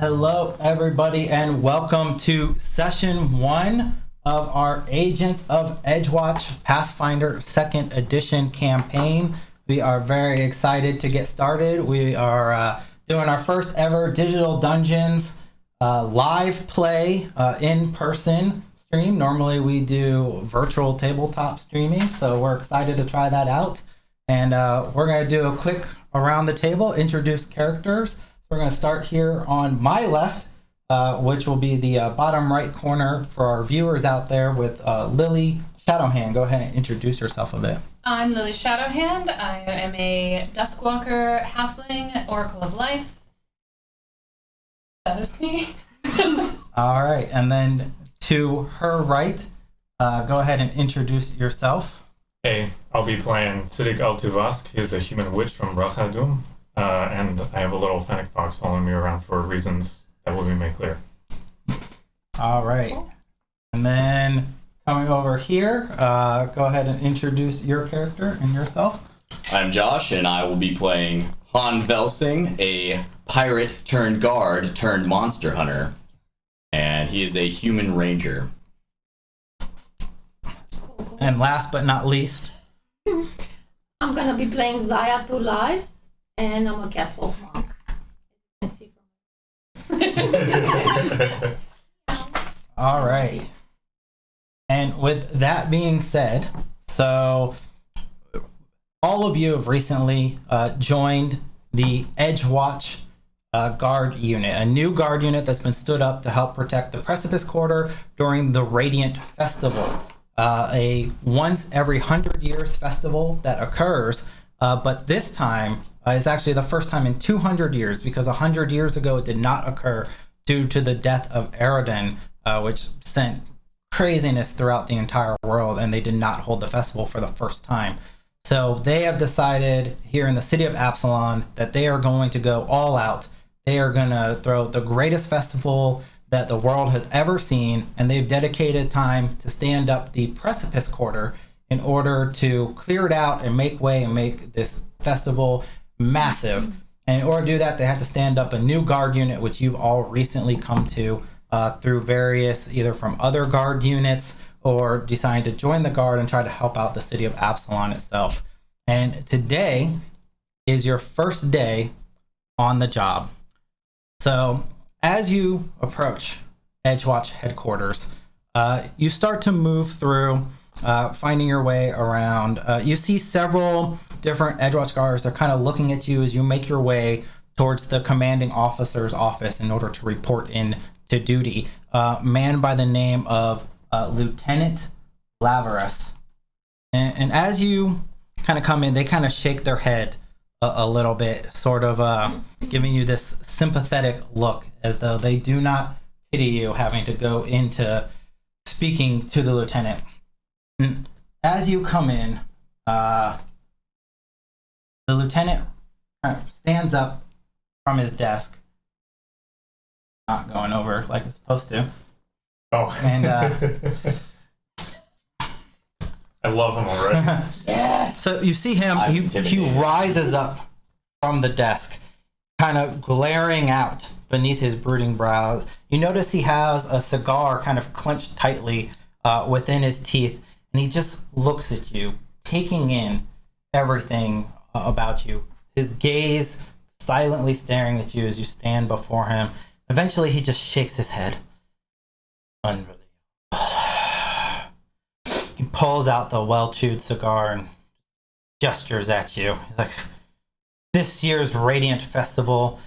Hello, everybody, and welcome to session 1 of our Agents of Edgewatch Pathfinder 2nd Edition campaign. We are very excited to get started. We are doing our first ever Digital Dungeons live play in-person stream. Normally we do virtual tabletop streaming, so we're excited to try that out. And we're going to do a quick around the table, introduce characters. We're going to start here on my left, which will be the bottom right corner for our viewers out there with Lily Shadowhand. Go ahead and introduce yourself a bit. I'm Lily Shadowhand. I am a Duskwalker Halfling, Oracle of Life. That is me. All right, and then to her right, go ahead and introduce yourself. Hey, I'll be playing Siddiq Altuvask. He is a human witch from Rakhadum, and I have a little fennec fox following me around for reasons that will be made clear. All right, and then coming over here, go ahead and introduce your character and yourself. I'm Josh, and I will be playing Han Velsing, a pirate turned guard turned monster hunter, and he is a human ranger. And last but not least, I'm gonna be playing Zaya 2 Lives, and I'm a catfolk monk. You can see all right. And with that being said, so all of you have recently joined the Edgewatch guard unit, a new guard unit that's been stood up to help protect the Precipice Quarter during the Radiant Festival. A once every 100 years festival that occurs, but this time is actually the first time in 200 years, because 100 years ago it did not occur due to the death of Aroden, which sent craziness throughout the entire world, and they did not hold the festival for the first time. So they have decided here in the city of Absalon that they are going to go all out. They are going to throw the greatest festival that the world has ever seen, and they've dedicated time to stand up the Precipice Quarter in order to clear it out and make way and make this festival massive. And in order to do that, they have to stand up a new guard unit, which you've all recently come to through various, either from other guard units or deciding to join the guard and try to help out the city of Absalon itself. And today is your first day on the job. So as you approach Edgewatch headquarters, you start to move through, finding your way around. You see several different Edgewatch guards. They're kind of looking at you as you make your way towards the commanding officer's office in order to report in to duty. Man by the name of Lieutenant Lavarus. And as you kind of come in, they kind of shake their head a little bit, sort of giving you this sympathetic look, as though they do not pity you having to go into speaking to the lieutenant. And as you come in, the lieutenant kind of stands up from his desk, not going over like it's supposed to. Oh. And I love him already. Yes. so you see him, he rises up from the desk, kind of glaring out beneath his brooding brows. You notice he has a cigar kind of clenched tightly within his teeth, and he just looks at you, taking in everything about you. His gaze silently staring at you as you stand before him. Eventually, he just shakes his head. Unbelievable. He pulls out the well-chewed cigar and gestures at you. He's like, this year's Radiant Festival,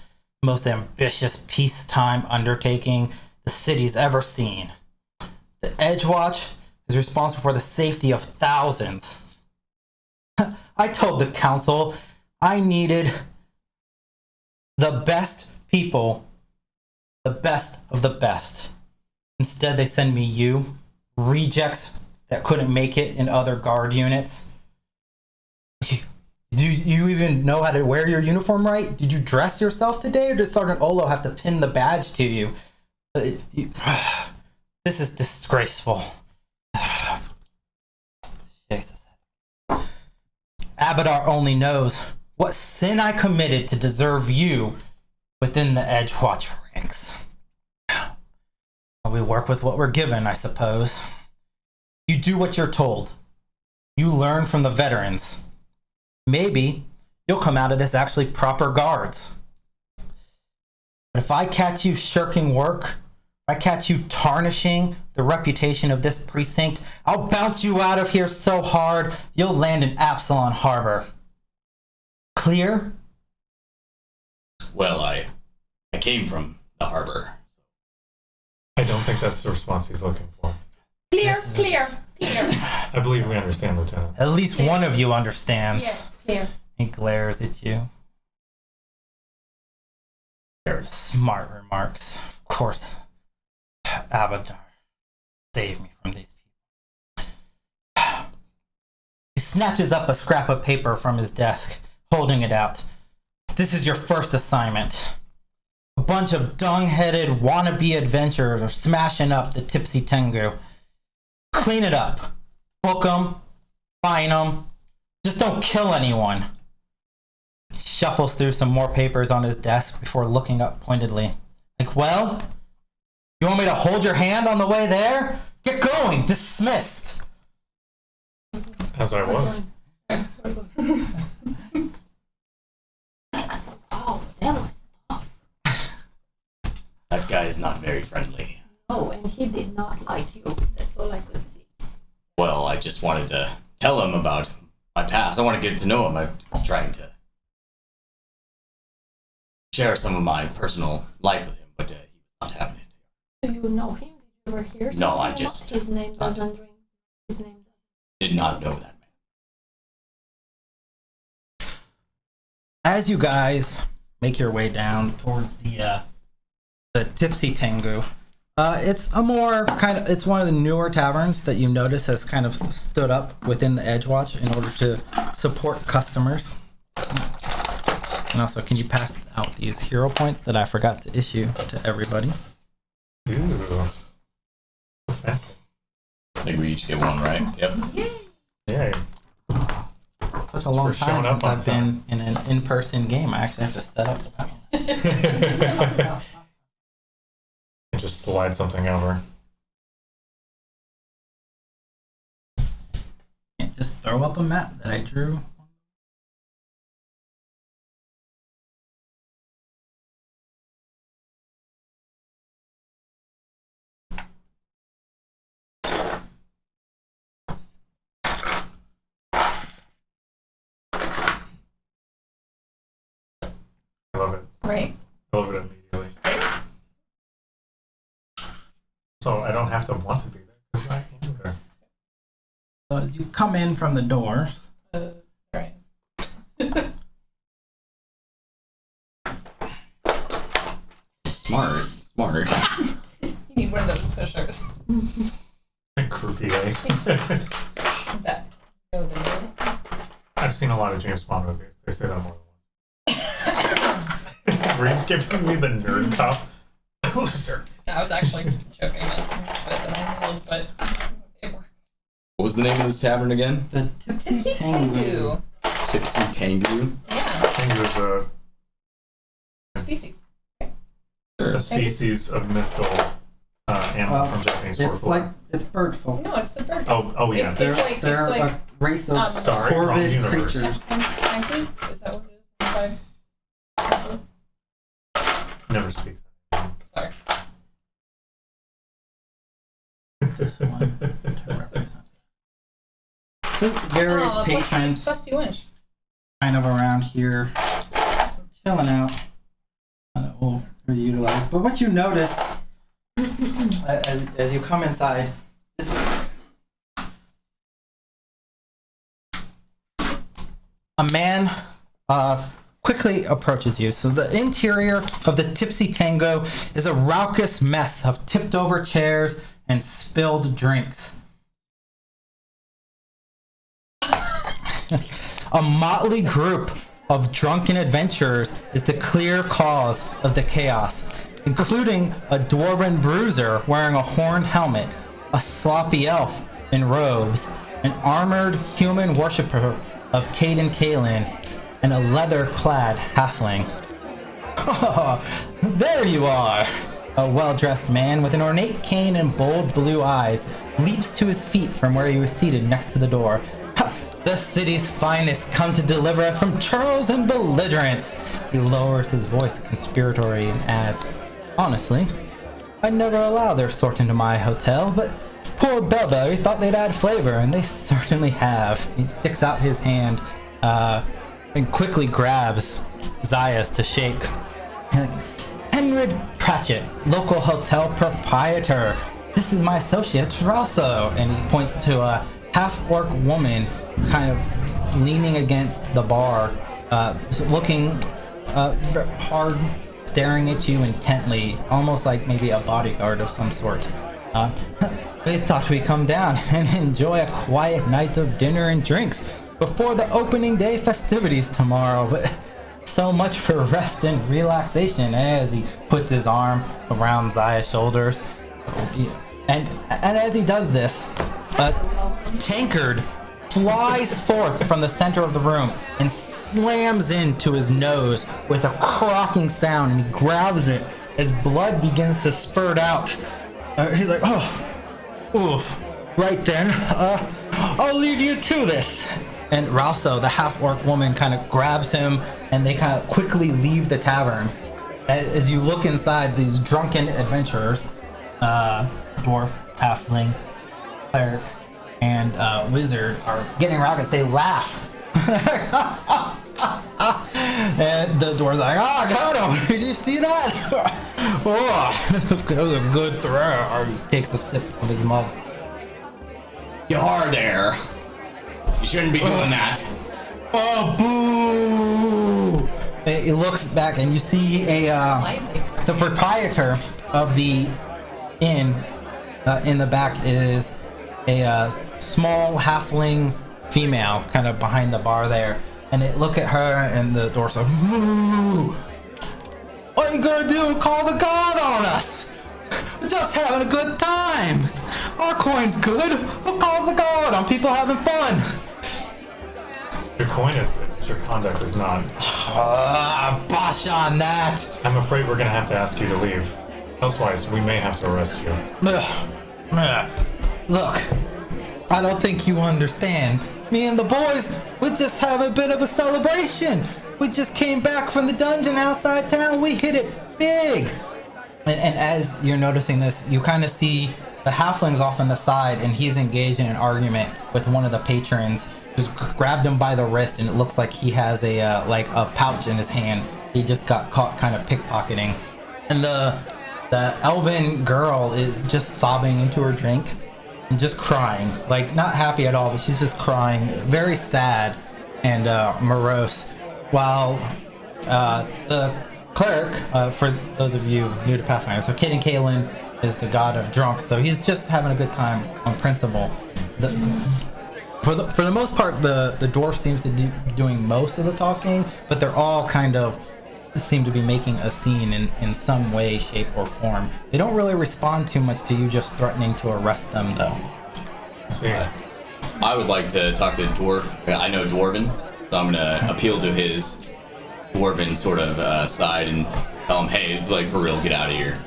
the most ambitious peacetime undertaking the city's ever seen. The Edgewatch is responsible for the safety of thousands. I told the council I needed the best people, the best of the best. Instead, they send me you, rejects that couldn't make it in other guard units. Do you even know how to wear your uniform right? Did you dress yourself today, or did Sergeant Olo have to pin the badge to you? This is disgraceful. Jesus. Abadar only knows what sin I committed to deserve you, within the Edgewatch ranks. We work with what we're given, I suppose. You do what you're told. You learn from the veterans. Maybe you'll come out of this actually proper guards. But if I catch you shirking work, if I catch you tarnishing the reputation of this precinct, I'll bounce you out of here so hard you'll land in Absalon Harbor. Clear? Well, I came from the harbor. I don't think that's the response he's looking for. Clear. I believe we understand, Lieutenant. At least one of you understands. Yes, clear. He glares at you. Smart remarks. Of course, Abadar saved me from these people. He snatches up a scrap of paper from his desk, holding it out. This is your first assignment. A bunch of dung-headed wannabe adventurers are smashing up the Tipsy Tengu. Clean it up. Book them. Fine them. Just don't kill anyone. He shuffles through some more papers on his desk before looking up pointedly. Like, well, you want me to hold your hand on the way there? Get going. Dismissed. As I was. Oh, that was tough. That guy is not very friendly. Oh, and he did not like you. That's all I could see. Well, I just wanted to tell him about my past. I want to get to know him. I was trying to share some of my personal life with him, but he was not having it. Do you know him? Did you ever hear something No, I about just- his name doesn't ring. His name Did not know that man. As you guys make your way down towards the Tipsy Tengu, it's it's one of the newer taverns that you notice has kind of stood up within the Edgewatch in order to support customers. And also, can you pass out these hero points that I forgot to issue to everybody? Ooh. Fancy. I think we each get one, right? Yep. Yeah. Such a long For showing time up since on I've been in an in-person game. I actually have to set up the battle. And just slide something over. Can't just throw up a map that I drew. I love it. Right. I love it immediately. So I don't have to want to be there because I am there. So as you come in from the doors, Right. Smart. You need one of those pushers. Croupier. That go to me. I've seen a lot of James Bond movies. They say that more than once. Were you giving me the nerd cuff? Loser. I was actually joking about some spit that I rolled, but it worked. What was the name of this tavern again? the Tipsy Tengu. Tengu. Tipsy Tengu. Yeah. Tengu is Species. a species of mythical animal from Japanese folklore. It's bird folk. No, it's the bird. Oh, yeah. It's They're, like they're it's like a race of Sorry, wrong corvid universe. creatures. Tengu? Is that what it is? Never speak that. Sorry. This one to represent. So various Oh, patrons plus two inch. kind of around here Awesome. chilling out that we'll reutilize. But what you notice as you come inside is a man quickly approaches you. So the interior of the Tipsy Tango is a raucous mess of tipped over chairs and spilled drinks. A motley group of drunken adventurers is the clear cause of the chaos, including a dwarven bruiser wearing a horned helmet, a sloppy elf in robes, an armored human worshipper of Caden Kalin, and a leather-clad halfling. There you are! A well-dressed man with an ornate cane and bold blue eyes leaps to his feet from where he was seated next to the door. Ha! The city's finest come to deliver us from churls and belligerents! He lowers his voice conspiratory and adds, honestly, I'd never allow their sort into my hotel, but poor Bellberry thought they'd add flavor, and they certainly have. He sticks out his hand and quickly grabs Zaya's to shake. Henry Pratchett, local hotel proprietor. This is my associate, Rosso. And he points to a half-orc woman kind of leaning against the bar, looking hard, staring at you intently, almost like maybe a bodyguard of some sort. They thought we'd come down and enjoy a quiet night of dinner and drinks before the opening day festivities tomorrow. But so much for rest and relaxation, as he puts his arm around Zaya's shoulders. And as he does this, a tankard flies forth from the center of the room and slams into his nose with a cracking sound, and he grabs it as blood begins to spurt out. He's like, oof, right then, I'll leave you to this. And Rosso, the half-orc woman, kind of grabs him, and they kind of quickly leave the tavern. As you look inside, these drunken adventurers, dwarf, halfling, cleric, and wizard, are getting rockets. They laugh. And the dwarf's like, oh, got him! Did you see that? Oh, that was a good throw. He takes a sip of his mug. You are there. You shouldn't be doing that. Oh, boo! He looks back and you see the proprietor of the inn in the back is a small halfling female kind of behind the bar there. And they look at her and the door's like, boo! What are you gonna do? Call the god on us! We're just having a good time! Our coin's good! Who calls the god on people having fun? Your coin is good, but your conduct is not. Bosh on that! I'm afraid we're gonna have to ask you to leave. Elsewise, we may have to arrest you. Look, I don't think you understand. Me and the boys, we just have a bit of a celebration. We just came back from the dungeon outside town. We hit it big. And as you're noticing this, you kind of see the halfling's off on the side, and he's engaged in an argument with one of the patrons who's grabbed him by the wrist, and it looks like he has a like a pouch in his hand. He just got caught kind of pickpocketing. And the elven girl is just sobbing into her drink and just crying, like not happy at all, but she's just crying, very sad and morose. While the cleric, for those of you new to Pathfinder, so Kid and Kalen is the god of drunks, so he's just having a good time on principle. For the most part, the dwarf seems to be doing most of the talking, but they're all kind of seem to be making a scene in some way, shape, or form. They don't really respond too much to you just threatening to arrest them, though. I would like to talk to Dwarf. I know Dwarven, so I'm gonna appeal to his Dwarven sort of side and tell him, hey, like for real, get out of here.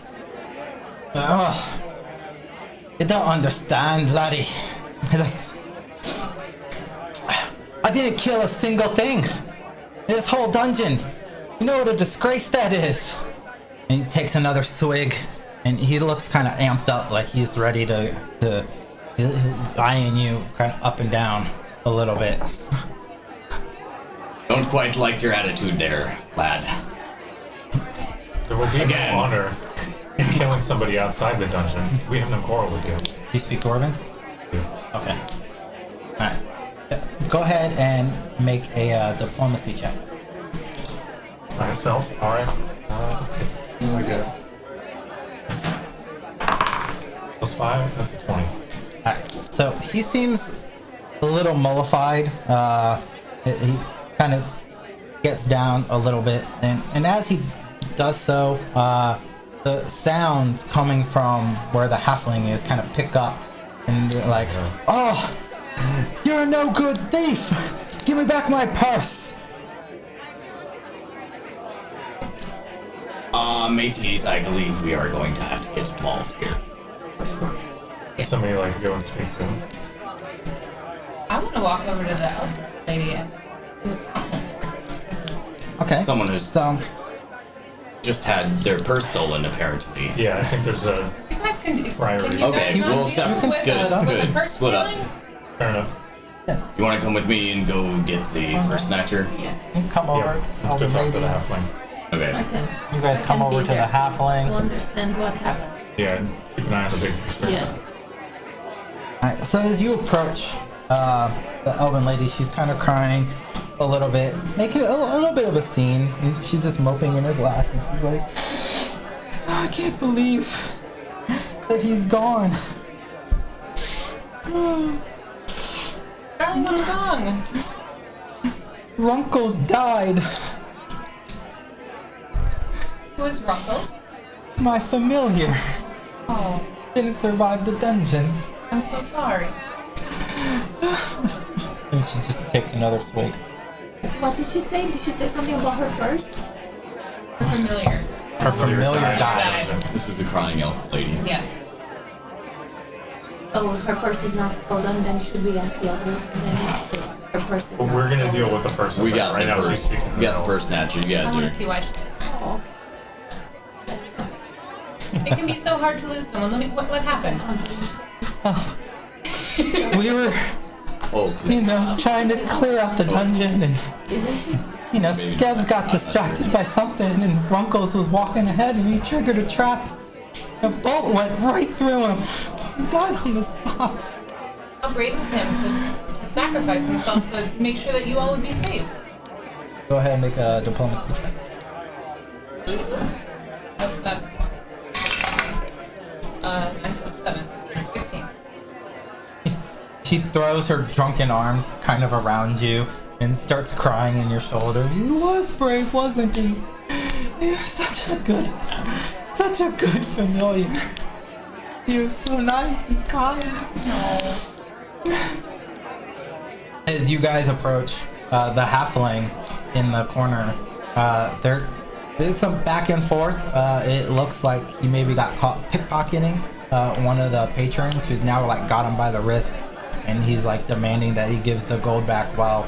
You don't understand, laddie. Like, I didn't kill a single thing in this whole dungeon. You know what a disgrace that is. And he takes another swig, and he looks kind of amped up, like he's ready to he's eyeing you kind of up and down a little bit. Don't quite like your attitude there, lad. There will be Again. no honor in killing somebody outside the dungeon. We have no quarrel with you. Do you speak Dwarven? Yeah. Okay. Alright. Go ahead and make a diplomacy check. Myself? Alright. Let's see. I get +5, that's a 20. Alright. So he seems a little mollified. He kind of gets down a little bit, and as he does so, the sounds coming from where the halfling is kind of pick up, and they're like, oh, you're a no good thief! Give me back my purse! Mateys, I believe we are going to have to get involved here. Would somebody like to go and speak to him? I want to walk over to the Elven Lady and see what's happening. Okay. Someone who's So, just had their purse stolen, apparently. Yeah, I think there's a You guys can do. Friary. Can you Okay, guys not we'll deal set- you can with, split up. with the Good. purse Split up. stealing? fair enough. You want to come with me and go get the purse snatcher? come over. Yeah, let's go Elven talk to Lady. the halfling. Okay. I can. You guys I come can over be to the there halfling. to understand what happened. Yeah, and keep an eye on the big picture. Yes. Alright, so as you approach the Elven Lady, she's kind of crying a little bit, making a little bit of a scene. And she's just moping in her glass, and she's like, I can't believe that he's gone. Darling, what's wrong? Runkles died. Who is Runkles? My familiar Oh, didn't survive the dungeon. I'm so sorry. And she just takes another swig. What did she say? Did she say something about her purse? Familiar. Her familiar died. died. This is the crying elf lady. Yes. Oh, her purse is not stolen. Then should we ask the other? Then her purse is But not we're gonna stolen. deal with the person. We got right the now. She's purse. speaking We got the purse snatcher. You I guys want to are. see why she's crying. Oh, It can be so hard to lose someone. Let me. What happened? We were, Oh, trying to clear out the dungeon, and isn't she? Maybe Scabs not. got I'm not distracted sure. by something, and Runkles was walking ahead, and he triggered a trap. A bolt went right through him. He died on the spot. How brave of him to sacrifice himself to make sure that you all would be safe. Go ahead and make a diplomacy check. That's 9 plus 7. 16. She throws her drunken arms kind of around you and starts crying in your shoulder. He was brave, wasn't he? He was such a good familiar. He was so nice and kind. As you guys approach the halfling in the corner, there's some back and forth. It looks like he maybe got caught pickpocketing one of the patrons, who's now like got him by the wrist, and he's like demanding that he gives the gold back, while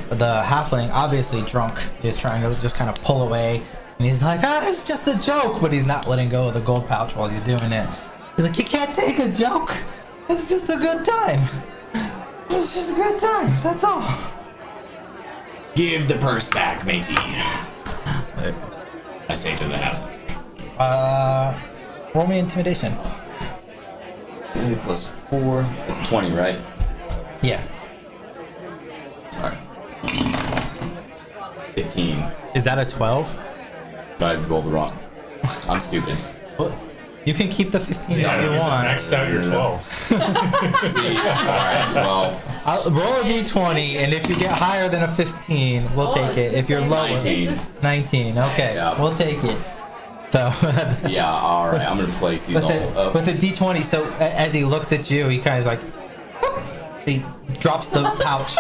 the halfling, obviously drunk, is trying to just kind of pull away, and he's like, it's just a joke, but he's not letting go of the gold pouch while he's doing it. He's like, you can't take a joke. It's just a good time. It's just a good time. That's all. Give the purse back, matey. I say to the half. Roll me intimidation. Plus 4. It's 20, right? Yeah. Alright. 15. Is that a 12? I rolled wrong. I'm stupid. Well, you can keep the 15 Yeah, if you you just want. maxed out your 12. See? Alright, well, I'll roll a d20, and if you get higher than a 15, we'll take it. If you're lower, 19. 19. Okay, Yeah. we'll take it. So Yeah, alright. I'm gonna place these with all up. the d20, so as he looks at you, he kind of like, he drops the pouch.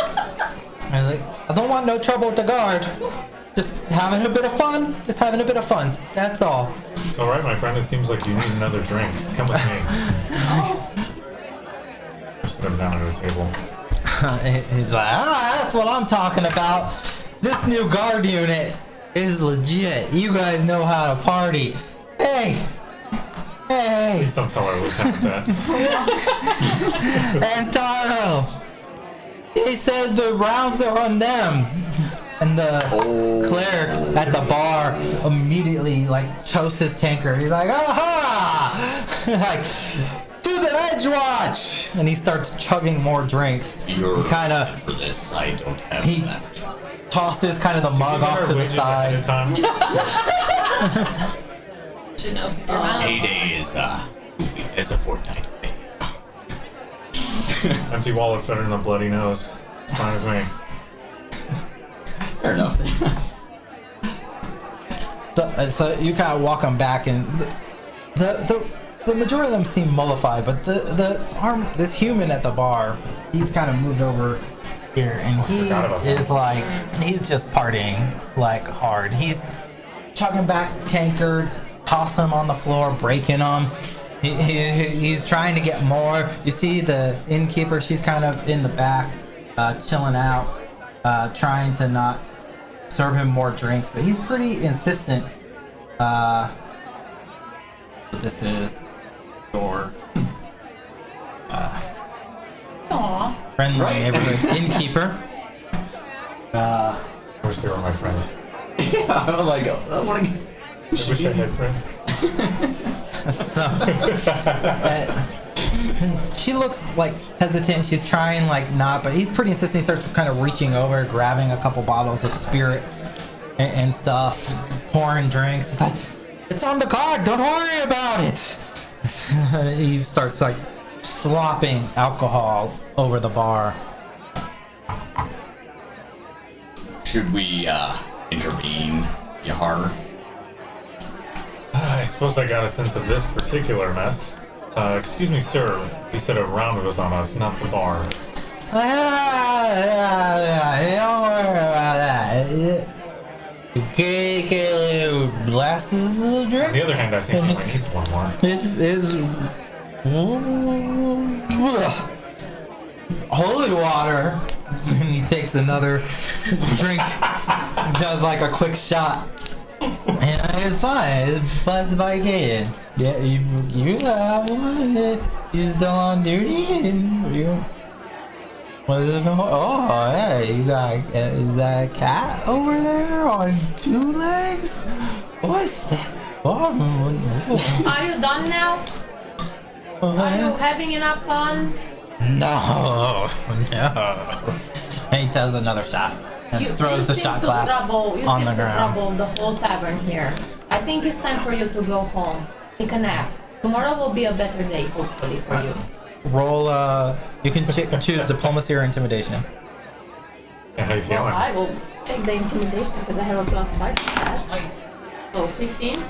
And he's like, I don't want no trouble with the guard. Just having a bit of fun. Just having a bit of fun. That's all. It's alright, my friend. It seems like you need another drink. Come with me. Sit him down at a table. He's like, that's what I'm talking about. This new guard unit is legit. You guys know how to party. Hey! Hey! Please don't tell our lieutenant that. Antaro! He says the rounds are on them. And the cleric at the bar immediately like chose his tankard. He's like, aha! Like, to the Edgewatch! And he starts chugging more drinks. You're Kind of for this. I don't have He- that. tosses kind of the mug off to the Wages ahead of side. time. Shouldn't open your mouth. Payday is it's a fortnight away. Empty wallet's better than a bloody nose. It's fine with me. Fair enough. So you kind of walk them back, and the majority of them seem mollified, but this human at the bar, he's kind of moved over here, and he forgot about is like, he's just partying like hard. He's chugging back tankards, tossing them on the floor, breaking them. He's trying to get more. You see the innkeeper, she's kind of in the back, chilling out, trying to not serve him more drinks, but he's pretty insistent. This is your Aw. friendly Right. neighborhood innkeeper. I wish they were my friend. Yeah, I'm like, I want to. I wish I had friends. So she looks like hesitant. She's trying like not, but he's pretty insistent. He starts kind of reaching over, grabbing a couple bottles of spirits and stuff, pouring drinks. It's like, it's on the card. Don't worry about it. He starts like slopping alcohol over the bar. Should we intervene, Yahar? I suppose I got a sense of this particular mess. Excuse me, sir. You said a round was on us, not the bar. Don't worry about that. Get glasses of On drink. the other hand, I think he might need one more. It's holy water. And he takes another drink, does like a quick shot, and it's fine. It's buzz back in. Yeah, you have one. You still on duty, and you. What is it going? Oh, hey, you got is that a cat over there on two legs? What's that? Oh, Are you done now? Are you having enough fun? No, no. And he does another shot and throws the seem shot to glass trouble, you on seem the to ground. trouble the whole tavern here. I think it's time for you to go home. Take a nap. Tomorrow will be a better day, hopefully, for you. Roll, you can choose diplomacy or intimidation. Yeah, how you Well, feeling? I will take the intimidation because I have a +5 for that. So 15.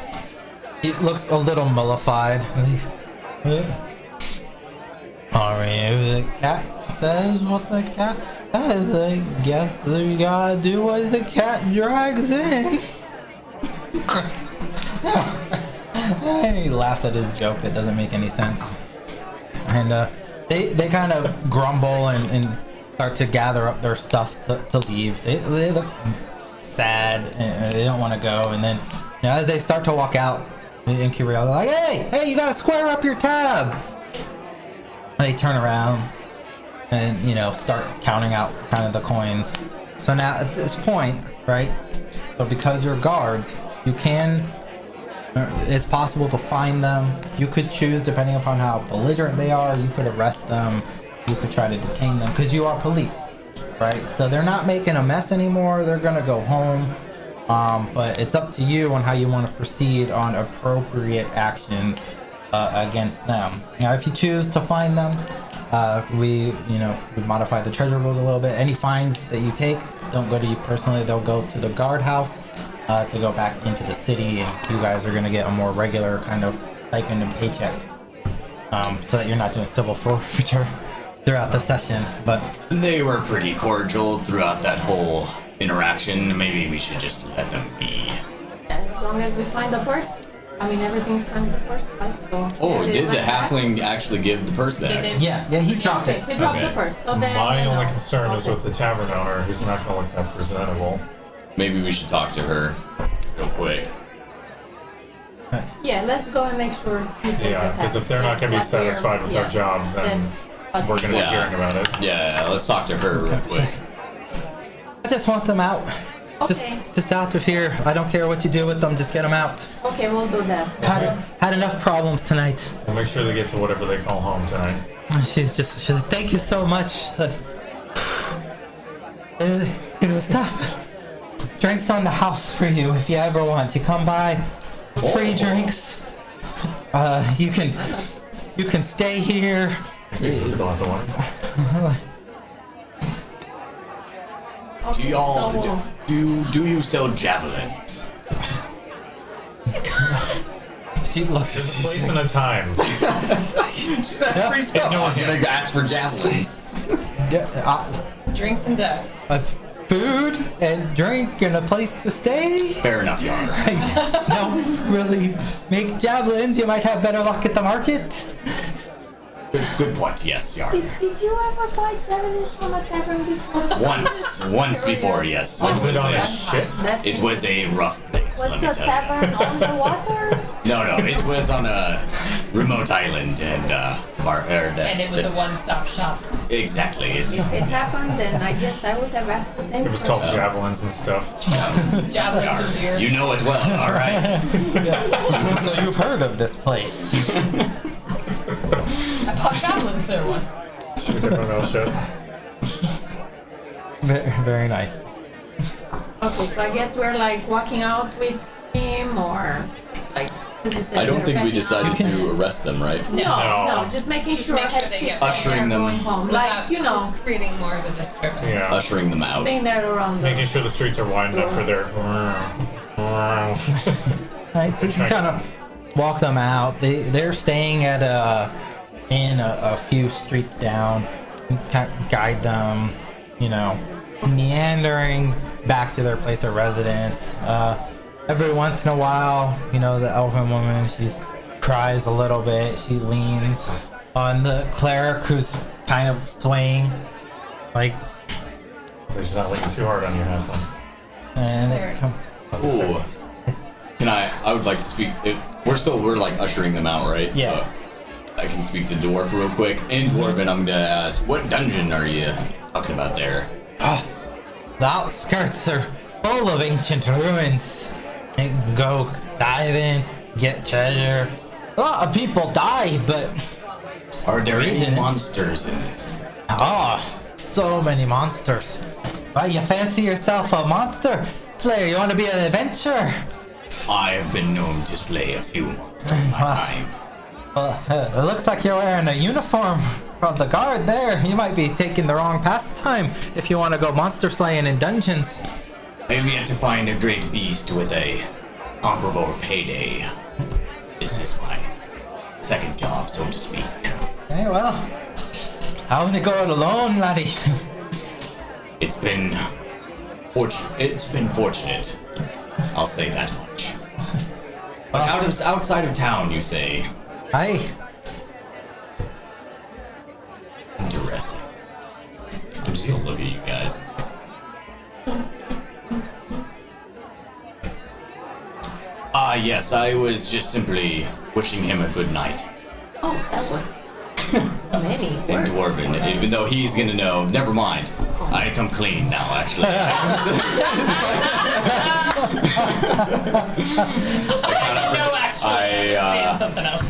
He looks a little mollified. Alright, the cat says what the cat says. I guess you gotta do what the cat drags in. He laughs at his joke that doesn't make any sense. And they kind of grumble and start to gather up their stuff to leave. They look sad and they don't want to go. And then as they start to walk out, the innkeeper is like, hey, you gotta square up your tab. And they turn around and, start counting out kind of the coins. So now at this point, right, so because you're guards, it's possible to find them. You could choose, depending upon how belligerent they are, you could arrest them, you could try to detain them, because you are police, right? So they're not making a mess anymore, they're gonna go home. But it's up to you on how you want to proceed on appropriate actions against them. Now, if you choose to fine them, we modify the treasure rules a little bit. Any fines that you take don't go to you personally; they'll go to the guardhouse to go back into the city, and you guys are going to get a more regular kind of stipend and paycheck, so that you're not doing civil forfeiture throughout the session. But They were pretty cordial throughout that whole interaction. Maybe we should just let them be. As long as we find the purse. I mean, everything's fine with the purse, right? So. Oh, yeah, did the went back. halfling actually give the purse back? Did yeah, he dropped Okay, it. he dropped Okay. the purse. So then. My only no. concern is Okay. with the tavern owner, who's not gonna look that presentable. Maybe we should talk to her real quick. Yeah, let's go and make sure. Yeah, because if they're not gonna be satisfied with our job, then we're gonna be Yeah. hearing about it. Yeah, let's talk to her real quick. I just want them out. Okay. Just out of here. I don't care what you do with them. Just get them out. Okay, we'll do that. Had enough problems tonight. We'll make sure they get to whatever they call home tonight. She's like, thank you so much. It was tough. Drinks on the house for you if you ever want. You come by, free drinks. You can stay here. Here's a glass of wine. Do y'all do you sell javelins? She looks There's a place and a time. Free stuff. I was gonna ask for javelins. Yeah, Drinks and death. food and drink and a place to stay. Fair enough, Yar. Don't really make javelins. You might have better luck at the market. Good point. Yes, Yar. Did you ever buy javelins from a tavern before? Once before, yes. Was it on a That's ship? That's It was a rough place, Was let me the tell you. tavern on the water? No, it was on a remote island, and And it was a one-stop shop. exactly. It's If it happened, then I guess I would have asked the same It was called question. javelins and stuff. Javelins and beer. you know it well. All right. So you've heard of this place. I bought javelins there once. Should have been on ship. Very, very nice. Okay, so I guess we're like walking out with him, or like. 'Cause you said I don't we're think we backing decided out. to arrest them, right? No, just making Just sure make sure that they she's get ushering them going home. Without Like, creating more of a disturbance. Yeah. Ushering them out. being there around the. Making sure the streets are wide enough for their. Nice. So you kind of walk them out. They're staying at a few streets down. You kind of guide them, meandering back to their place of residence. Every once in a while, the elven woman, she cries a little bit. She leans on the cleric who's kind of swaying, like, She's not leaning too hard on you, Halfling. and they come. Ooh. Can I would like to speak. We're like ushering them out, right? Yeah. So I can speak to Dwarf real quick. In Dwarven, I'm gonna ask, what dungeon are you talking about there? The outskirts are full of ancient ruins. You can go dive in, get treasure. A lot of people die, but Are there We any didn't. monsters in this? so many monsters. Why, you fancy yourself a monster slayer? You want to be an adventurer? I have been known to slay a few monsters in my time. It looks like you're wearing a uniform from the guard there. You might be taking the wrong pastime if you want to go monster slaying in dungeons. I have yet to find a great beast with a comparable payday. This is my second job, so to speak. Hey, well, how did it go alone, laddie? It's been fortunate. I'll say that much. But outside of town, you say. Hey. Interesting. I'm just gonna look at you guys. Yes, I was just simply wishing him a good night. Oh, that was many In words. Dwarven, even though he's gonna know. Never mind. I come clean now, actually. No, actually. Saying something else.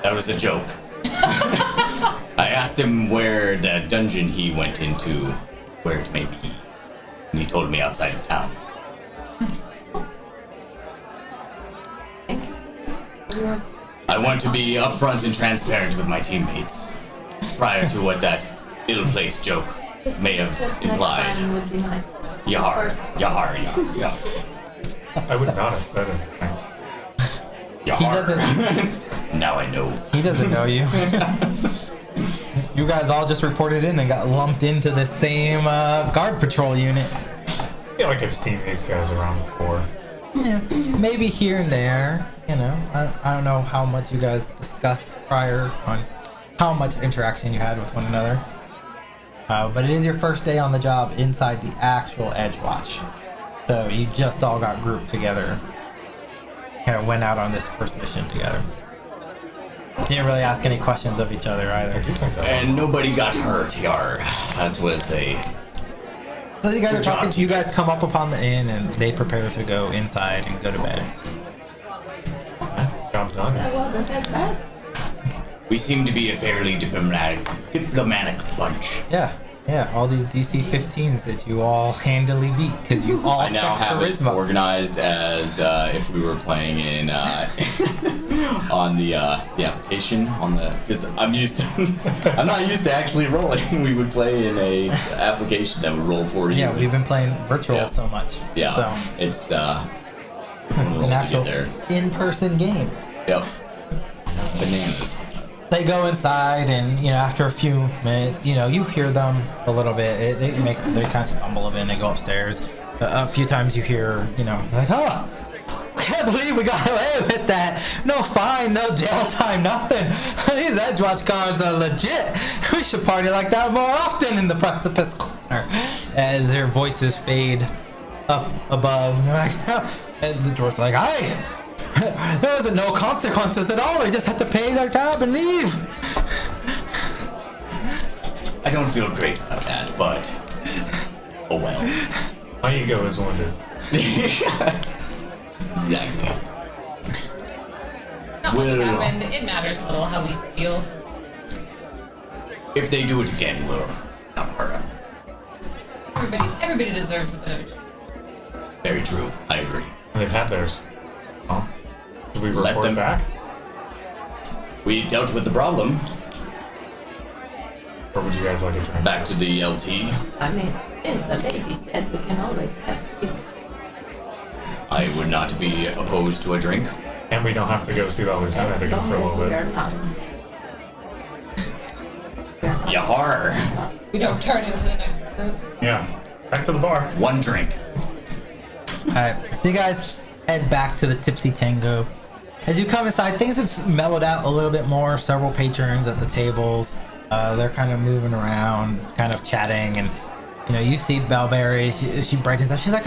That was a joke. I asked him where the dungeon he went into, where it may be, and he told me outside of town. Thank you. You're- I want to be upfront and transparent with my teammates, prior to what that ill-placed joke may have Just implied. next time would be nice. Yar, First. yar, yar, yar. I would not have said anything. Yar. He doesn't. Now I know. He doesn't know you. You guys all just reported in and got lumped into the same guard patrol unit. I feel like I've seen these guys around before. Yeah, maybe here and there. I don't know how much you guys discussed prior on how much interaction you had with one another. But it is your first day on the job inside the actual Edgewatch. So you just all got grouped together. Kind of went out on this first mission together. Didn't really ask any questions of each other either. I do think that. And nobody got hurt, yar. That was a... So you guys are Good job, talking. You guys teammates. come up upon the inn and they prepare to go inside and go to bed. Job's done. That wasn't as bad. We seem to be a fairly diplomatic bunch. Yeah. All these DC 15s that you all handily beat because you all I now spent have it charisma. organized as if we were playing in on the application on the because I'm not used to actually rolling. We would play in a application that would roll for you. Yeah, we've been playing virtual Yeah. so much. Yeah, So it's an to actual get there. in-person game. Yep. Bananas. they go inside, and after a few minutes, you hear them a little bit. They kind of stumble a bit, and they go upstairs. A few times you hear, like, oh, I can't believe we got away with that. No fine, no jail time, nothing. These Edgewatch guards are legit. We should party like that more often in the precipice corner. As their voices fade up above, and the dwarf's like, there wasn't no consequences at all. We just had to pay their tab and leave. I don't feel great about that, but oh well. My ego is wounded. Exactly. Not much happened. It matters a little how we feel. If they do it again, we'll not hurt them. Everybody deserves a bit of a treat. Very true. I agree. They've had theirs. Oh. Did we Let report them back? We dealt with the problem. Or would you guys like a drink? Back to the LT. I mean, since the lady said we can always have it. I would not be opposed to a drink. And we don't have to go see the lieutenant As again long for a as little we bit. are not. Yahar! We don't turn into the next group. Yeah. Back to the bar. One drink. Alright, so you guys head back to the Tipsy Tango. As you come inside, things have mellowed out a little bit more. Several patrons at the tables. They're kind of moving around, kind of chatting, and you see Belberry. She brightens up. She's like,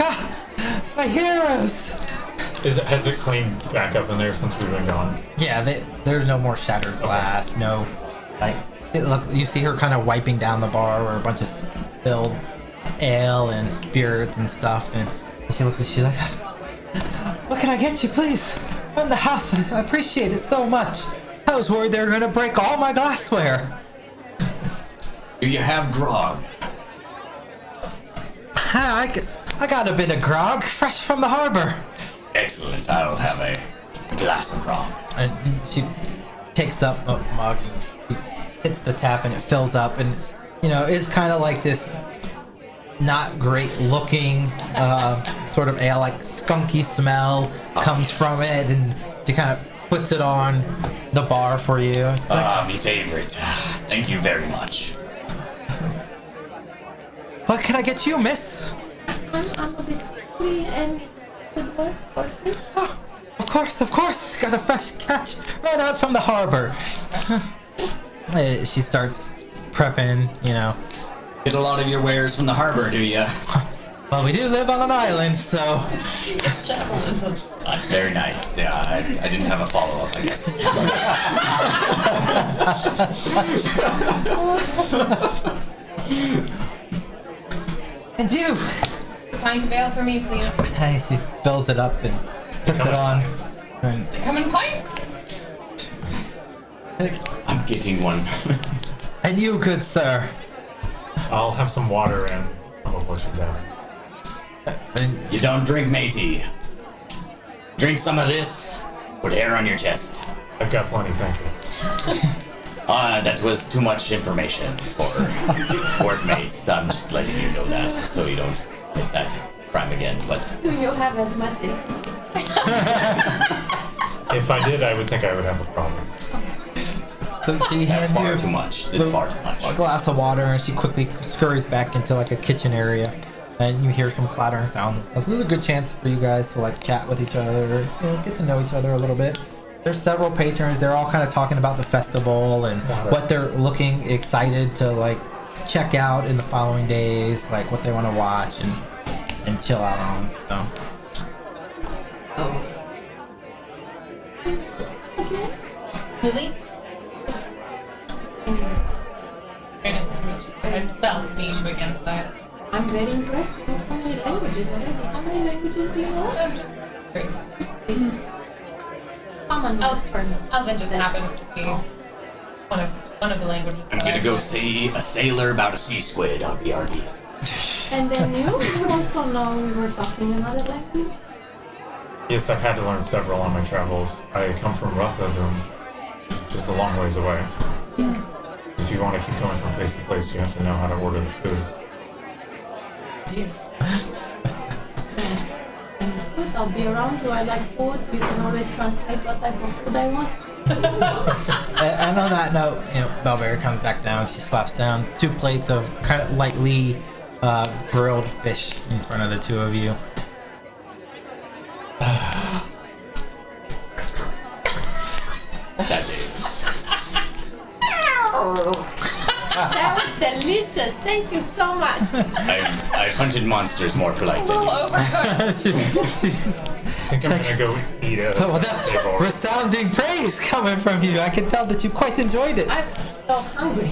my heroes! Has it cleaned back up in there since we've been gone? Yeah, there's no more shattered glass. No, it looks. You see her kind of wiping down the bar where a bunch of spilled ale and spirits and stuff, and she looks. She's like, "What can I get you, please? Run the house. I appreciate it so much. I was worried they were gonna break all my glassware." Do you have grog? I got a bit of grog, fresh from the harbor. Excellent. I'll have a glass of grog. And she takes up a mug and she hits the tap and it fills up, and it's kind of like this not great looking sort of ale, like skunky smell comes from it, and she kind of puts it on the bar for you. It's like, My favorite. Thank you very much. what can I get you, miss? I'm a bit hungry and could work for fish. Oh, of course, got a fresh catch right out from the harbor. She starts prepping, Get a lot of your wares from the harbor, do ya? Well, we do live on an island, so Very nice. Yeah, I didn't have a follow-up, I guess. and you. Pint of ale for me, please. Hey, she fills it up and puts it on. And Come in pints. I'm getting one. and you, good sir. I'll have some water and some of what she's having. And You don't drink, matey. Drink some of this. Put hair on your chest. I've got plenty, thank you. That was too much information for workmates. I'm just letting you know that, so you don't hit that crime again. But Do you have as much as If I did, I would think I would have a problem. so she that's hands far you too much. That's far too much. a glass of water, and she quickly scurries back into like a kitchen area. And you hear some clattering sounds and stuff. So this is a good chance for you guys to like chat with each other, get to know each other a little bit. There's several patrons. They're all kind of talking about the festival and what they're looking excited to like check out in the following days, like what they want to watch and chill out on. So Lily? Very nice to meet you. Well, to meet you again, but I'm very impressed. You know so many languages already. How many languages do you know? I'm just great. Just three. Common Oh, words for me. Elven just happens to be one of the languages. I'm that gonna I- go see a sailor about a sea squid. I'll be RD. And then you also know we were talking another language. Yes, I've had to learn several on my travels. I come from Rathadum, which is a long ways away. Yes. If you want to keep going from place to place, you have to know how to order the food. And it's good. I'll be around. Do I like food? You can always translate what type of food I want. And on that note, Bellberry comes back down. She slaps down 2 plates of kind of lightly grilled fish in front of the 2 of you. That is. That was delicious. Thank you so much. I've hunted monsters more polite than you. She's- I think I'm gonna go eat it. well, that's resounding praise coming from you. I can tell that you quite enjoyed it. I'm so hungry.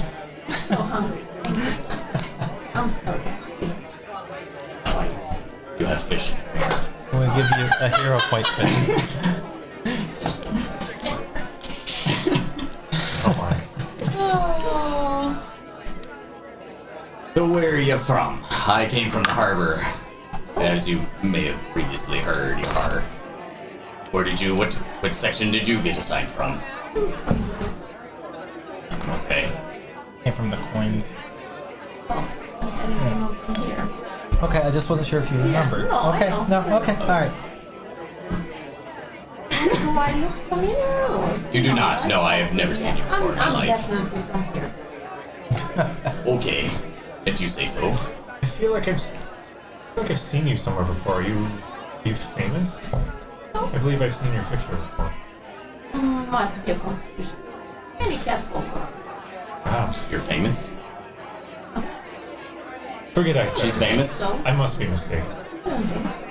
So hungry. Thank you so much. I'm so happy. Quiet. You have fish. We'll give you a hero point for that. Oh my. Oh. So where are you from? I came from the harbor. As you may have previously heard, you are. Where did you, what section did you get assigned from? Okay. Came from the coins. Oh, I'm telling him I'm from here. Okay, I just wasn't sure if you remembered. no, I Okay, know. no, okay, alright. Do I look familiar? Or? You do not. No, I have never seen you before in my I'm life. definitely from here. Okay, if you say so. I feel like I've seen you somewhere before. Are you famous? I believe I've seen your picture before. Must be a confusion. Any careful. Perhaps. You're famous? Forget I said She's it. famous? So, I must be mistaken. I don't think so.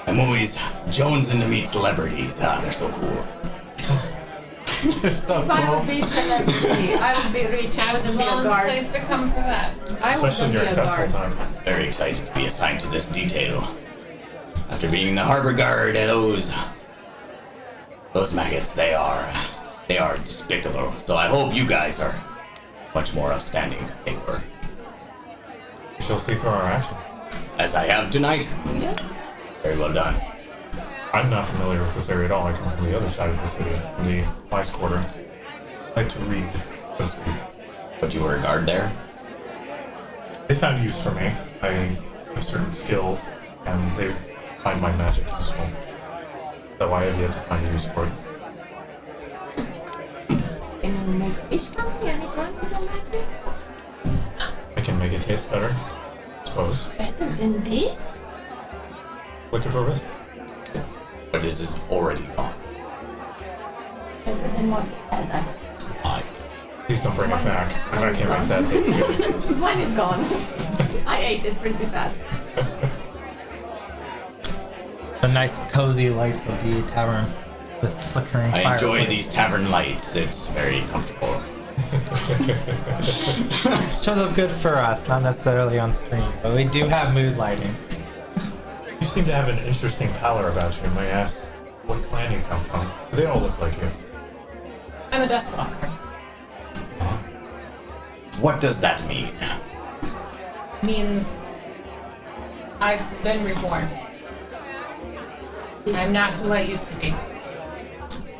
I'm always jonesing to meet celebrities. Ah, they're so cool. If I would be celebrity, I would be rich. I As would be a long as guard. place to come for that. I Especially would be during a festival guard. time. Very excited to be assigned to this detail. After being the harbor guard, those maggots, they are despicable. So I hope you guys are much more upstanding than they were. We shall see through our actions. As I have tonight. Yes. Very well done. I'm not familiar with this area at all. I come from the other side of the city, from the vice quarter. I like to read, so to speak. But you were a guard there? They found use for me. I have certain skills, and they find my magic useful. Though I have yet to find a use for it. Can you make fish for me anytime with your magic? I can make it taste better, I suppose. Better than this? Look at her wrist. But this is already gone. Better than what we had. I see. Please don't bring it back. I can't make that taste good. Mine is gone. I ate it pretty fast. The nice cozy lights of the tavern. This flickering I fireplace. enjoy these tavern lights. It's very comfortable. Shows up good for us, not necessarily on screen, but we do have mood lighting. You seem to have an interesting pallor about you. May I ask what clan you come from? They all look like you. I'm a Dustwalker. What does that mean? Means I've been reborn. I'm not who I used to be.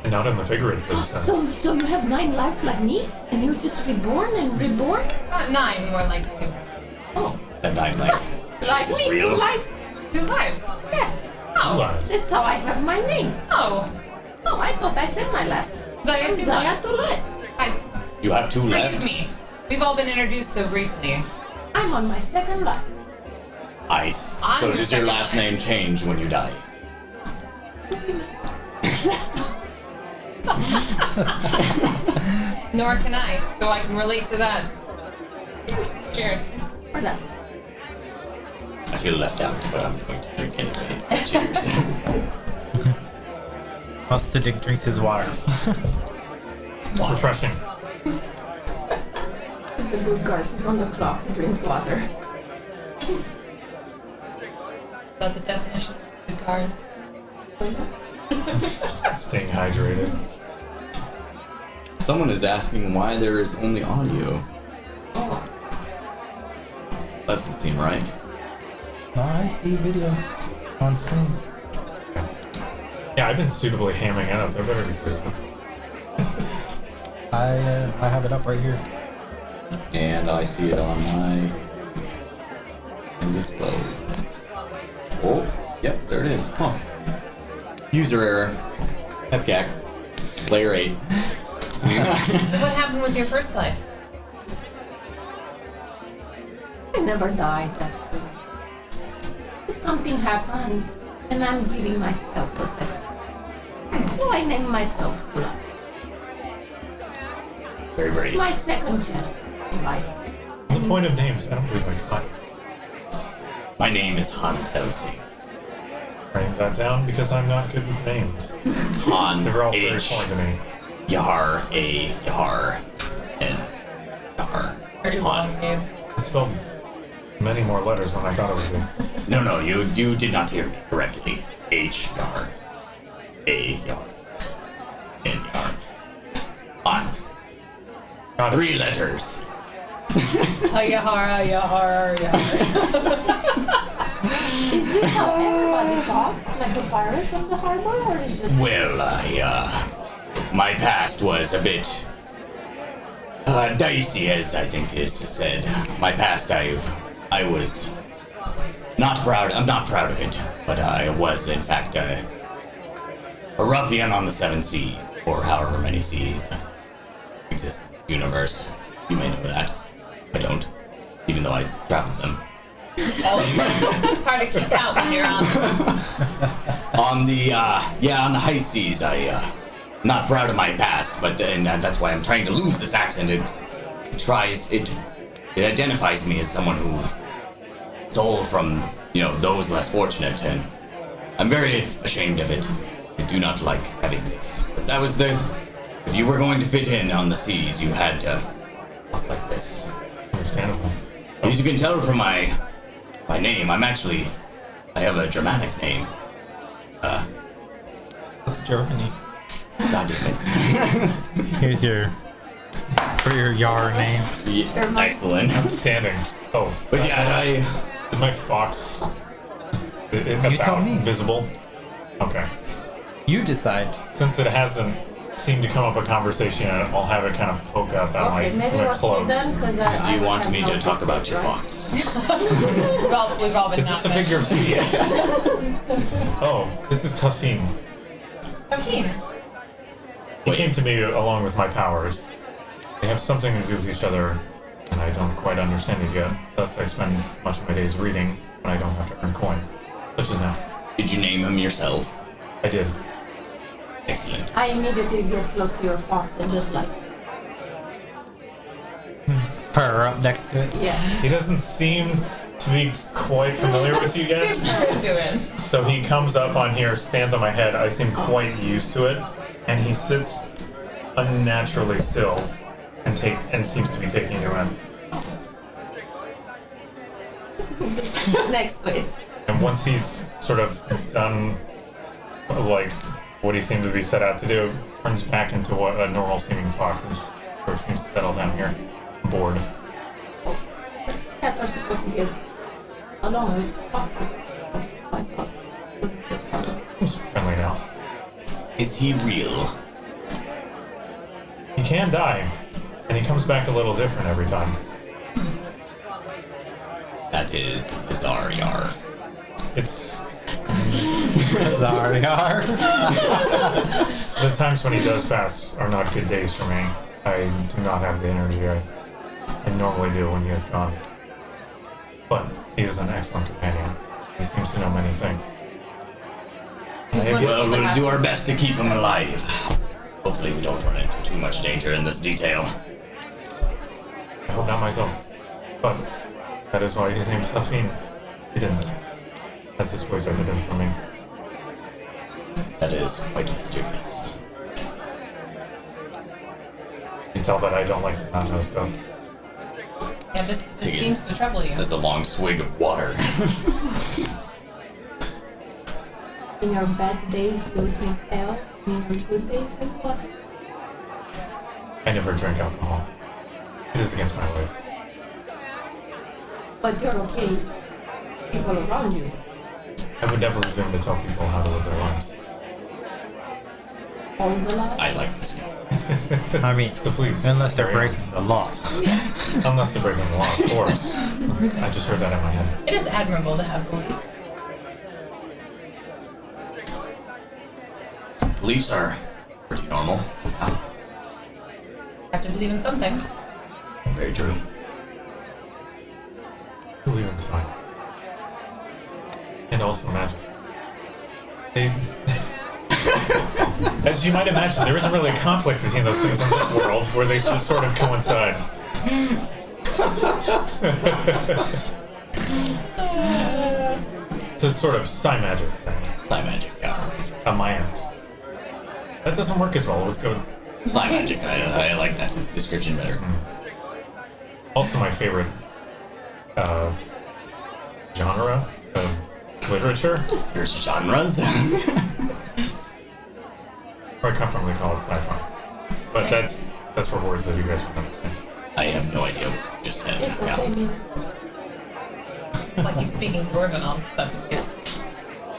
And not in the figurative sense. So you have 9 lives like me? And you just reborn and reborn? Not 9, more like 2. Oh, That 9 lives. like Is me, real? 2 lives. 2 lives. Yeah. Oh. Lives. That's how I have my name. Oh. Oh, I thought I said my last name. Zaya 2 Zaya lives. 2 lives. You have 2 left? Forgive me. We've all been introduced so briefly. I'm on my 2nd life. Ice. On So the does your second last life. name change when you die? Nor can I, so I can relate to that. Cheers. Or that. I feel left out, but I'm going to drink anyways. Cheers. While Siddiq drinks his water. Refreshing. He's the good guard. He's on the clock. He drinks water. Is that the definition of good guard? Staying hydrated. Someone is asking why there is only audio. Oh, Doesn't seem right. No, I see video on screen. Yeah, I've been suitably hamming out. There better be good. I have it up right here. And I see it on my display. Oh, yep, there it is. Huh. User Hepgak, player 8. So what happened with your first life? I never died, actually. Something happened, and I'm giving myself a second. So I named myself Blood. Very It's brave. my second chance in life. The point of names, I don't believe I caught. My name is Han Felsi. Writing that down because I'm not good with names. Han They're all very H. foreign to me. Yar A Yar N Yar. Very long Han. name. It's spelled many more letters than I thought it would be. No, you did not hear me correctly. H Yar A Yar N Yar. Han. Got it. 3 letters. Yahara, Yahara, Is this how everybody talks? Like the pirates of the harbor? Or is just... Well, my past was a bit dicey, as I think is said. My past, I was not proud. I'm not proud of it, but I was, in fact, a ruffian on the 7 seas, or however many seas exist in this universe. You may know that. I don't, even though I traveled them. It's hard to keep out when you're on. On the high seas, not proud of my past, but that's why I'm trying to lose this accent. It identifies me as someone who stole from, those less fortunate, and I'm very ashamed of it. I do not like having this. But that was if you were going to fit in on the seas, you had to talk like this. Understandable. As you can tell from my name, I have a Germanic name. That's Germany. God damn it. Here's your Yar name. Yeah, excellent. Outstanding. Oh, But yeah, is my fox You tell me. visible? Okay. You decide. Since it hasn't seemed to come up a conversation, I'll have it kind of poke up at Okay, maybe my what cloak. you done, because I you would want have me to noticed talk about it, your right? fox. We've all been Is this a figure of speech? Oh, this is Caffeine. Caffeine. He Wait. came to me along with my powers. They have something to do with each other, and I don't quite understand it yet. Thus, I spend much of my days reading when I don't have to earn coin, such as now. Did you name him yourself? I did. Excellent. I immediately get close to your fox and just like, Purr up next to it. yeah. He doesn't seem to be quite familiar with you yet, Super into it. so he comes up on here, stands on my head. I seem quite used to it, and he sits unnaturally still and seems to be taking you in. Next to it. And once he's sort of done, like, what he seemed to be set out to do, turns back into what a normal seeming fox and sort of seems to settle down here, bored. Cats are supposed to get along with foxes. I thought. wouldn't be a problem. Seems friendly now. Is he real? He can die, and he comes back a little different every time. That is bizarre, Yar. It's Yar Yar. the times when he does pass are not good days for me. I do not have the energy I normally do when he is gone. But he is an excellent companion. He seems to know many things. I have yet- Well, we'll do our best to keep him alive. Hopefully we don't run into too much danger in this detail. I hope not myself. But that is why his name's Caffeine. Hidden. As his ways are hidden from me. That is quite mysterious. You can tell that I don't like to not know stuff. Yeah, this Take it. seems to trouble you. That's a long swig of water. In your bad days, you drink ale. In your good days, drink water. I never drink alcohol. It is against my ways. But you're okay. People around you. I would never presume to tell people how to live their lives. All the lives. I like this guy. I mean, So please. unless they're carry on. breaking the law. Unless they're breaking the law, of course. I just heard that in my head. It is admirable to have beliefs. beliefs are pretty normal. Have to believe in something. Very true. I believe in science. And also magic. They... As you might imagine, there isn't really a conflict between those things in this world where they just sort of coincide. It's a sort of psi magic thing. Psi magic, yeah. Alliance. That doesn't work as well. Let's go with Psi magic. I like that description better. also my favorite genre of literature. There's genres. Where I come from, they call it sci-fi. But that's for words that you guys would understand. I have no idea what you just said. It's Yeah. okay, man. It's like he's speaking Dwarven all of a sudden. Yes.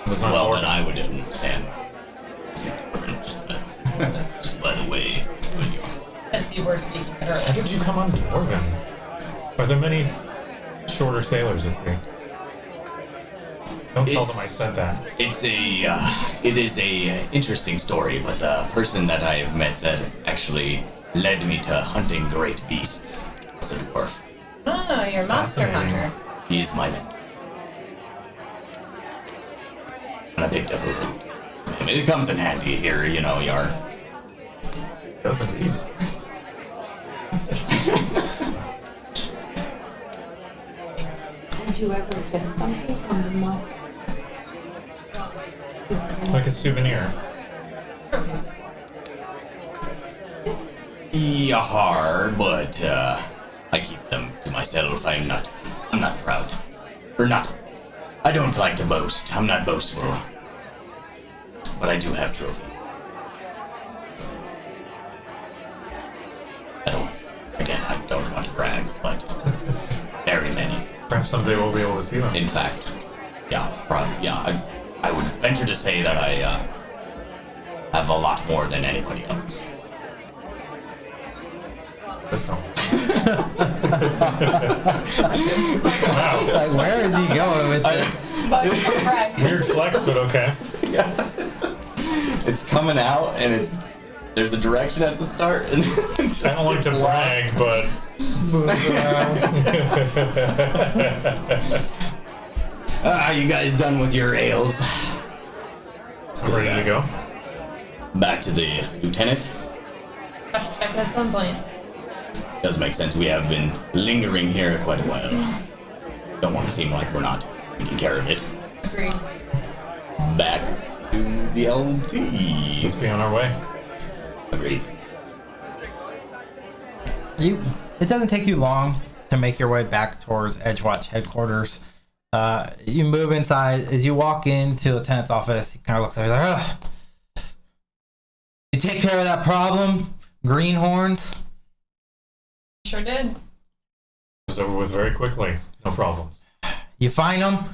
It's not Well, Dwarven. then I would understand. Just by the way, when you As you were speaking How earlier. did you come on Dwarven? Are there many shorter sailors at sea? Don't tell them I said that. it is a interesting story, but the person that I have met that actually led me to hunting great beasts was a dwarf. Oh, you're a monster Fascinating. hunter. He is my mentor. And I picked up a root. It comes in handy here, you know, Yar. Does indeed. Did you ever get something from the master? Like a souvenir. Yar, but I keep them to myself. I'm not proud. I don't like to boast. I'm not boastful. But I do have trophies. I don't want to brag, but very many. Perhaps someday we'll be able to see them. In fact, I would venture to say that I have a lot more than anybody else. This one. Like, where is he going with this? But correct. Weird flex, but okay. It's coming out, and there's a direction at the start, and just I don't like to gets brag, but Are you guys done with your ales? I'm ready to go. Back to the lieutenant. Have to check at some point. Does make sense. We have been lingering here quite a while. Don't want to seem like we're not taking care of it. Agreed. Back to the LT. Let's be on our way. Agreed. It doesn't take you long to make your way back towards Edgewatch headquarters. You move inside. As you walk into the lieutenant's office, he kind of looks at you like, ugh. You take care of that problem, greenhorns? Sure did. It was over with very quickly. No problems. You find them?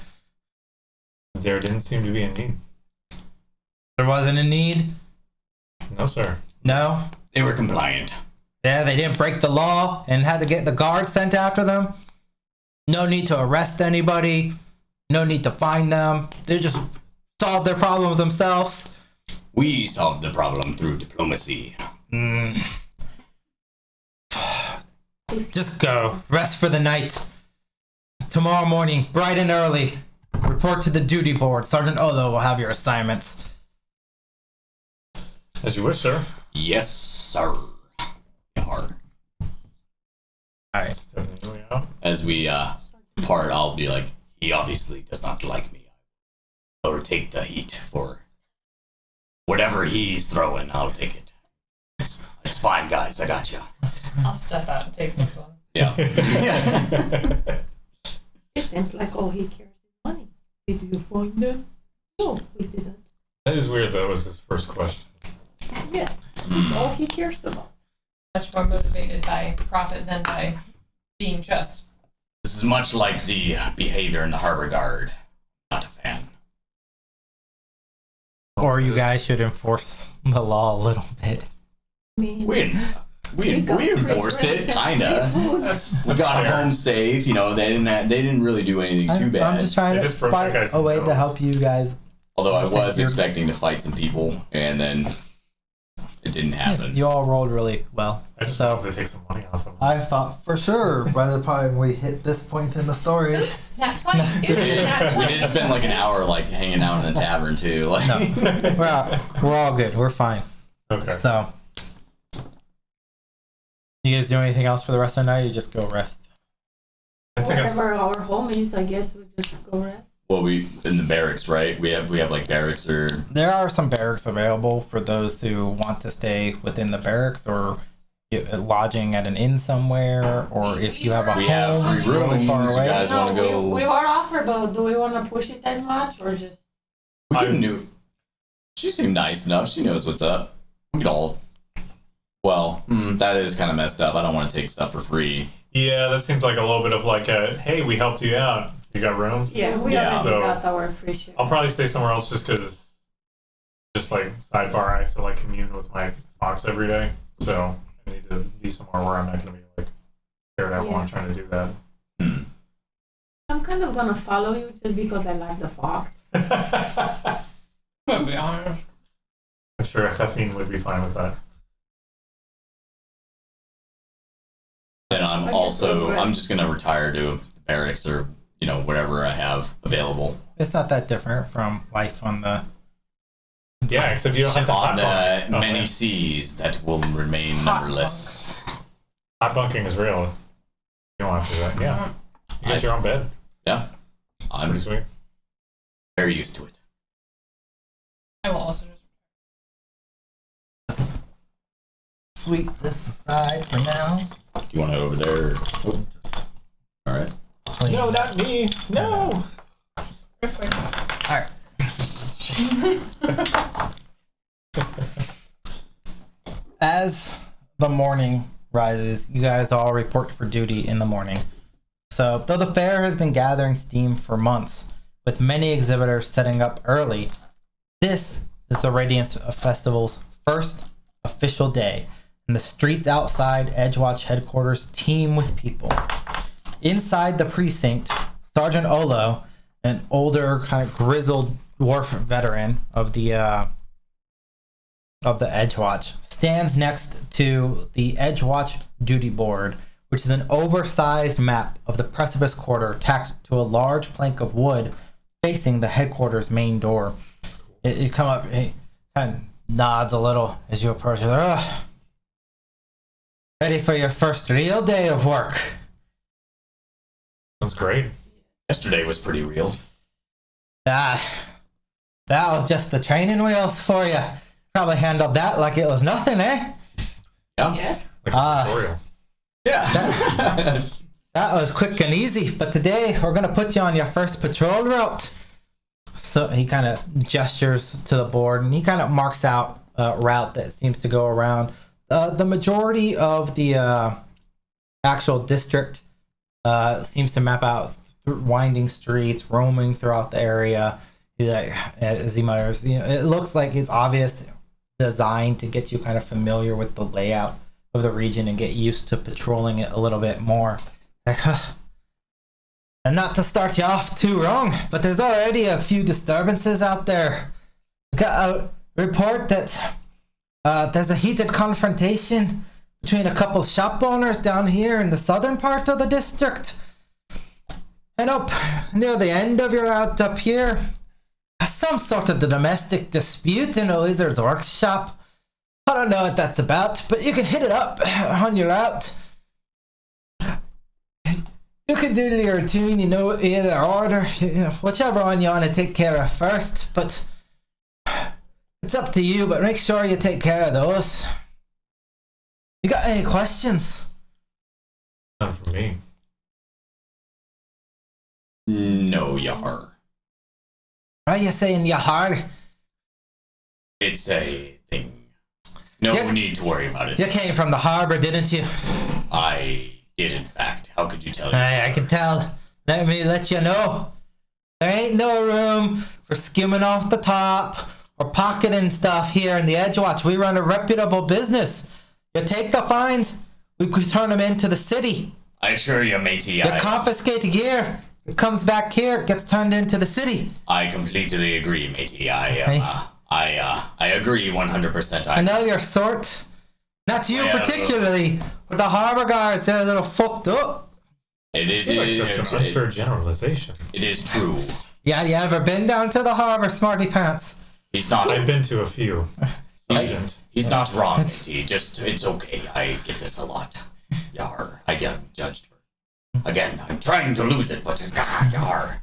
There didn't seem to be a need. There wasn't a need? No, sir. No? They were compliant. Yeah, they didn't break the law and had to get the guards sent after them? No need to arrest anybody. No need to find them. They just solved their problems themselves. We solved the problem through diplomacy. Just go. Rest for the night. Tomorrow morning, bright and early, report to the duty board. Sergeant Olo will have your assignments. As you wish, sir. Yes, sir. Yar. Alright. Stepping out. As we part, I'll be like, he obviously does not like me. Or take the heat for whatever he's throwing. I'll take it. It's fine, guys. I got you. I'll step out and take this one. Yeah. It seems like all he cares is money. Did you find them? No, we didn't. That is weird. That was his first question. Yes, that's all he cares about. Much more motivated by profit than by being just. This is much like the behavior in the Harbor Guard. Not a fan. Or you guys should enforce the law a little bit. I mean, We enforced it, kinda. We got him home safe. You know, they didn't really do anything too bad. I'm just trying They to just broke that find guy's a way to nose. help you guys Although I was You're- expecting to fight some people, and then it didn't happen. You all rolled really well. I just So wanted to take some money off of him. I thought for sure by the time we hit this point in the story. Oops, nat 20. Oops, We did, nat we 20. did spend like an hour like hanging out in the tavern too. Like, no, we're all good. We're fine. Okay. So, you guys do anything else for the rest of the night? Or you just go rest. I think it's Wherever our home is, I guess we just go rest. well, we in the barracks, right? We have like barracks or There are some barracks available for those who want to stay within the barracks or lodging at an inn somewhere, or if you have a we have home free really rooms. far You away. guys want to go? We were offered, but do we want to push it as much or just? We I- can do. She seemed nice enough. She knows what's up. We could all. Well, that is kind of messed up. I don't want to take stuff for free. Yeah, that seems like a little bit of like a, hey, we helped you out. You got rooms? Yeah, we Yeah. already So- got our free share. I'll probably stay somewhere else just because, just like sidebar, I have to like commune with my fox every day. So I need to be somewhere where I'm not going to be like scared out while I'm trying to do that. I'm kind of gonna follow you just because I like the fox. To be honest. I'm sure Khafin would be fine with that. And I'm I should also go rest. I'm just gonna retire to barracks or whatever I have available It's not that different from life on the. Yeah, except you don't have to on hot the bunk. Oh, many man. seas that will remain Hot numberless. Hot bunking is real. You don't have to do that. Yeah, you got your own bed. Yeah, It's I'm pretty sweet. very used to it. I will also just. Sweep this aside for now. Do you want to go over there? Or... Oh, all right. No, not me. No. Alright. As the morning rises, you guys all report for duty in the morning. So, though the fair has been gathering steam for months, with many exhibitors setting up early, this is the Radiance Festival's first official day, and the streets outside Edgewatch headquarters teem with people. Inside the precinct, Sergeant Olo, an older, kind of grizzled dwarf veteran of the Edgewatch, stands next to the Edgewatch duty board, which is an oversized map of the Precipice Quarter tacked to a large plank of wood facing the headquarters main door. You come up, he kind of nods a little as you approach. Ready for your first real day of work. Sounds great. Yesterday was pretty real. That was just the training wheels for you. Probably handled that like it was nothing, eh? Yeah. Yes. Like Ah. a tutorial. Yeah. That was quick and easy, but today we're gonna put you on your first patrol route. So he kind of gestures to the board and he kind of marks out a route that seems to go around the majority of the actual district. Seems to map out winding streets, roaming throughout the area. As he mutters, it looks like it's obvious designed to get you kind of familiar with the layout of the region and get used to patrolling it a little bit more. And not to start you off too wrong, but there's already a few disturbances out there. We got a report that there's a heated confrontation between a couple shop owners down here in the southern part of the district. And up near the end of your route up here, some sort of domestic dispute in a wizard's workshop. I don't know what that's about, but you can hit it up on your route. You can do your tune, either order, whichever one you want to take care of first, but it's up to you, but make sure you take care of those. You got any questions? None for me. No, Yar. Why are you saying you're hard? It's a thing. No Yeah. need to worry about it. You came from the harbor, didn't you? I did, in fact. How could you tell? I can tell. Let me let you know. There ain't no room for skimming off the top or pocketing stuff here in the Edgewatch. We run a reputable business. You take the fines, we could turn them into the city. I assure you, matey. You confiscate the gear, It comes back here, it gets turned into the city. I completely agree, matey. I agree 100%. I know your sort. Not you Yeah, particularly, but the harbor guards, they're a little fucked up. It I is. feel like that's an unfair generalization. It is true. Yeah, you ever been down to the harbor, smarty pants? He's not. I've been to a few. Agent. He's not wrong, matey. It's okay. I get this a lot. Yar. I get judged for. Again, I'm trying to lose it, but yar.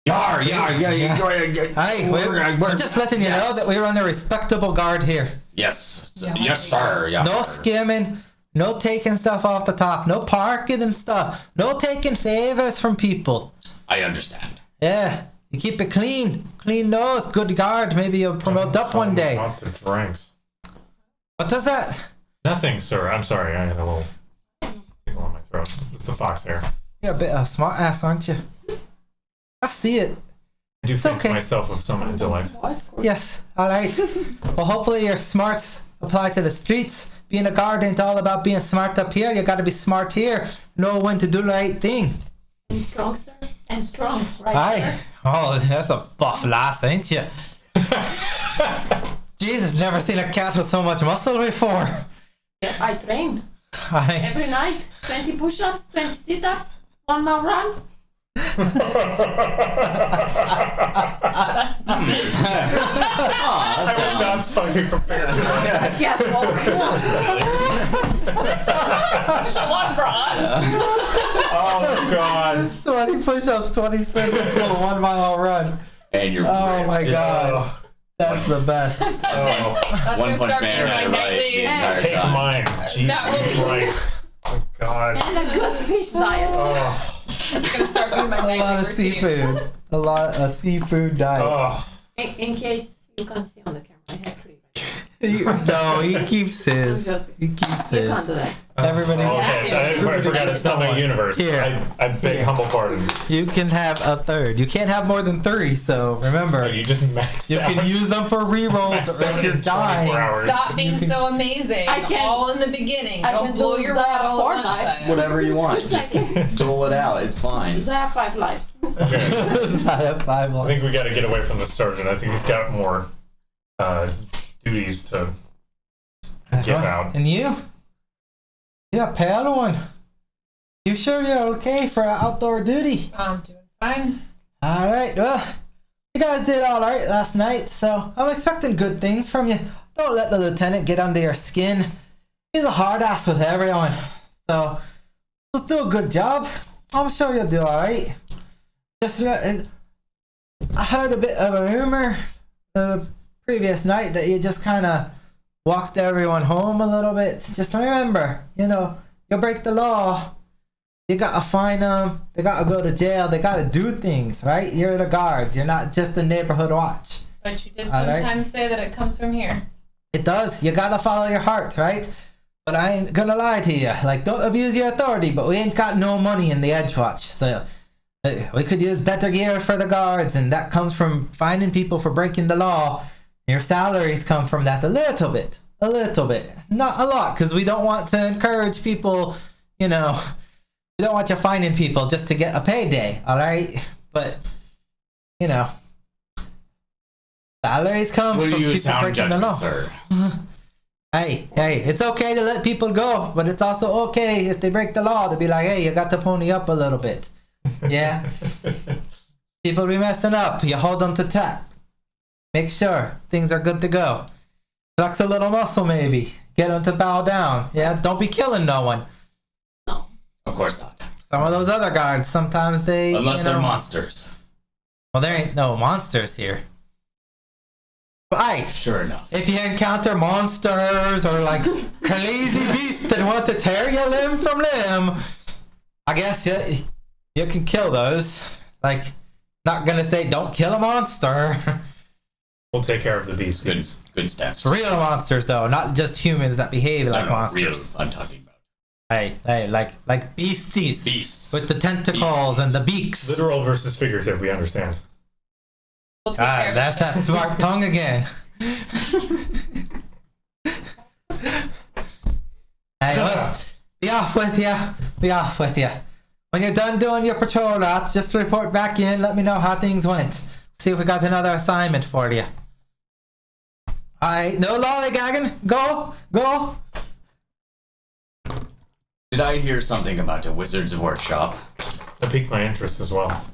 Yar. Hey, we're just letting you know that we run a respectable guard here. Yes, yes, sir. Yar. No skimming, no taking stuff off the top, no parking and stuff, no taking favors from people. I understand. Yeah, you keep it clean. Clean nose, good guard. Maybe you'll promote up one day. Not the drinks. What does that? Nothing, sir. I'm sorry. I had a little tickle on my throat. It's the fox hair. You're a bit of a smart ass, aren't you? I see it. I do fancy okay. myself with some intellect. Yes, alright. Well, hopefully your smarts apply to the streets. Being a guard ain't all about being smart up here. You gotta be smart here. Know when to do the right thing. And strong, sir. And strong, right? Aye. Sir? Oh, that's a buff lass, ain't you? Jesus, never seen a cat with so much muscle before. Yeah, I train Aye. every night. 20 push-ups, 20 sit-ups, 1 mile run. I was not fucking prepared for that. I can't walk. It's a lot for us. Oh, God. 20 push-ups, 20 seconds, so 1 mile run. And you're. Oh my ripped. god. That's the best. Oh, That's One gonna Punch start Man had it my right next the day. entire take time. mine. That Jesus will- Christ. Oh, God. And a good fish diet. Oh, It's gonna start being my A lot of nightly routine. seafood. A lot of seafood diet. oh. In case you can't see on the camera, I have 3 right No, he keeps his. I'm just- He keeps now. You his. can't do that. Everybody, Okay, I forgot it's not my universe. Here. I beg Here. humble pardon. you can have a third. You can't have more than 3, so remember, You just maxed you out. can use them for rerolls Maxed or out if you're in 24 dying. hours. Stop being so amazing. I can- all in the beginning. I Don't can blow do your that wad all 4 at once. times. Whatever you want. Just dole it out. It's fine. I have 5 lives. I have 5 I lines. think we got to get away from the sergeant. I think he's got more duties to give out. And you? Yeah, Padawan. You sure you're okay for outdoor duty? I'm doing fine. Alright, well, you guys did alright last night, so I'm expecting good things from you. Don't let the lieutenant get under your skin. He's a hard ass with everyone. So, just do a good job. I'm sure you'll do alright. Just, I heard a bit of a rumor the previous night that you just kind of walked everyone home a little bit. Just remember, you break the law. You gotta fine them. They gotta go to jail. They gotta do things, right? You're the guards. You're not just the neighborhood watch. But you did All right. sometimes say that it comes from here. It does. You gotta follow your heart, right? But I ain't gonna lie to you. Like, don't abuse your authority, but we ain't got no money in the Edgewatch. So we could use better gear for the guards, and that comes from finding people for breaking the law. Your salaries come from that a little bit. Not a lot, because we don't want to encourage people, we don't want you finding people just to get a payday, alright? But, salaries come Will from you people sound breaking the law. judgment, sir? Hey, it's okay to let people go, but it's also okay if they break the law to be like, hey, you got to pony up a little bit. Yeah? People be messing up. You hold them to tack. Make sure things are good to go. Flex a little muscle, maybe. Get them to bow down. Yeah? Don't be killing no one. Of course not. Some of those other guards, sometimes they. Unless they're monsters. Well, there ain't no monsters here. But aye, Sure enough. if you encounter monsters or like crazy beasts that want to tear you limb from limb, I guess you can kill those. Like, not gonna say don't kill a monster. We'll take care of the beast. Good stats. Real monsters though, not just humans that behave like Real, monsters. I'm talking about. Hey, like beasties. Beasts. With the tentacles and the beaks. Literal versus figurative, we understand. We'll take care of That's it. that smart tongue again. Hey, look, be off with ya. When you're done doing your patrol routes, just report back in. Let me know how things went. See if we got another assignment for you. Alright, no lollygagging. Go. Did I hear something about a wizard's workshop? That piqued my interest as well.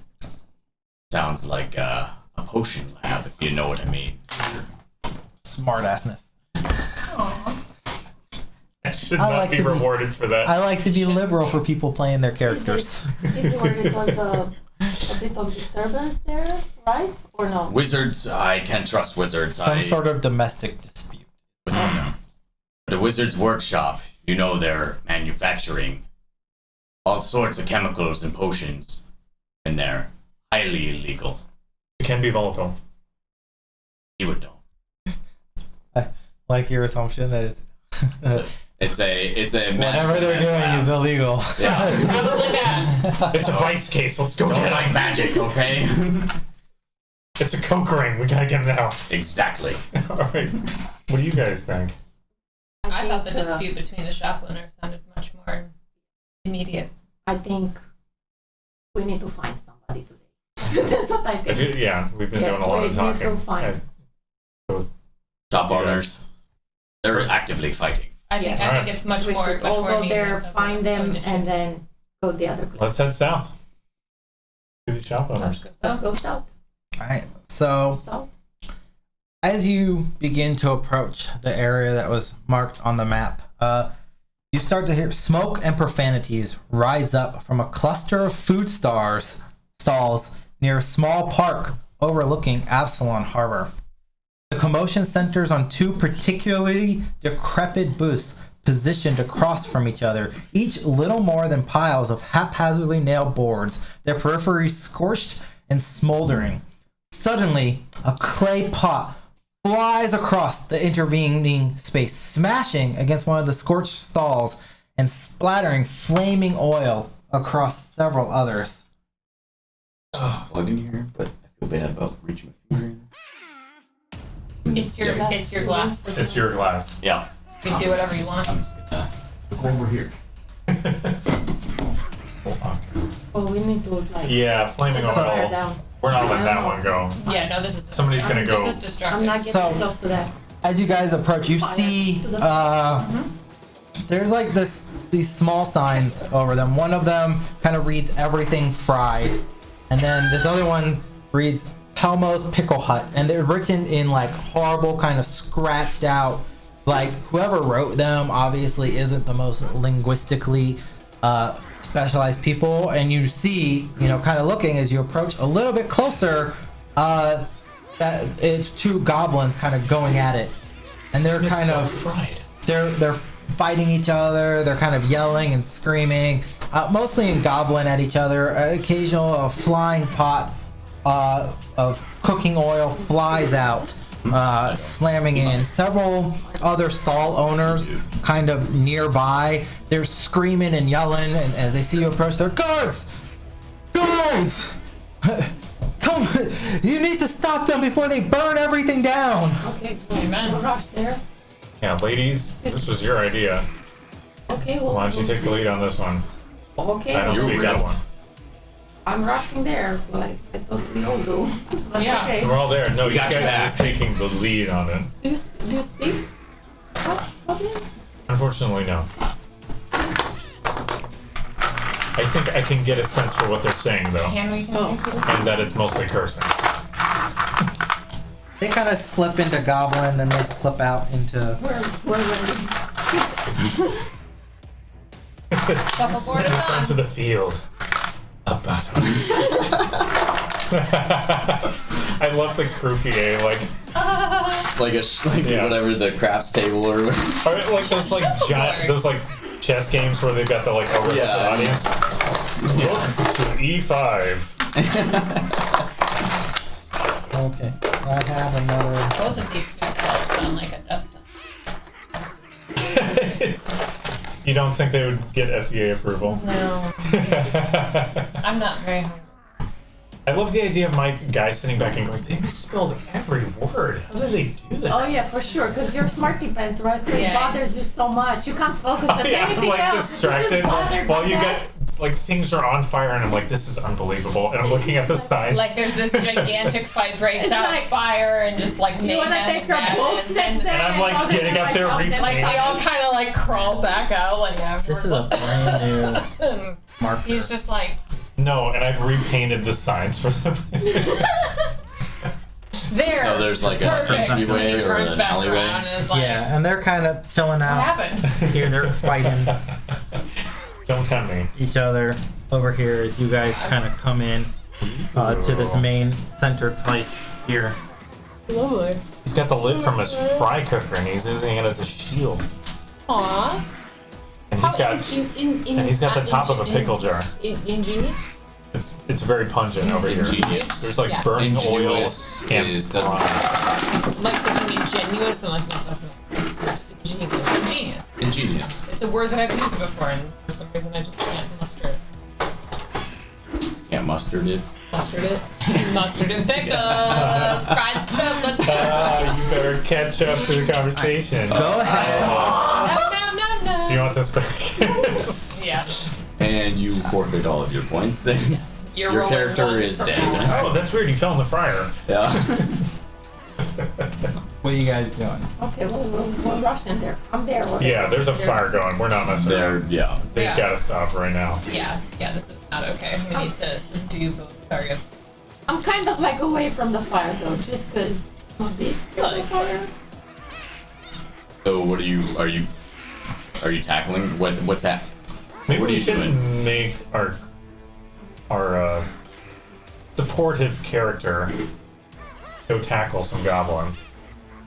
Sounds like a potion lab, if you know what I mean. Smartassness. I should I not like be to be- rewarded for that. I like to be liberal for people playing their characters. Is it where it was a bit of disturbance there, right? Or no? Wizards, I can't trust wizards. Some sort of domestic dispute. But a wizard's workshop, you know they're manufacturing all sorts of chemicals and potions, and they're highly illegal. It can be volatile. You would know. Like your assumption that it's It's a whatever they're doing is illegal. Yeah. Probably bad. It's a vice case. Let's go Don't get like him. magic, okay? It's a coke ring. We gotta get him now. Exactly. All right. What do you guys think? I thought the think, dispute between the shop owners sounded much more immediate. I think we need to find somebody today. That's what I think. Yeah, we've been Yeah, doing a lot we of need talking. to find- Both. Shop You owners, they're actively fighting. I think Yeah. I think it's much We more. should much all more go immediate there, of a- find of them, an issue. and then go the other place. Let's head south. To the shop Let's owners. go Let's south. go south. Alright, so South. as you begin to approach the area that was marked on the map, you start to hear smoke and profanities rise up from a cluster of food stalls near a small park overlooking Absalon Harbor. The commotion centers on two particularly decrepit booths positioned across from each other, each little more than piles of haphazardly nailed boards, their peripheries scorched and smoldering. Suddenly, a clay pot flies across the intervening space, smashing against one of the scorched stalls and splattering flaming oil across several others. Plug in here, but I feel bad about reaching my finger in. It's your glass. It's your glass. Yeah. You can do whatever you want. I'm just gonna go over here. Oh, we need to like. Yeah, flaming fire oil. down. We're not letting that one go. Yeah, no, this is. Somebody's gonna go. This is destructive. I'm not getting So- close to that. As you guys approach, you Fire see to the- there's like these small signs over them. One of them kind of reads everything fried, and then this other one reads Palmo's Pickle Hut, and they're written in like horrible kind of scratched out, like whoever wrote them obviously isn't the most linguistically specialized people. And you see, kind of looking as you approach a little bit closer, that it's two goblins kind of going at it, and they're kind of they're fighting each other. They're kind of yelling and screaming, mostly in goblin at each other. Occasional flying pot of cooking oil flies out, slamming in. Several other stall owners kind of nearby. They're screaming and yelling, and as they see you approach, they're guards! Come! You need to stop them before they burn everything down! Okay, Amen. we'll rush there. Yeah, ladies, this was your idea. Okay, well. Why don't you take the lead on this one? Okay, I don't well, speak that one. I'm rushing there, like I thought we all do. But Yeah. okay. We're all there. No, you got guys your are back. just taking the lead on it. Do you speak? What? Unfortunately, no. I think I can get a sense for what they're saying, though, Can we? and that it's mostly cursing. They kind of slip into goblin, then they slip out into. We're ready. Shuffleboard Send is us on. onto the field. A battle. I love the croupier, like Like whatever the craps table or whatever. or like those like giant, those like chess games where they've got the like overhead Yeah. audience. Look to E5. Okay, I have another. Both of these food stalls sound like a death sentence. You don't think they would get FDA approval? No, I'm not very hungry. I love the idea of my guy sitting back and going, they misspelled every word. How did they do that? Oh yeah, for sure, because you're smarty pants, right? So it Yeah. bothers you so much. You can't focus on Yeah, I'm anything like else. You're distracted just bothered while by you that. get like things are on fire, and I'm like, this is unbelievable. And I'm looking at the signs. Like there's this gigantic fight breaks It's out, like, fire, and just like You wanna mayhem take your and books next day? And I'm like all the getting up there like, reading. like they all kind of like crawl back out like afterwards. This is a brand new And marker. he's just like, No, and I've repainted the signs for them. there. So there's like a perfect. entryway And he or turns an back alleyway? around and is like, Yeah, and they're kind of chilling what out. happened? Here they're fighting Don't tempt me. each other over here as you guys kind of come in to this main center place here. Lovely. He's got the lid from his fry cooker, and he's using it as a shield. Aww. And he's got the top of a pickle jar. Ingenious? It's very pungent over here. Ingenious. There's like Yeah. burning oil Ingenious and is doesn't sound Like it's ingenuous and like no, that's not. It's ingenious. Ingenious. ingenious. It's a word that I've used before, and for some reason I just can't muster it. Can't mustard it. Mustard it. Mustard and pickles. Fried stuff. Let's go. You better catch up to the conversation. Go ahead. No. Do you want this back? Yeah. And you forfeit all of your points since You're your rolling character once is for dead. Oh, that's weird. He fell in the fryer. Yeah. What are you guys doing? Okay, we're rushing there. I'm there. Yeah, there's a fire going. We're not messing There, around. yeah. They've Yeah. got to stop right now. Yeah, this is not okay. We need to subdue both targets. I'm kind of like away from the fire though, just because I'm a bit scared Well, of of fire. course. So what are you tackling? What's that? Maybe What are we you should doing? make our supportive character go tackle some goblins.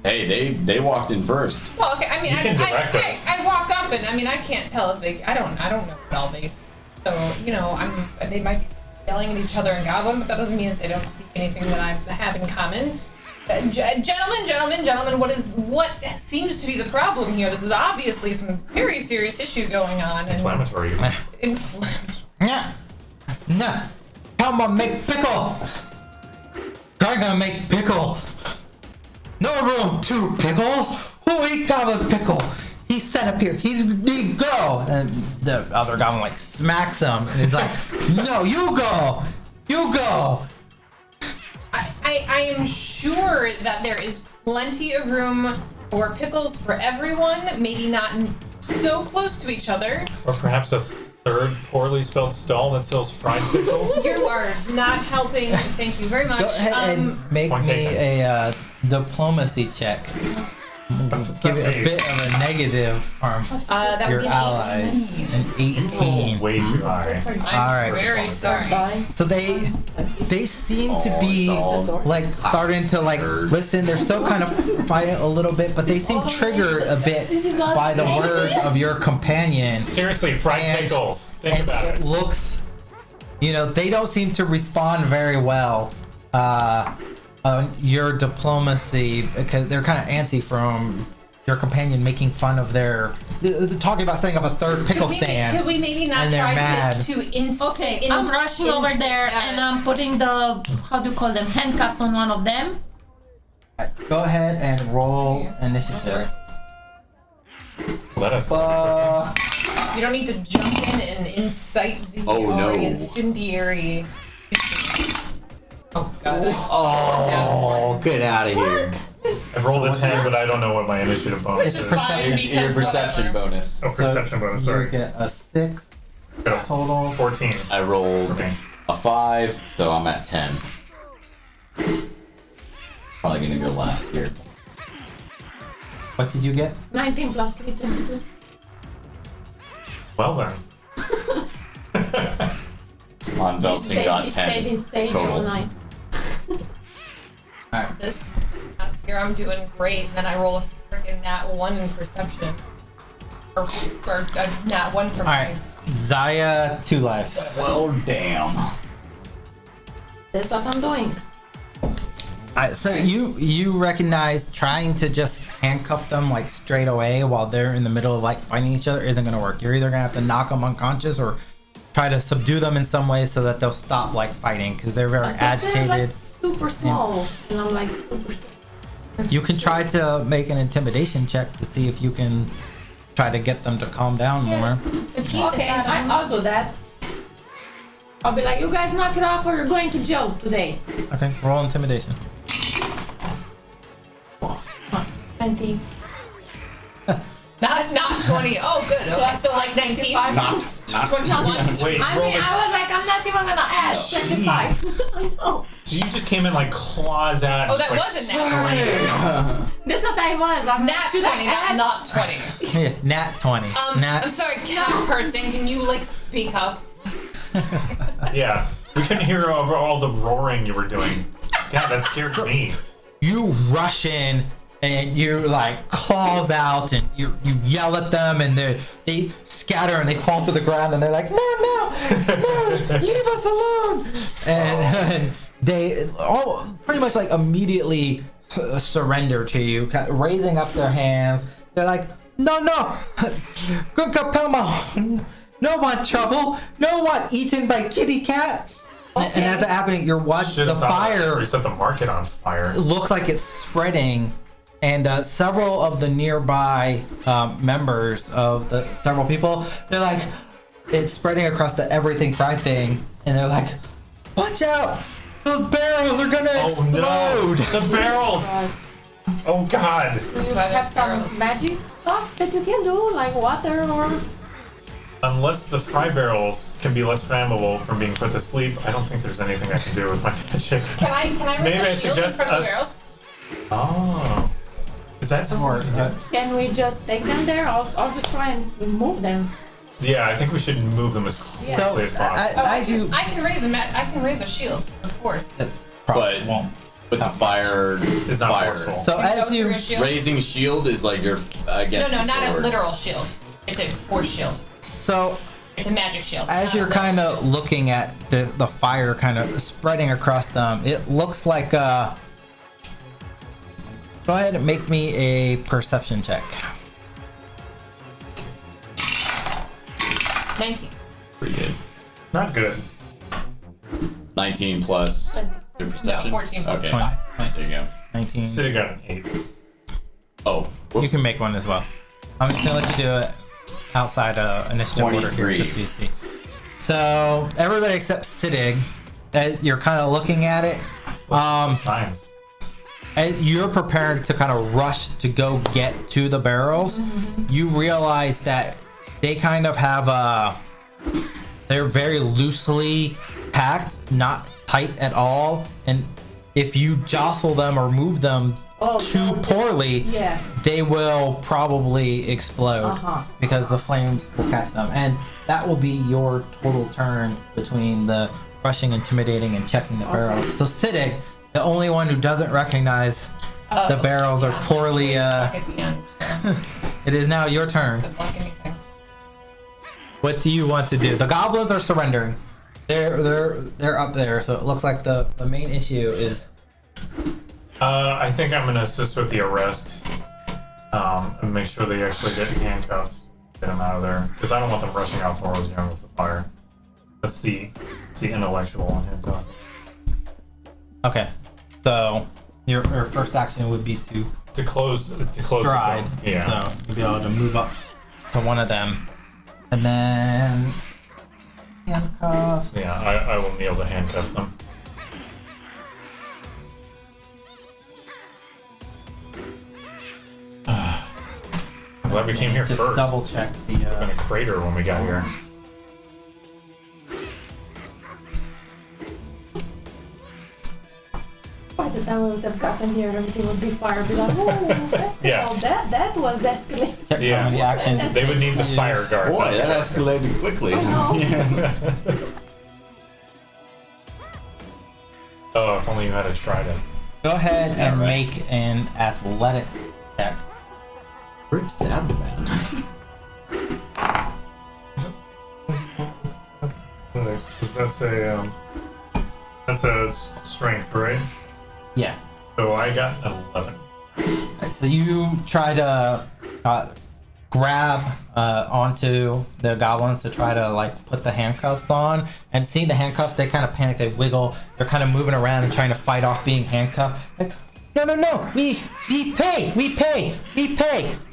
Hey, they walked in first. Well, okay. I mean, You can direct us. I walk up and I mean, I can't tell if they. I don't know what all they. So you know, they might be yelling at each other in Goblin, but that doesn't mean that they don't speak anything that I have in common. Gentlemen, what seems to be the problem here? This is obviously some very serious issue going on. And Inflammatory. Nah. Come on, make pickle. I'm gonna make pickle. No room to pickles. Who eat goblin pickle? He set up here. He go. And the other goblin like smacks him, and he's like, "No, you go. You go." I am sure that there is plenty of room for pickles for everyone. Maybe not so close to each other. Or perhaps a third poorly spelled stall that sells fried pickles. You are not helping. Thank you very much. Go ahead and make Point me taken. a diplomacy check. It's Give not it a me. bit of a negative from that your would be an allies. 18. An 18. Way too high. I'm Alright. very sorry. Bye. So they seem to Oh, be it's all like starting to like listen. They're still kind of fighting a little bit, but they seem triggered a bit by the words of your companion. Seriously, fried And- pickles. Think And about it it. looks, they don't seem to respond very well on your diplomacy because they're kind of antsy from your companion making fun of their talking about setting up a third pickle stand. Could we maybe not and they're try mad. Okay, I'm rushing over there and I'm putting the, how do you call them, handcuffs on one of them. Go ahead and roll initiative. Let us. You don't need to jump in and incite the Oh, no. already incendiary. Oh god. Oh, get out of here. I've rolled a 10, but I don't know what my initiative bonus Which is. is fine Your because perception whatever. bonus. Oh, perception bonus, You sorry. get a 6 Got a total. 14. I rolled Okay. a 5, so I'm at 10. Probably gonna go last here. What did you get? 19 plus 3, 22. Well then. On Velsing got He stayed 10 in stage total. all night. Alright. This task here, I'm doing great, and then I roll a freaking nat 1 in perception. Or nat 1 from Alright. Zaya, 2 lives. Well, damn. That's what I'm doing. Alright, so you recognize trying to just handcuff them like straight away while they're in the middle of like fighting each other isn't gonna work. You're either gonna have to knock them unconscious or try to subdue them in some way so that they'll stop like fighting because they're very But they're, agitated. like super small, and I'm like super. You can try to make an intimidation check to see if you can try to get them to calm down more. Okay, I'll do that. I'll be like, you guys knock it off or you're going to jail today. Okay, roll intimidation. 20. Not 20. Oh, good. Okay, so like 19. Not 21. Wait, I roll mean, the- I was like, I'm not even gonna add 25. I know. So you just came in like claws out. Oh, and that just, wasn't that. That's what I was. I'm Nat should 20, I add? not 20. Yeah, nat 20. Nat. I'm sorry, cat person. Can you like speak up? Yeah, we couldn't hear over all the roaring you were doing. God, that scared me. You rush in and you're like claws out and you yell at them and they scatter and they fall to the ground and they're like, no, leave us alone. And they all pretty much like immediately surrender to you, raising up their hands. They're like, no, good Capelmo, no one trouble, no one eaten by kitty cat. Okay. And as that happening, you're watching the fire. We set the market on fire. Looks like it's spreading, and several of the nearby members of the several people, they're like, it's spreading across the everything fried thing, and they're like, watch out, those barrels are gonna Oh explode. no, the barrels! Oh God! Do you why have there's some barrels. magic stuff that you can do, like water or? Unless the fry barrels can be less flammable from being put to sleep, I don't think there's anything I can do with my magic. Can I Maybe I raise a shield in suggest front of the us- barrels? Oh. Is that something? Can we just take them there? I'll just try and move them. Yeah, I think we should move them as So quickly as possible. Oh, as you I can raise I can raise a shield of force. probably But- won't. But the fire It's not fire. forceful. So Go as through you a shield? Raising shield is like your No, against the not a sword. literal shield. It's a force shield. so It's a magic shield. as not a you're literal kind of shield. looking at the fire kind of spreading across them, it looks like go ahead and make me a perception check. 19. Pretty good. Not good. 19 plus your perception. 14 plus okay. 20. There you go. 19. City got an 8. Oh, You whoops. can make one as well. I'm just gonna let you do it outside initiative order here, 23. just so you see. So everybody except Siddig, as you're kind of looking at it, Signs. as you're preparing to kind of rush to go get to the barrels, you realize that they kind of have they're very loosely packed, not tight at all, and if you jostle them or move them too poorly, Yeah. they will probably explode Uh-huh. because the flames will catch them, and that will be your total turn between the rushing, intimidating, and checking the barrels. So Siddig, the only one who doesn't recognize the barrels are poorly. Back at the end. So It is now your turn. good luck anything. What do you want to do? The goblins are surrendering. They're up there, so it looks like the main issue is. I think I'm gonna assist with the arrest. And make sure they actually get handcuffed. Get them out of there. Because I don't want them rushing out forward, you know, with the fire. That's the intellectual one handcuff. Okay, so your first action would be to To close the stride. door. Yeah. So you'll be able to move up to one of them, and then handcuffs. Yeah, I will be able to handcuff them. I'm glad we came here Just first. double check the. In a crater when we got here. By the time we would have gotten here, everything would be fire. Be like, oh, festival. Yeah. That was escalating. check Yeah. some of the actions. They would need the fire guard. Boy, that escalated quickly. know. Yeah. Oh, if only you had a trident. Go ahead Yeah, and right. make an athletics check. Rick stabbed a man. Because that's a strength, right? Yeah. So I got an 11. So you try to grab onto the goblins to try to like put the handcuffs on, and seeing the handcuffs, they kind of panic, they wiggle, they're kind of moving around and trying to fight off being handcuffed. Like, no, we pay,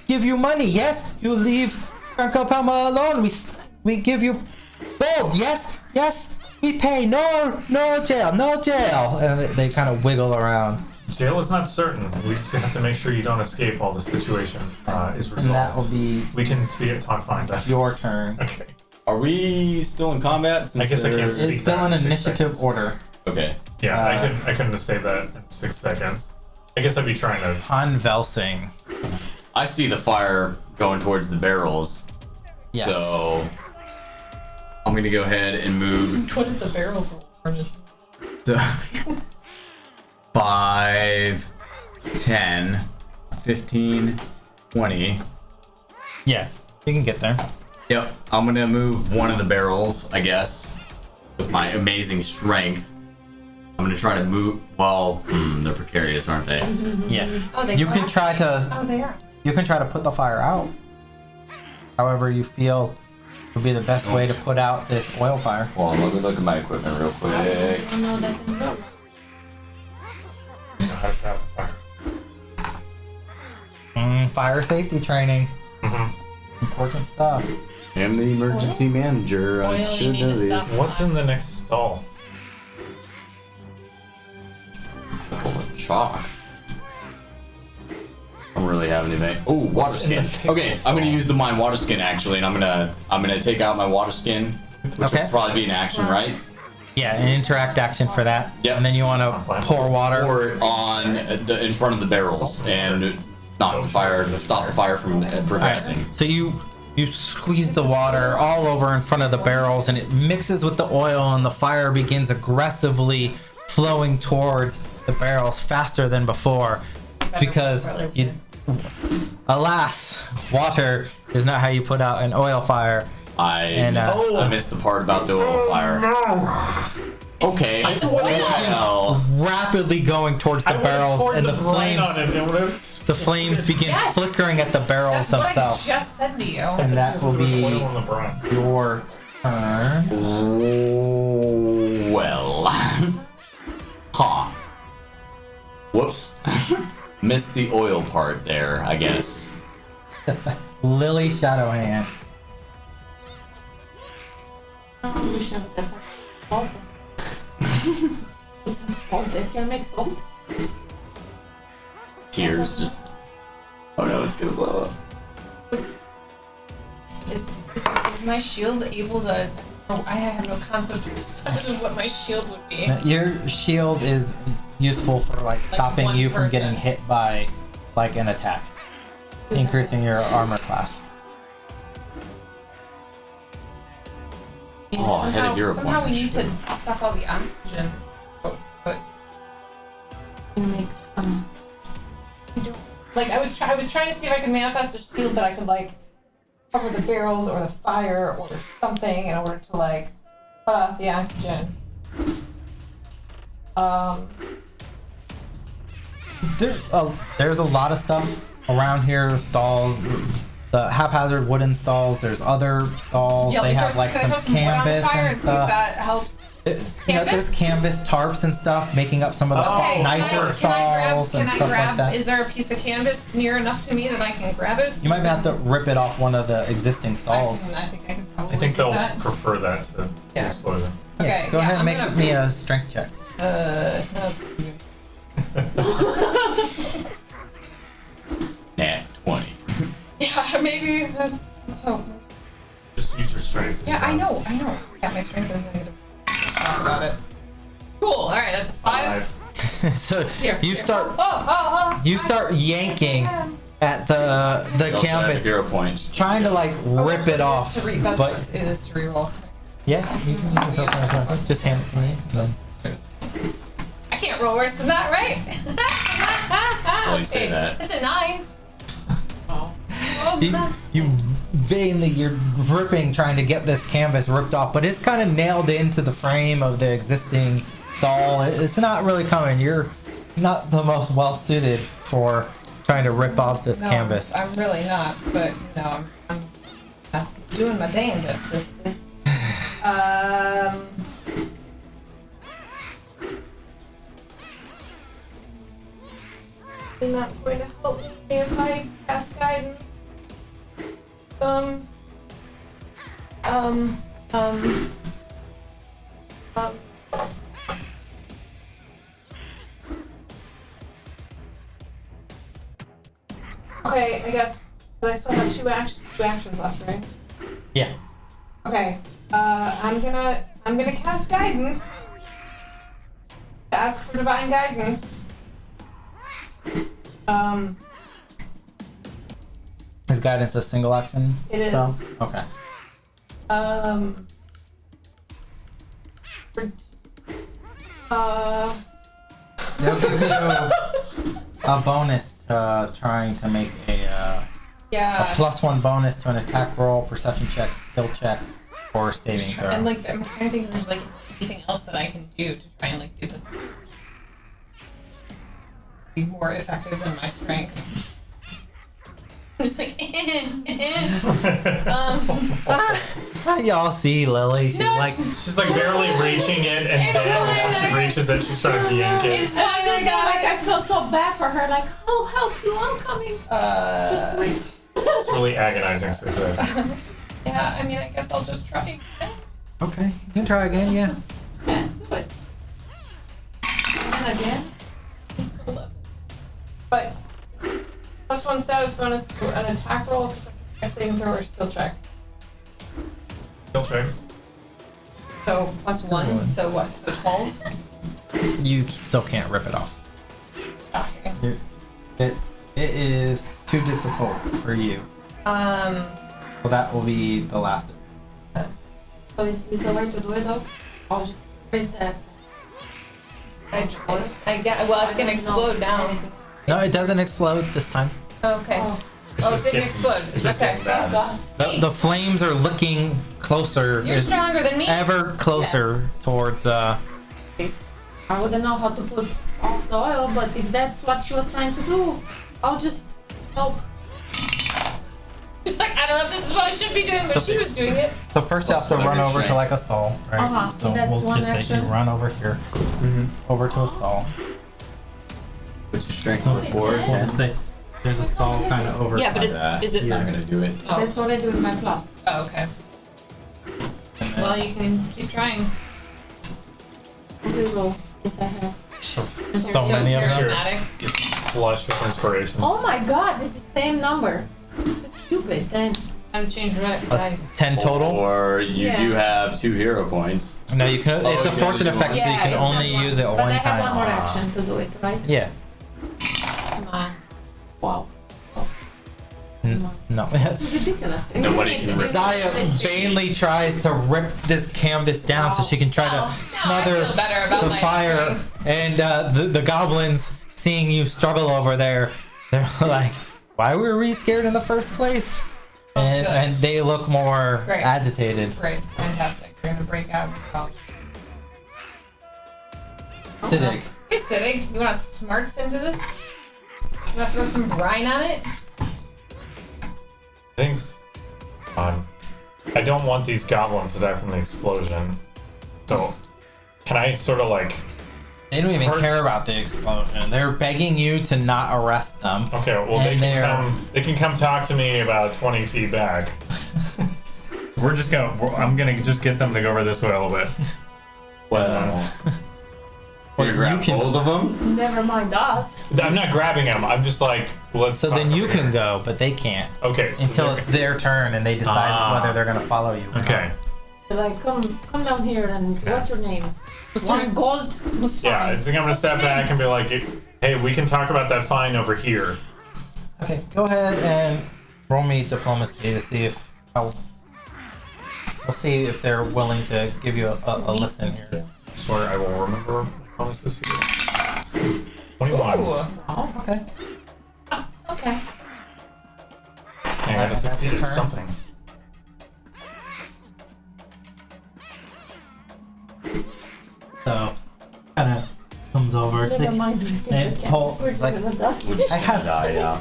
give you money, yes, you leave Uncle Palma alone, we give you gold, yes, we pay no jail, no jail, and they kind of wiggle around. Jail is not certain. We just have to make sure you don't escape while the situation is resolved. And that will be We can talk fines after. your turn. Okay. Are we still in combat? I guess I can't It's speak still that in in 6 initiative seconds. order. Okay. Yeah, I couldn't have saved that in 6 seconds. I guess I'd be trying to. Han Velsing. I see the fire going towards the barrels. Yes. So I'm gonna go ahead and move. What if the barrels were furnished? So 5, 10, 15, 20. Yeah, you can get there. Yep. I'm gonna move one of the barrels, I guess, with my amazing strength. I'm gonna try to move. Well, they're precarious, aren't they? Yeah. Oh, they You can collapsed? try to Oh, they are. you can try to put the fire out. However you feel would be the best way to put out this oil fire. Well, let me look at my equipment real quick. I don't know that in roll. You know how to craft the fire. Fire safety training. Mm-hmm. Important stuff. I am the emergency manager. I Oil, you should need know to this. stop. What's in the next stall? Full of chalk. I don't really have anything. Oh, water What's in the skin. pickle Okay, I'm stall? gonna use mine water skin actually, and I'm gonna take out my water skin, which Okay. will probably be an action, right? Yeah, an interact action for that. Yep. And then you want to pour water. Pour it on in front of the barrels and knock the fire, stop the fire from progressing. So you squeeze the water all over in front of the barrels, and it mixes with the oil, and the fire begins aggressively flowing towards the barrels faster than before, because alas, water is not how you put out an oil fire. I missed the part about the oil fire. Okay. It's oil. Well, Rapidly going towards the barrels, and the flames begin Yes. flickering at the barrels That's themselves. what I just said to you. And that will be oil on the brine. your turn. well. Huh. Whoops. Missed the oil part there, I guess. Lily Shadowhand. Oh, we should have salt. Put some salt there. Can I make salt? Tears just. Oh no, it's gonna blow up. Is my shield able to? Oh, I have no concept of the size of what my shield would be. Your shield is useful for like stopping one you from person. getting hit by like an attack, increasing your armor class. Oh, I had a hero somehow point. we need to suck all the oxygen. But It makes we don't. Like I was trying to see if I could manifest a shield that I could like cover the barrels or the fire or something in order to like cut off the oxygen. There's a lot of stuff around here. Stalls, the haphazard wooden stalls. There's other stalls. Yeah, They have can like I some throw some wood on the canvas fire and and see if stuff. that helps? You know, there's canvas tarps and stuff, making up some of the Okay, nicer stalls can and I stuff grab, like that. is there a piece of canvas near enough to me that I can grab it? You might have to rip it off one of the existing stalls. I think I can probably I think do they'll that. prefer that to the Yeah. explosion. Okay, Go ahead and I'm make gonna- me a strength check. That's Nah, 20. yeah, maybe let's hope. Just use your strength. Yeah, I know. Yeah, my strength is negative. Let's talk about it. Cool. All right, that's 5. So Here, you here. start Oh. you start yanking at the Also have a canvas, hero point. trying to like rip it off. That's But what it is to reroll. yes, you can go for it. Just hand it to me. I can't roll worse than that, right? Well, you say that. It's a 9. Oh. You vainly, you're ripping, trying to get this canvas ripped off, but it's kind of nailed into the frame of the existing stall. It's not really coming. You're not the most well suited for trying to rip off this No, canvas. I'm really not, but no, I'm doing my damnedest. This. Is not going to help me if I cast guidance. Okay, I guess 'cause I still have two actions left, right? Yeah. Okay. I'm gonna cast guidance. Ask for divine guidance. Is guidance a single action? It spell? is. Okay. They'll give you a bonus to trying to make a Yeah. +1 bonus to an attack roll, perception check, skill check, or saving throw. And like, I'm trying to think if there's like anything else that I can do to try and like do this be more effective than my strength. I'm just like, Y'all see Lily. She's No, like, She's like barely reaching it, and then when she reaches it, she's trying to yank it. It's fine, I got Like I feel so bad for her. Like I'll help you. I'm coming. Just wait. It's really agonizing. So Yeah, I mean, I guess I'll just try again. okay, you can try again, yeah. Yeah, do it. And again. It's 11. But +1 status bonus to an attack roll, a saving throw, or skill check. Skill check. So +1. So what? So 12. You still can't rip it off. Okay. It is too difficult for you. So that will be the last. So is this the way to do it though? I'll just print that. I get. Well, it's gonna explode now. No, it doesn't explode this time. Okay. Oh, Oh, it didn't explode. It's just Okay. getting bad. God. The flames are looking closer. You're stronger than me. Ever closer towards I wouldn't know how to put off the oil, but if that's what she was trying to do, I'll just help. It's like, I don't know if this is what I should be doing, but So- she was doing it. So first you have to Plus run whatever over to strength. like a stall, right? Uh-huh, So that's we'll one just say you action. run over here, over to a stall. What's your strength So before? Yeah. we'll just say there's a stall kind of over. Yeah, but That. is it Yeah. Not gonna do it. Oh. That's what I do with my plus. Oh, okay. Well, you can keep trying. Reroll. Yes, I have. so You're many of them. charismatic. Flush with inspiration. Oh my god, this is the same number. Just stupid then. I'm changing it. Uh, 10 total. Or you Yeah. do have 2 hero points. No, you can. Oh, It's a you fortune gotta do effect, one. so you can it's only not use it but one I have time. one more action to do it, right? Yeah. Come on. Wow. No. It's ridiculous. Nobody can rip. Zaya vainly tries to rip this canvas down so she can try Well, to no, smother I feel better about the my fire. strength. And the goblins, seeing you struggle over there, they're like, "Why were we scared in the first place?" And, good. and they look more Great. agitated. Great. Fantastic. We're gonna break out. Oh. Siddiq, Hey, Siddiq, you want to smarts into this? You want to throw some brine on it? I think. I don't want these goblins to die from the explosion. So, can I sort of like? they don't even Hurt. care about the explosion. They're begging you to not arrest them. Okay, well And they're- they can come talk to me about 20 feet back. I'm gonna just get them to go over this way a little bit. Well, Or you grab you can- both of them. Never mind us. I'm not grabbing them. I'm just like, let's. So talk then you over can here. go, but they can't Okay. So until they're- it's their turn and they decide Ah. whether they're gonna follow you. or Okay. not. They're like, come down here and what's your name? What's One your- gold. Yeah, I think I'm gonna step back and be like, hey, we can talk about that fine over here. Okay, go ahead and roll me diplomacy to see if we'll see if they're willing to give you a listen here. I swear I will remember promises here. 21. Ooh. Oh, okay. Okay. I gotta That's succeed your at turn. something. So, kind of comes over. It's Never like, mind. Hey, Paul, We're it's like- gonna die. We're just I gonna have- die, yeah.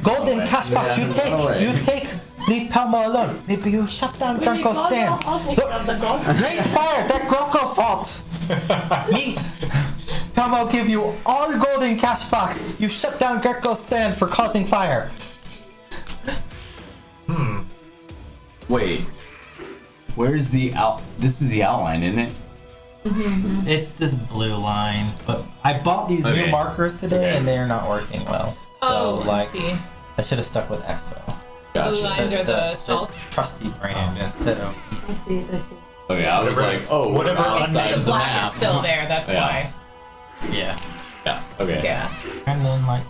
golden way. cash box. Yeah, You no take. way. You take. Leave Palma alone. Maybe you shut down We need Greco gold stand. now. I'll take Look, care of the gold. great fire. That Greco fault. Me. Palma will give you all golden cash box. You shut down Greco stand for causing fire. Wait. Where's the out? This is the outline, isn't it? It's this blue line, but I bought these new Okay. markers today Okay. and they're not working well. So Oh, I like, see. I should have stuck with Expo. The blue Gotcha. lines are the stalls. Trusty brand instead of. I see it, I see. Okay, I was Whatever- like, oh, whatever whatever outside The of the black map. is still there, that's Yeah. why. Yeah. Yeah. Okay. Yeah. And then like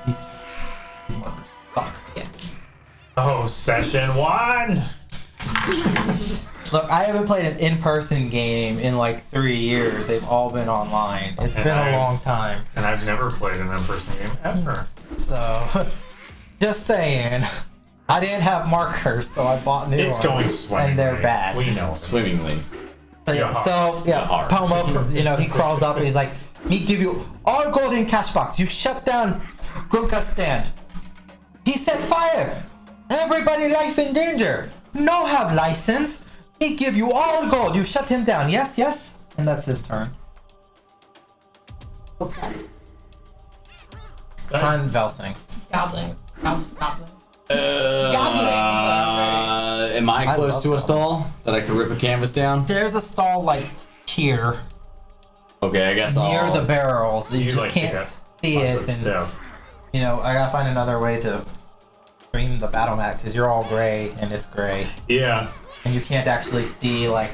these markers suck. Oh, session 1. Look, I haven't played an in-person game in like 3 years. They've all been online. It's And been a I've- long time. And I've never played an in-person game ever. So, just saying. I didn't have markers, so I bought new It's ones. going swimmingly. And they're bad. We know. Swimmingly. But yeah, Yeah. so, yeah, hard. Pomo, he crawls up and he's like, me give you all gold in cash box. You shut down Gunka's stand. He set fire. Everybody life in danger. No have license. He give you all gold. You shut him down. Yes, yes. And that's his turn. Okay. Han Velsing. Goblins. Goblins. Am I I close love to a goblins. stall that I can rip a canvas down? There's a stall like here Okay, I guess near I'll. the barrels. You just like can't take a see it, awkward and step. I gotta find another way to stream the battle mat because you're all gray and it's gray, Yeah. and you can't actually see like.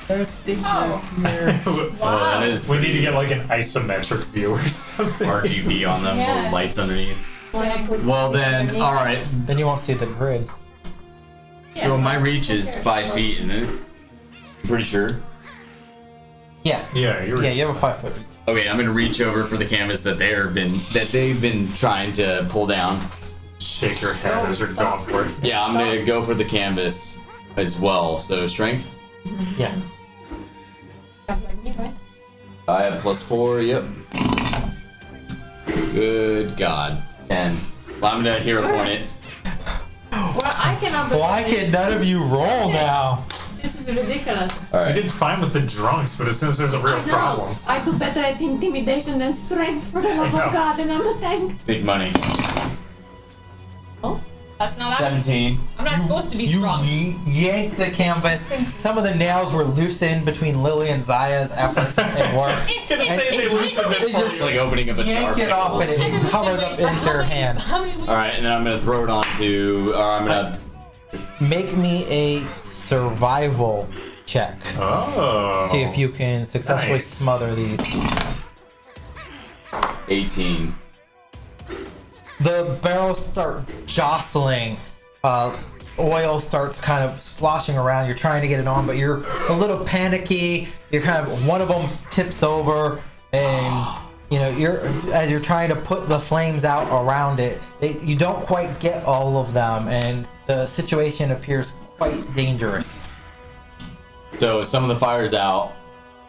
There's figures here. Oh, that is. We need to get like an isometric view or something. RGB on them, Yeah. little lights underneath. Wanna put Well something then, underneath? all right. Then you won't see the grid. So my reach is 5 feet, isn't it? I'm pretty sure. Yeah. Yeah, you're Yeah, you have a 5 foot reach. Okay, I'm gonna reach over for the canvas that they've been trying to pull down. shake your head as you're going for it. Yeah, I'm gonna go for the canvas as well. So strength. Yeah. Like me, right? I have +4. Yep. Good God. 10. Well, I'm gonna hero point it. Well, I cannot. Why can none of you roll now? This is ridiculous. All I right. did fine with the drunks, but as soon as there's a real I know. problem. I do better at intimidation than strength, for the love I know. of God, and I'm a tank. Big money. Oh, That's not 17. I'm not supposed to be strong. Yanked the canvas. Some of the nails were loosened between Lily and Zaya's efforts and work. I was gonna say they loosened it It for just It's like opening up a jar yank of it off and pickles. it covers up into her hand. How many weeks? All right, and then I'm gonna throw it onto. Or I'm gonna. Make me a survival check. Oh. See if you can successfully Nice. smother these. 18. The barrels start jostling. Oil starts kind of sloshing around. You're trying to get it on, but you're a little panicky. You're kind of one of them tips over, and as you're trying to put the flames out around it, you don't quite get all of them, and the situation appears quite dangerous. So some of the fire's out,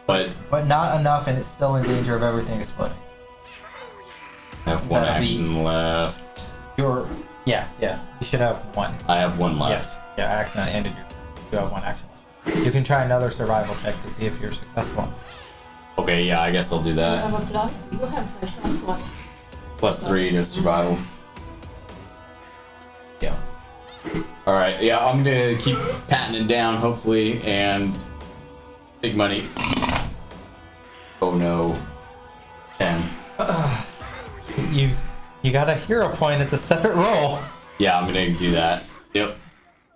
but But not enough, and it's still in danger of everything exploding. I have one That'd be- action left. Yeah. You should have one. I have one left. Yeah, I accidentally ended you have one action. You can try another survival check to see if you're successful. Okay, yeah, I guess I'll do you that. have a plus. You have a +1. +3 to survival. Yeah. All right, yeah, I'm gonna keep patting it down, hopefully, and big money. Oh no. 10. You got a hero point. It's a separate roll. Yeah, I'm gonna do that. Yep.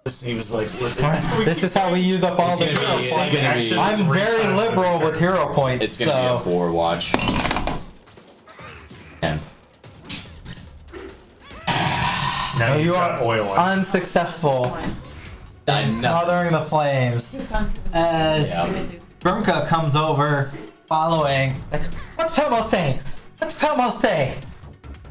This seems like worth it. This is how we use up all the It's hero gonna be- points. it's gonna be- I'm very liberal with hero points, It's gonna be a so 4 watch. 10. Now you you are got oil on. unsuccessful I in know. smothering the flames. You can't. As Yeah. Grumka comes over, following. Like, what's Pelmo saying? What's Pelmo say?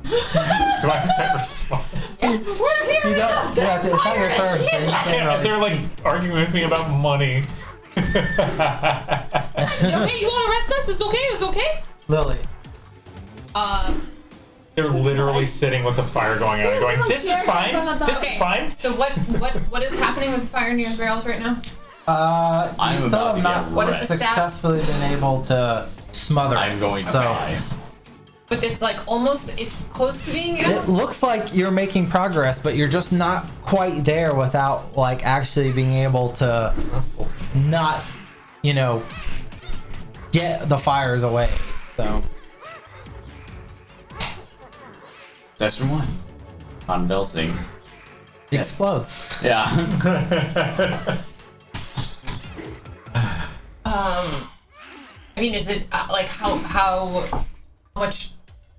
Do I have to respond? Yes, we're here. You don't. Yeah, it's not your turn, so you can't Yeah, really they're like speak. arguing with me about money. Okay, you want to arrest us? It's okay. It's okay. Lily. They're literally sitting with the fire going out and going, "This is fine. This is fine." So what is happening with the fire near the barrels right now? I'm You still about have to not get What is wrecked. the stats? successfully been able to smother I'm it. going to So die. But it's like it's close to being it out. looks like you're making progress, but you're just not quite there without like actually being able to not, get the fires away. So Session 1. on Belsing. It explodes. Yeah. I mean, is it like how much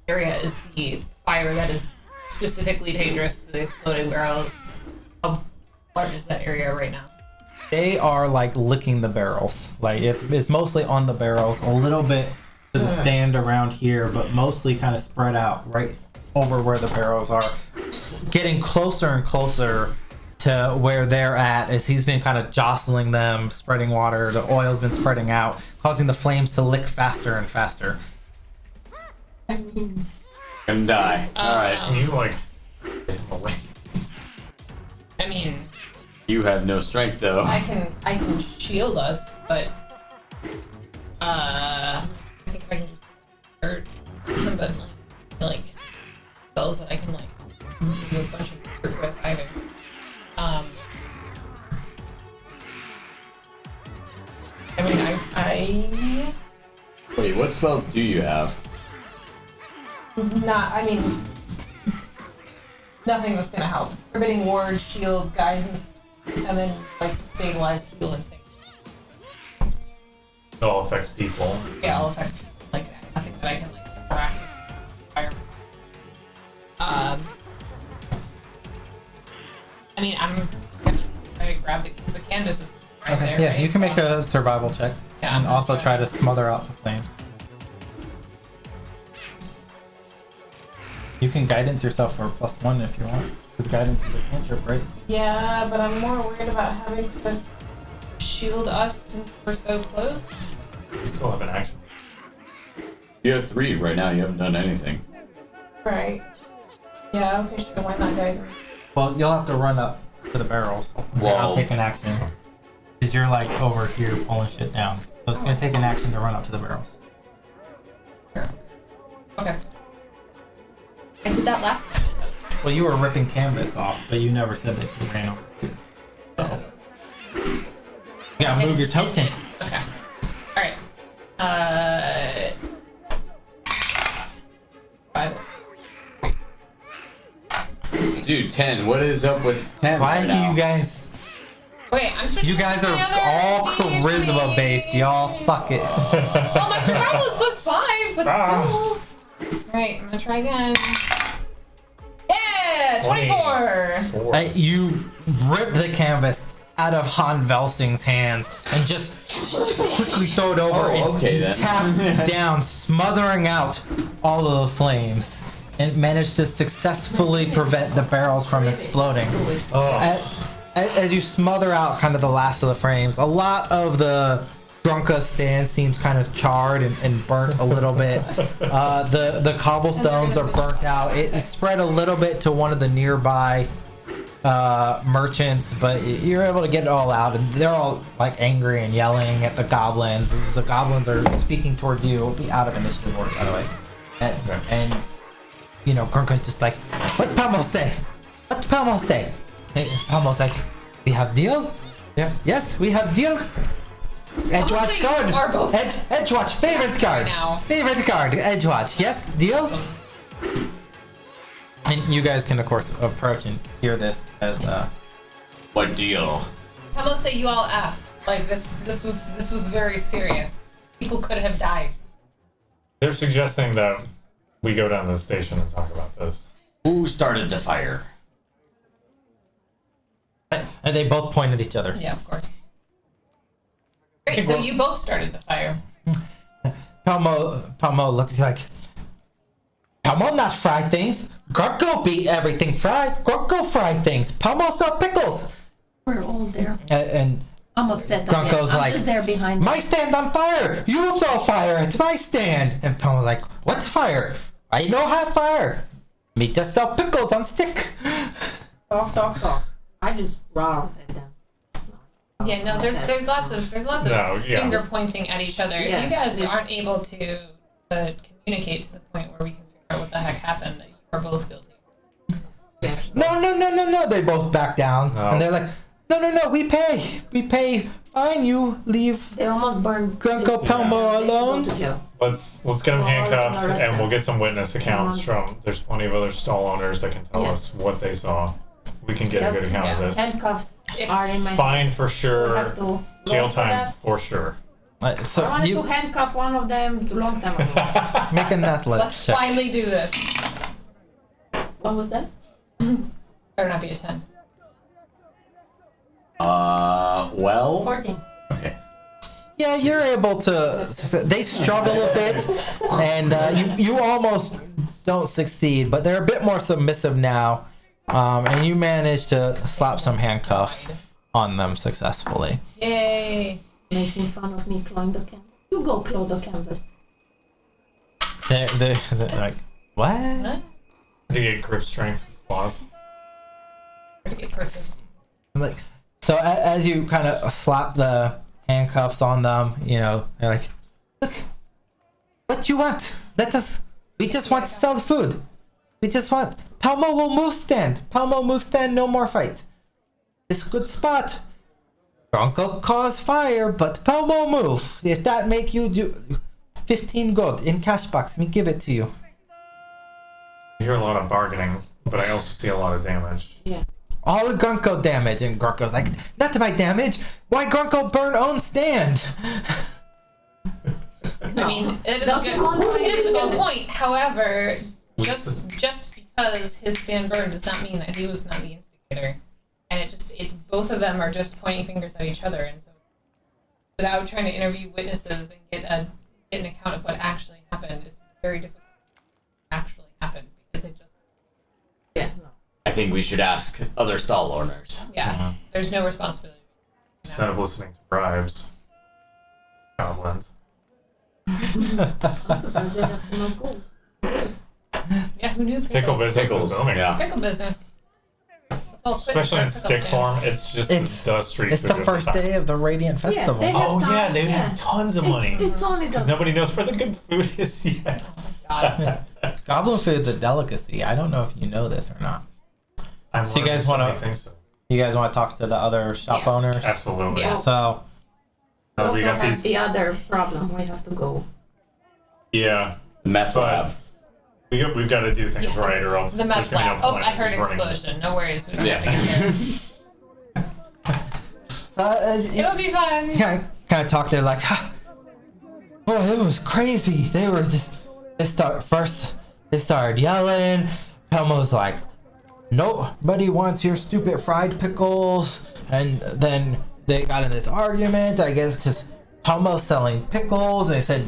area is the fire that is specifically dangerous to the exploding barrels? How large is that area right now? They are like licking the barrels. Like it's mostly on the barrels, a little bit to the stand around here, but mostly kind of spread out right over where the barrels are, getting closer and closer to where they're at as he's been kind of jostling them, spreading water. The oil's been spreading out, causing the flames to lick faster and faster. And die. Alright. Can you like get him away? I mean, You have no strength though. I can shield us, but I think if I can just hurt him, but like spells that I can like do a bunch of work with either. I mean, I Wait, what spells do you have? nothing that's gonna help. Forbidding ward, shield, guidance, and then like stabilize, heal, and save. It'll affect people. Yeah, I'll affect people like that. Nothing that I can like interact with environment. I mean, I'm gonna try to grab the canvas is right there. Yeah, right? you can make a survival check. Yeah, And I'm also gonna try to smother out the flames. You can guidance yourself for +1 if you want. Because guidance is a cantrip, right? Yeah, but I'm more worried about having to shield us since we're so close. You still have an action. You have 3 right now, you haven't done anything. Right. Yeah, okay, so why not guidance? Well, you'll have to run up to the barrels. Well- I'll take an action. Because you're like over here pulling shit down. So it's going to take an action to run up to the barrels. Sure. Okay. I did that last time. Well, you were ripping canvas off, but you never said that you ran over here. So. You gotta move your token. Okay. Alright. 5. Dude, 10, what is up with 10 Why right do now? you guys... Wait, I'm switching. You guys to are the other all D3. charisma based. Y'all suck it. Well, my survival is +5, but still. Alright, I'm gonna try again. Yeah! 24! You rip the canvas out of Han Velsing's hands and just quickly throw it over and okay then. tap down, smothering out all of the flames, and manage to successfully prevent the barrels from exploding. As you smother out kind of the last of the frames, a lot of the Drunka stand seems kind of charred and burnt a little bit. The cobblestones are burnt out. It spread a little bit to one of the nearby merchants, but you're able to get it all out, and they're all like angry and yelling at the goblins. The goblins are speaking towards you. It'll be out of initiative order, by the way. And you know, Grunka's just like, what Palmo say? What Palmo say? Hey, Palmo's like, we have deal? Yeah. Yes, we have deal. Edgewatch you are card. both. Edgewatch favorite card. Now. Favorite card. Edgewatch. Yes, deal. And you guys can of course approach and hear this as What deal? How about say you all F? Like this was very serious. People could have died. They're suggesting that we go down to the station and talk about this. Who started the fire? and they both point at each other. Yeah, of course. Great, so you both started the fire. Palmo looks like Palmo not fry things. Grunko beat everything fried. Grunko fry things. Palmo sell pickles. We're all there. And I'm upset. That Grunko's I'm like, just there behind. my stand on fire. You throw fire at my stand. And Palmo's like, what fire? I know how fire. Me just sell pickles on stick. Talk. I just roar at them. Yeah, no, there's lots of No, yeah. finger pointing at each other. Yeah, If you guys just- aren't able to communicate to the point where we can figure out what the heck happened, that you are both guilty. No. They both back down. No. And they're like, no. We pay fine. You leave They almost burned. Grunko this- Pelmo they should go alone. to jail. Let's get him Well, handcuffed, arrest and them. we'll get some witness accounts from. There's plenty of other stall owners that can tell Yeah. us what they saw. We can get a good account of this. Handcuffs are in my Fine for We sure. have to Jail go for time that. for sure. I So wanted you to handcuff one of them a long time ago. make an athletics Let's check. finally do this. What was that? Better not be a 10. Well. 14. Okay. Yeah, you're able to. They struggle a bit, and you almost don't succeed, but they're a bit more submissive now, and you manage to slap some handcuffs on them successfully. Yay! Making fun of me clawing the canvas. You go claw the canvas. They're like, what? What? To get grip strength with claws. Where to get purchase? Like, so as you kind of slap the handcuffs on them, you know, they're like, look, what you want? We just want to sell the food. We just want, Palmo will move stand. Palmo move stand, no more fight. This good spot. Bronco cause fire, but Palmo move. If that make you do 15 gold in cash box, me give it to you. I hear a lot of bargaining, but I also see a lot of damage. Yeah. All the Grunko damage, and Grunko's like, not my damage. Why Grunko burn own stand? I mean, it is a Don't good you want to it is a good do point. However, We just because his stand burned does not mean that he was not the instigator. And it's both of them are just pointing fingers at each other, and so without trying to interview witnesses and get an account of what actually happened, it's very difficult to actually happen because it just Yeah. No. I think we should ask other stall owners. there's no responsibility. Instead of listening to bribes. Goblins. I'm surprised they have some more gold. Yeah, who knew Pickle business Pickles. is booming. Yeah. Pickle business. It's all spit Especially in pickle stick stand. form, it's just the street It's food the of first time. day of the Radiant Yeah, Festival. they have Oh yeah, time, they yeah. have tons of money. It's only Because the. nobody knows where the good food is yet. God. Goblin food's a delicacy. I don't know if you know this or not. I'm So you guys learning wanna- so many things. You guys want to talk to the other shop Yeah. owners? Absolutely. Yeah. So, We We also got have these. the other problem. We have to go. Yeah. The meth But lab. we've got to do things Yeah. right, or else The there's meth gonna be lab. no Oh, point I heard in running. explosion. No worries. We don't Yeah. have to get there. It would be fun. kind of talk there like, "Ha, boy, it was crazy. They were just, they started yelling. Pelmo's like, nobody wants your stupid fried pickles. And then they got in this argument, I guess, because Pelmo's selling pickles. They said,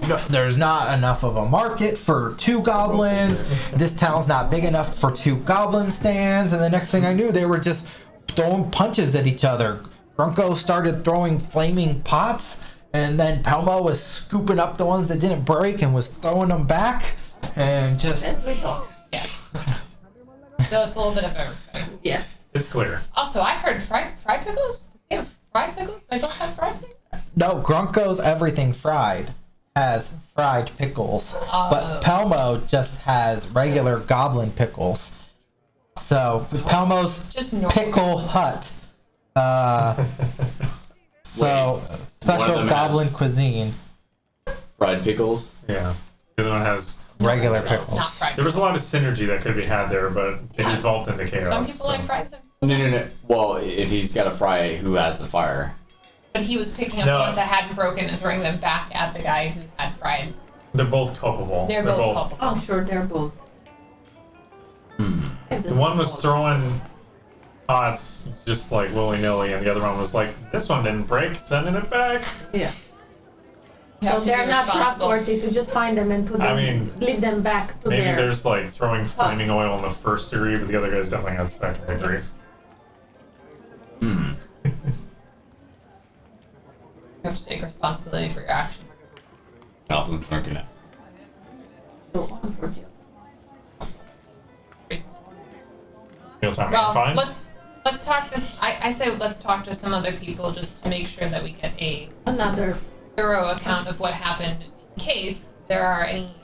no, there's not enough of a market for 2 goblins. This town's not big enough for 2 goblin stands. And the next thing I knew, they were just throwing punches at each other. Grunko started throwing flaming pots, and then Pelmo was scooping up the ones that didn't break and was throwing them back, and just As we thought. Yeah. So it's a little bit of everything. Yeah. It's clear. Also, I heard fried pickles. Does he have fried pickles? They don't have fried pickles? no, Grunko's everything fried has fried pickles, but Pelmo just has regular goblin pickles. So Pelmo's Just normal. Pickle Hut. So One of special them goblin cuisine, Fried pickles. Yeah. The other one has. regular It's not pickles. fried There was a pickles. lot of synergy that could be had there, but it Yeah. devolved into chaos. Some people like fried some, No. Well, if he's got a fry, who has the fire? but he was picking up No. ones that hadn't broken and throwing them back at the guy who had fried. They're both culpable. They're both culpable. I'm sure they're both. Have The one was same throwing pots just like willy nilly, and the other one was like, "This one didn't break, sending it back." fault. Yeah. You have So to they're be not responsible. trustworthy to just find them and put them, I mean, leave them back to Maybe their. there's like throwing flaming oil in the first degree, but the other guy's definitely got second degree. Hmm. You have to take responsibility for your actions. Goblins aren't gonna. Go on for jail. Real time Well, fines. let's talk to. I say let's talk to some other people just to make sure that we get a Another. thorough account of what happened in case there are any.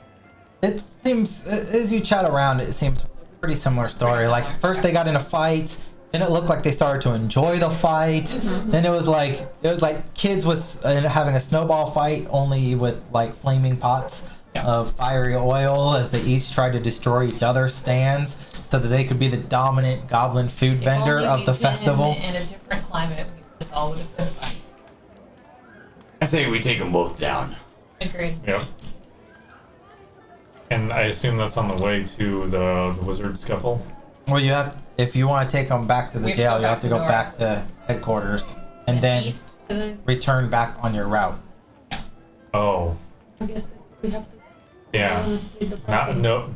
It seems, as you chat around, it seems pretty similar story. Pretty Like similar, first yeah. they got in a fight, then it looked like they started to enjoy the fight. Then it was like kids was having a snowball fight, only with like flaming pots of fiery oil as they each tried to destroy each other's stands so that they could be the dominant goblin food vendor of the festival. In a different climate, this all would have been fine. I say we take them both down. Agreed. Yep. And I assume that's on the way to the wizard scuffle. Well, you have, if you want to take them back to the We have to jail, go you back have to to go north. back to headquarters and then east to the return back on your route. Oh, I guess we have to yeah. split the Not party. no.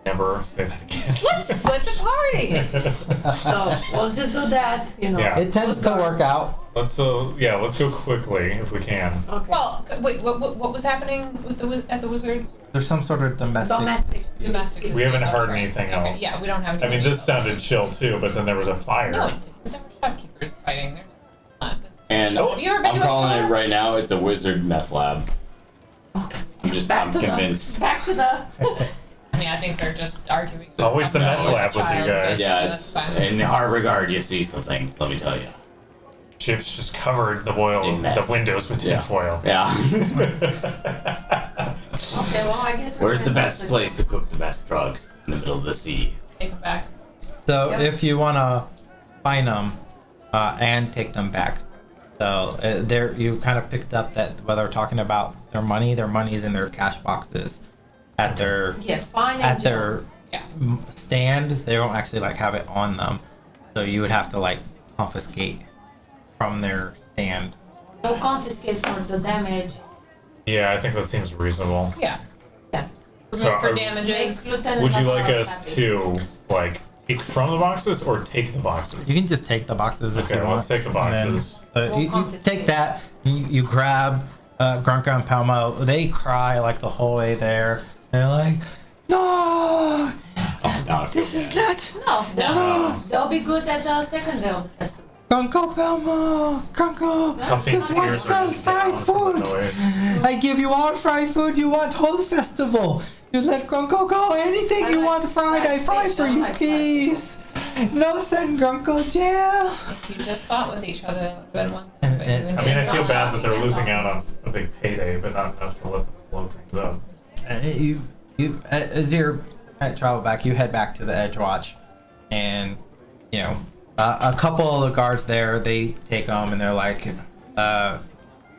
Never say that again. let's split the party. So we'll just do that, you know. Yeah. It tends to work out. Let's let's go quickly if we can. Okay. Well, wait, what was happening with at the Wizards? There's some sort of domestic. Domestic. We haven't dispute, heard that's right. anything Okay, else. yeah, we don't have. I mean, this sounded chill too, but then there was a fire. No, it didn't. There were shopkeepers fighting. There's not. And Have you ever been I'm to a calling it store? right now. It's a wizard meth lab. I'm convinced. Back to the. I mean, I think they're just arguing. Always the meth lab with you guys. Yeah, that's it's fine. in Harbor Guard. You see some things. Let me tell you. Chips just covered the the windows with Yeah. tinfoil. Yeah. Okay, well, I guess. Where's the best place to cook the best drugs? In the middle of the sea. Take them back. So Yep. if you want to find them and take them back, so there you kind of picked up that while they're talking about their money is in their cash boxes at their Yeah, fine. at their Yeah. stand. They don't actually like have it on them, so you would have to like confiscate from their stand. No confiscate for the damage. Yeah, I think that seems reasonable. Yeah. Yeah. So For are- damages. Make Lieutenant Would you Baccarat like us happy. to like take from the boxes or take the boxes? You can just take the boxes if Okay, you want. let's take the and then- boxes. so We'll you confiscate. take that. You grab Grunka and Palmo. They cry like the whole way there. They're like, "No, Oh, now I feel this is bad. not They'll be good at the second day of the festival. Grunko Palmo. Grunko, Comfy just want ears are some just fried down from the food. noise. I give you all fried food you want whole festival. You let Grunko go. Anything I you like want fried, I fried fry fish, for I you, like fried please. No send Grunko jail. If you just fought with each other, that would have been one thing. but And- you I mean, I didn't. feel bad that they're losing out on a big payday, but not enough to let them blow things up. You as you're at travel back, you head back to the Edgewatch, and you know a couple of the guards there. They take them and they're like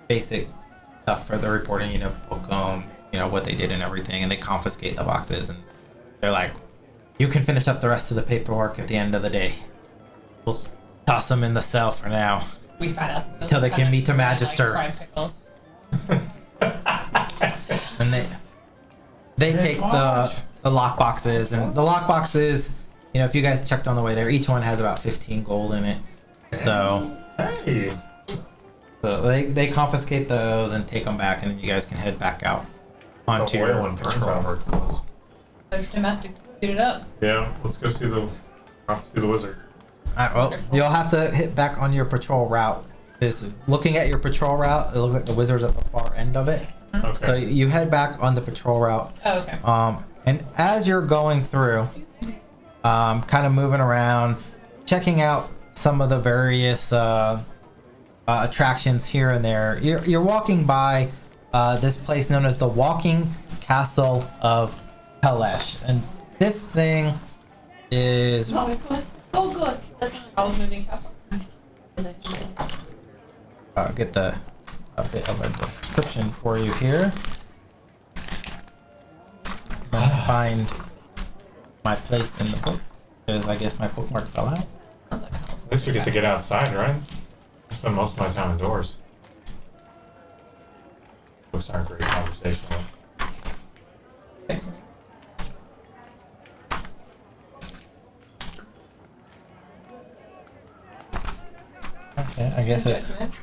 basic stuff for the reporting. You know, book them, you know what they did and everything, and they confiscate the boxes and they're like, you can finish up the rest of the paperwork at the end of the day. We'll toss them in the cell for now. We find out that Till they can lieutenant meet the really magister. likes fried pickles. And they take the lock boxes, and the lock boxes, you know, if you guys checked on the way there, each one has about 15 gold in it. So Hey, they confiscate those and take them back, and then you guys can head back out onto the oil your and burns patrol. off our clothes. There's domestic dispute it up. Yeah, let's go see the wizard. Alright, well, you'll have to hit back on your patrol route. Is looking at your patrol route, it looks like the wizard's at the far end of it. Okay. So you head back on the patrol route. Oh, okay. And as you're going through, kind of moving around, checking out some of the various attractions here and there, you're walking by this place known as the Walking Castle of Pelesh, and this thing is No, it's good. Go good. How's moving castle? get a bit of a description for you here. Let me find my place in the book, because I guess my bookmark fell out. Sounds like Howl's At least we get to get outside, right? I spend most of my time indoors. Books aren't great conversational. moving castle. Okay, I guess it's Judgment.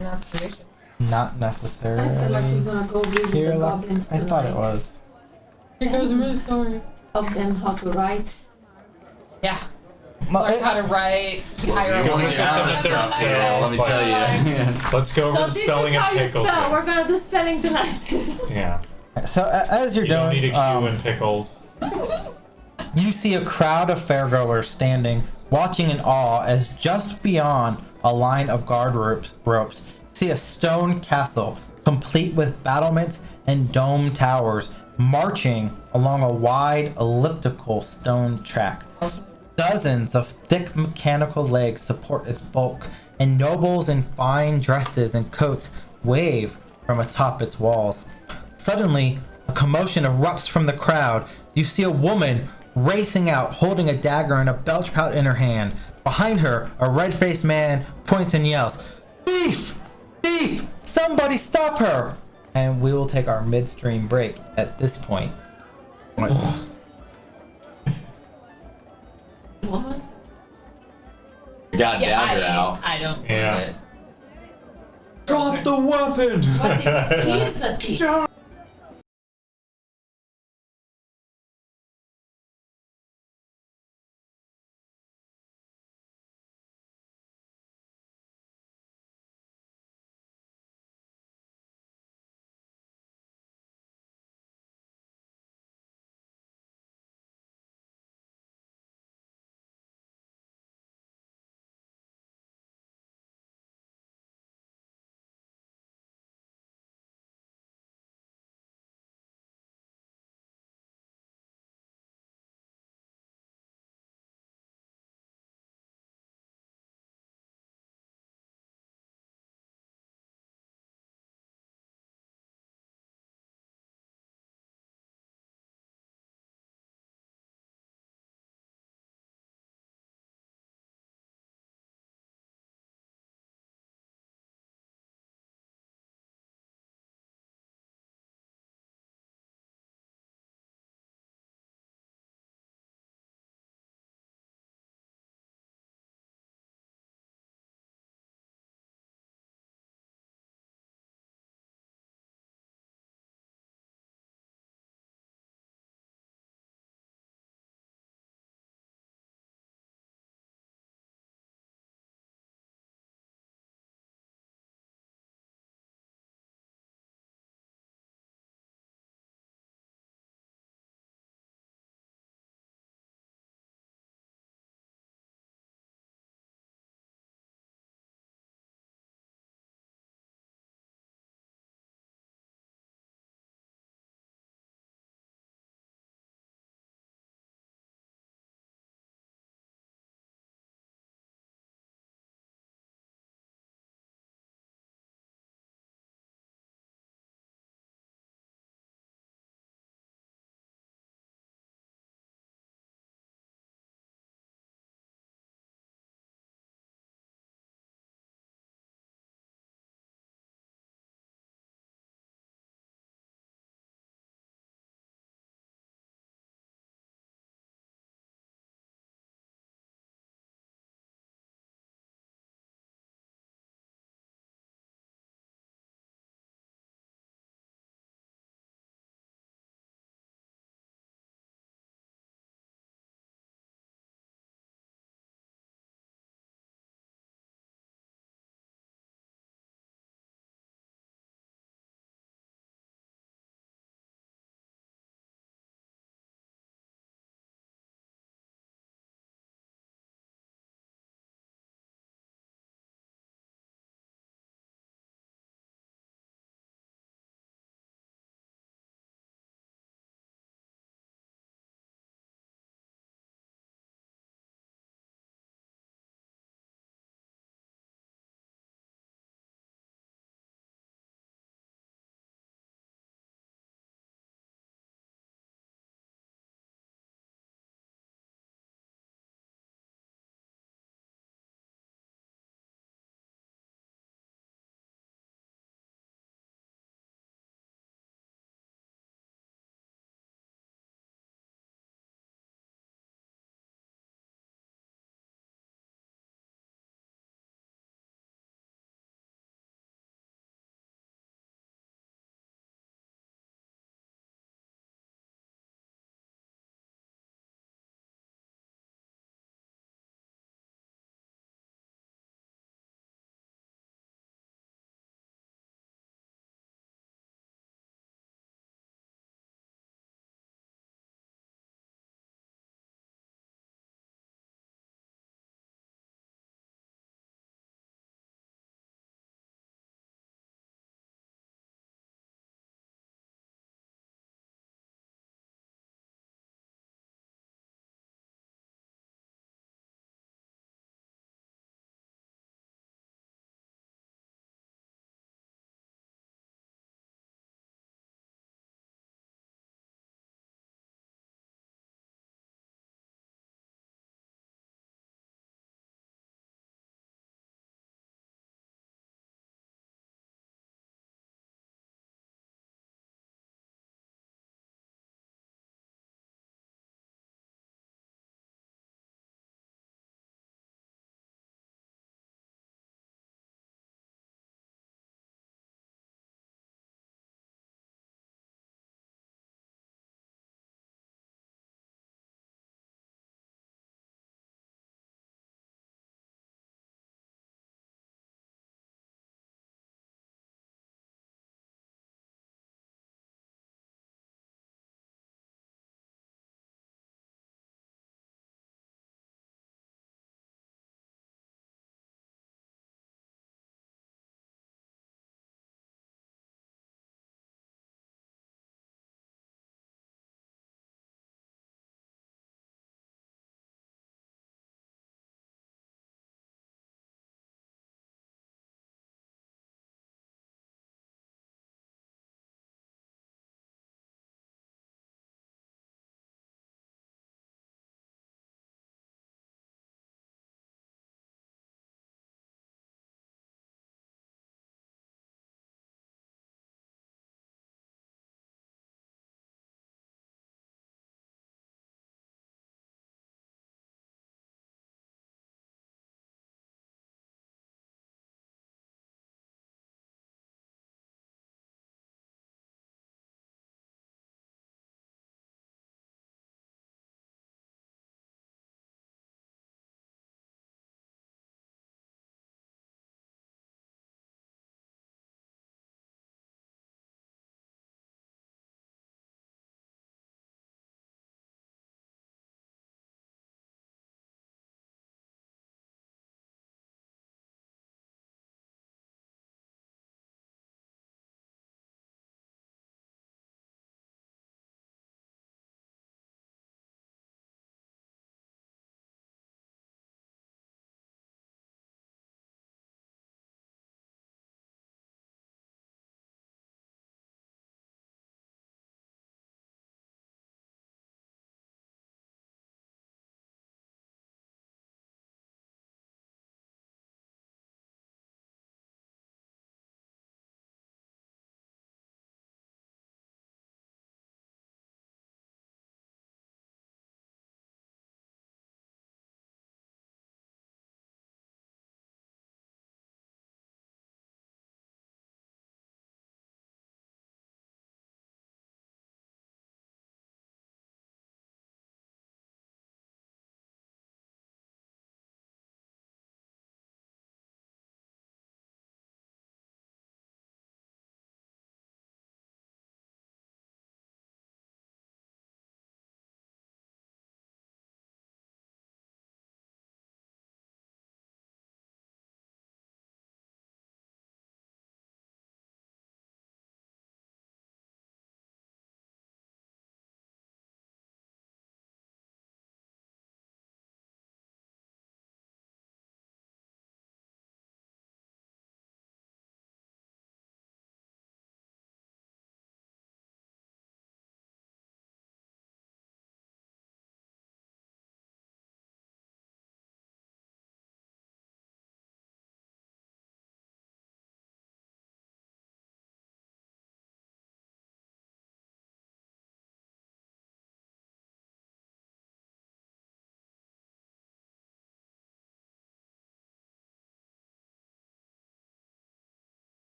An observation. not I feel like he's necessarily gonna go visit here the like goblins I tonight. thought it was. Here goes a really story. Help them how to write. Yeah. Well, Learn how to write. Hire You a can wizard. down Stuff stuff here, here, let me like- tell you. Let's go over So the this spelling is of how you pickles. spell. here. We're gonna do spelling tonight. Yeah. So as you're You don't doing, need a Q in pickles. You see a crowd of fairgoers standing, watching in awe as just beyond a line of guard ropes, see a stone castle complete with battlements and dome towers marching along a wide elliptical stone track. Dozens of thick mechanical legs support its bulk, and nobles in fine dresses and coats wave from atop its walls. Suddenly, a commotion erupts from the crowd. You see a woman racing out, holding a dagger and a belch pouch in her hand. Behind her, a red-faced man points and yells, "Thief! Thief! Somebody stop her!" And we will take our midstream break at this point. Woman? Got a dagger out. I don't believe Yeah. it. Drop the weapon! What if he's the thief?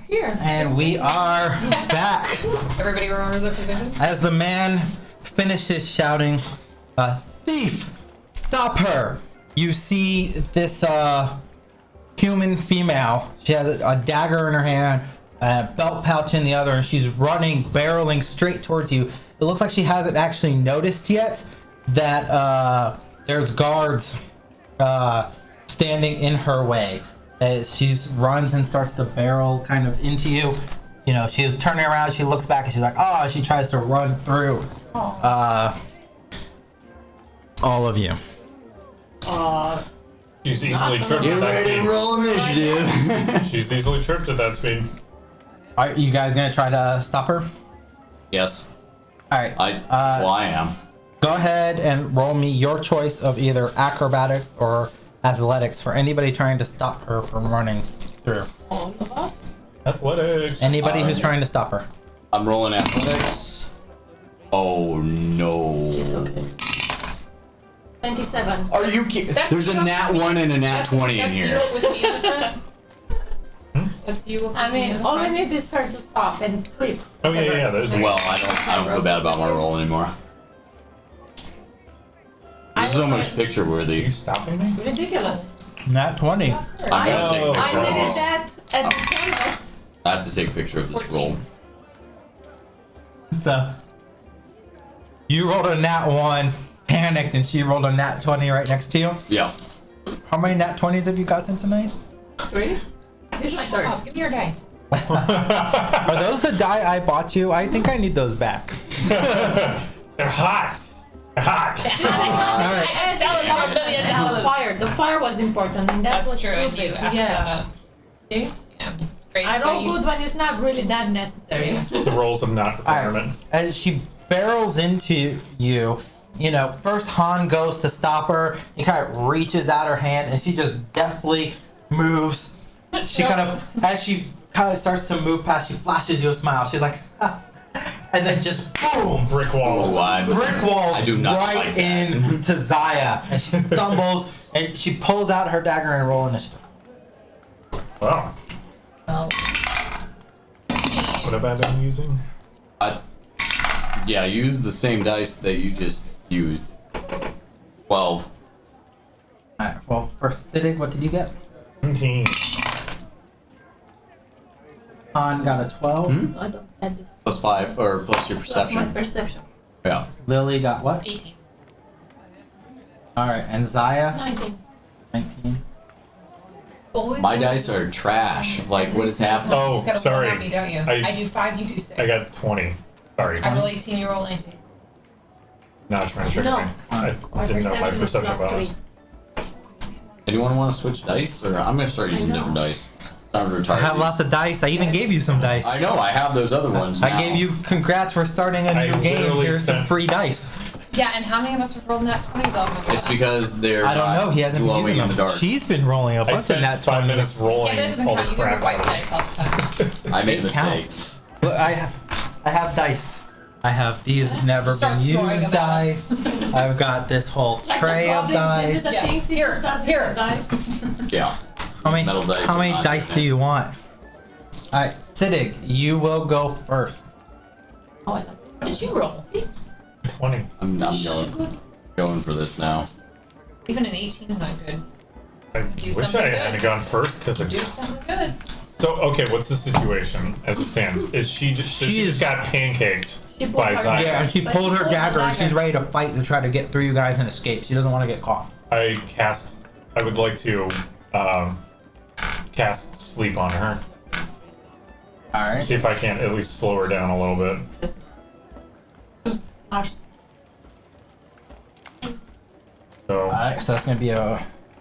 here. And we are back. Everybody remembers their position? As the man finishes shouting, thief, stop her. You see this human female. She has a dagger in her hand, a belt pouch in the other, and she's running, barreling straight towards you. It looks like she hasn't actually noticed yet that there's guards standing in her way. As she runs and starts to barrel kind of into you. You know, she was turning around, she looks back and she's like, oh, she tries to run through all of you. She's easily tripped at that speed. Roll initiative. She's easily tripped at that speed. Are you guys gonna try to stop her? Yes. Alright. I am. Go ahead and roll me your choice of either acrobatics or athletics for anybody trying to stop her from running through. All of us? Athletics. Anybody who's yes. trying to stop her. I'm rolling athletics. Oh no. It's okay. 27. Are you kidding? That's There's a you. nat 1 and a nat 20 in That's here. you with me in the front. That's you. With I me in mean, the all I front. need is her to stop and trip. Oh yeah, there's one. Well, I don't feel bad about my roll anymore. This is almost picture Are you worthy. stopping me? Ridiculous. Nat 20. I'm gonna take a Oh, picture I of needed this. that at the canvas. I have to take a picture of this 14. roll. So you rolled a nat 1, panicked, and she rolled a nat 20 right next to you. Yeah. How many nat 20s have you gotten tonight? 3? This is my third. Oh, give me your die. Are those the die I bought you? I think I need those back. They're hot. They're hot. Alright. I asked you for $1 million fire. The fire was important, and that That's was true. And stupid. you have Yeah. to. See? Yeah. Great. I so roll you, good when it's not really that necessary. The rolls of not requirement. As she barrels into you, you know, first Han goes to stop her. He kind of reaches out her hand and she just deftly moves. She kind of, as she kind of starts to move past, she flashes you a smile. She's like, ha. And then just boom, Brick wall. Oh, brick walls I do not right like that. into Zaya. And she stumbles and she pulls out her dagger and roll initiative. Wow. well, What have I been using? Yeah, use the same dice that you just used. 12. Alright, well, for Siddig, what did you get? 17. Han got a 12. I don't have this. Plus 5, or plus your That's my perception. perception. Yeah. Lily got what? 18. Alright, and Zaya? 19. 19. Always My roll dice are trash. Like, what is every single happening? time. Oh, You just gotta sorry. roll at me, don't you? I- I do 5, you do 6. I got 20. Sorry. I roll 18, you roll 19. Not trying to trick No. me. I My didn't know my perception is perception plus bonus. 3. Anyone want to switch dice? Or I'm going to start using know. different dice. Time to retire. I have these. lots of dice. I even gave you some dice. I know, I have those other ones now. I gave you congrats for starting a I new game. literally Here's some spent- free dice. Yeah, and how many of us have rolled nat 20s off of It's because they're I don't not know. He hasn't been glowing using in the them. dark. She's been rolling a I bunch of spent nat 5 20s. minutes rolling Yeah, that doesn't all count. the You gave crap me white out of dice last time. I made It mistakes. counts. Look, I have dice. I have these never Start been throwing used them at dice. us. I've got this whole Like tray the of goblins, dice. the Yeah. things he Here, just does here. die. Yeah. How many, metal dice how are many not dice good. do you want? Alright, Siddig, you will go first. Oh, I like What did you roll? 20. I'm going for this now. Even an 18 is not good. I Do wish something I good. hadn't gone first because Do something good. So okay, what's the situation as it stands? Is she just so she She's- just got pancaked She pulled by her Zaya? Yeah, and she But pulled she her pulled the dagger and she's dagger. ready to fight to try to get through you guys and escape. She doesn't want to get caught. I would like to cast sleep on her. Alright. See if I can at least slow her down a little bit. Just harsh. So Alright, so that's gonna be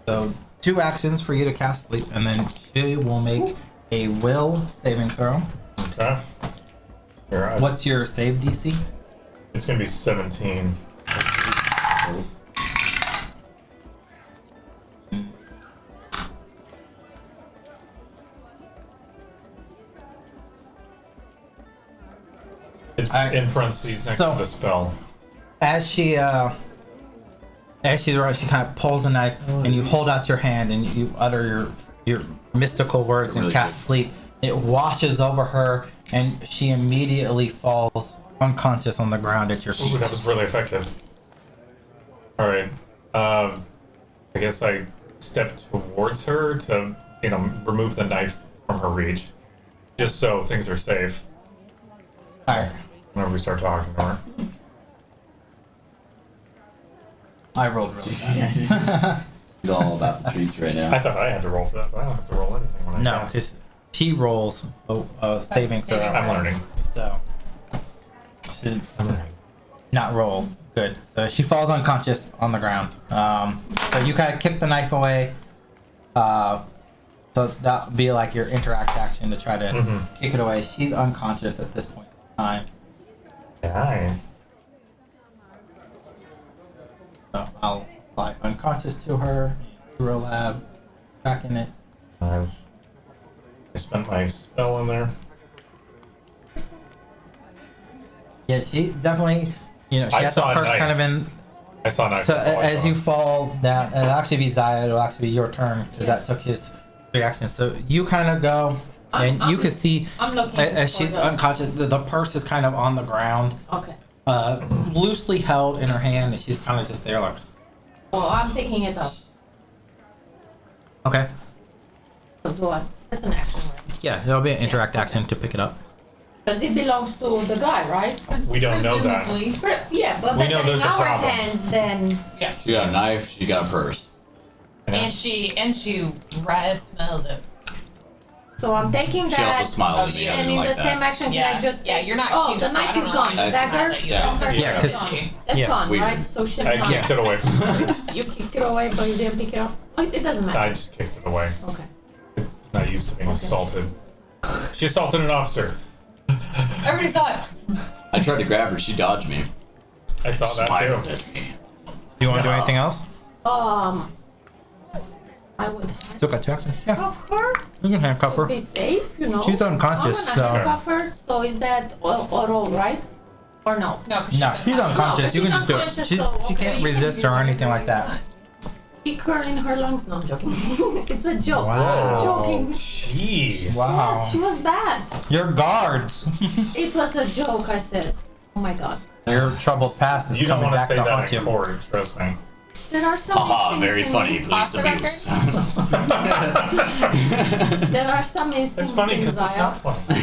so 2 actions for you to cast sleep, and then she will make a will saving throw. okay. Here, What's your save DC? it's gonna be 17. It's Alright. in parentheses next So- to the spell. As she's running, she kind of pulls a knife, and you hold out your hand and you utter your mystical words and Really cast good. sleep. It washes over her, and she immediately falls unconscious on the ground at your feet. Ooh, that was really effective. All right. I guess I step towards her to, remove the knife from her reach, just so things are safe All right. whenever we start talking to her. I rolled really bad. He's all about the treats right now. I thought I had to roll for that, but I don't have to roll anything when I No, cast. because she rolls a saving throw. saving I'm learning. So, she I'm learning. not roll. Good. So she falls unconscious on the ground. So you kind of kick the knife away. So that would be like your interact action to try to kick it away. She's unconscious at this point in time. Yeah. So I'll apply unconscious to her. Hero lab, tracking it. I spent my spell in there. Yeah, she definitely, she I has the saw a purse knife. kind of in. I saw a knife. So that's all I as saw. you fall down, it'll actually be Zaya. It'll actually be your turn because that took his reaction. So you kind of go, and you can see I'm looking as for she's the- unconscious. The purse is kind of on the ground, Okay. loosely held in her hand, and she's kind of just there, like. Well, I'm picking it up. Okay. So do I? That's an action, right? Yeah, there'll be an interact action to pick it up. Because it belongs to the guy, right? We don't know that. Presumably. Yeah, but We know in there's a our problem. hands, then Yeah. She got a knife, she got a purse. And it's- she smelled it. so I'm taking She also that. smiled at me. I And didn't in like the that. same action, Yeah. can I just? Yeah, you're not Oh, cute, the so I knife don't is know gone. why The she's mad dagger. that you Yeah. Her Yeah, is 'cause- gone. That's yeah. gone, Weird. right? So she's I gone. kicked it away from her. You kicked it away, but you didn't pick it up. Oh, it doesn't I matter. just kicked it away. Okay. Not used to being assaulted. She assaulted an officer. Everybody saw it. Oh, I tried to grab her, she dodged me. I saw that Smiled too. at me. Do you want to do Yeah. anything else? I would have Still got two actions. Yeah, handcuff her. you can handcuff her. Be safe, you know. She's unconscious, I'm gonna so- handcuff her. So is that all right? Or no? No, because No, she's No, unconscious. but You can she's just do it. unconscious, She's, so- she okay, can't you can resist do or whatever anything like you that. want. Kick her in her lungs. No, I'm joking. It's a joke. Wow. Joking. Jeez. Wow. She was bad. Your guards. It was a joke, I said. Oh my god. Your troubled past is You don't coming want to back say to that haunt in you. court, trust me. There are some Haha, instincts very in funny, me. police Off the abuse. There are some instincts It's funny in because it's Zaya. not funny.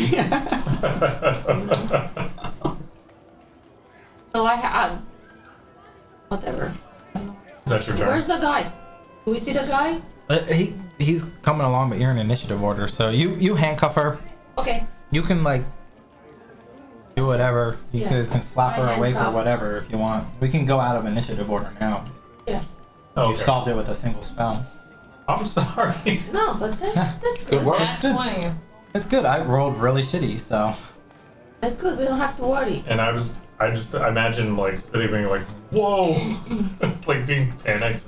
So I had whatever. Is that your turn? Where's the guy? Do we see the guy? He's coming along, but you're in initiative order, so you handcuff her. Okay. You can like do whatever. You Yeah. can slap her I awake or handcuffed. whatever if you want. We can go out of initiative order now. Yeah. Oh, You okay. solved it with a single spell. I'm sorry. No, but that's good. Good work. Nat good. 20. It's good. I rolled really shitty, so That's good. We don't have to worry. And I just imagine like sitting being like, whoa, like being panicked.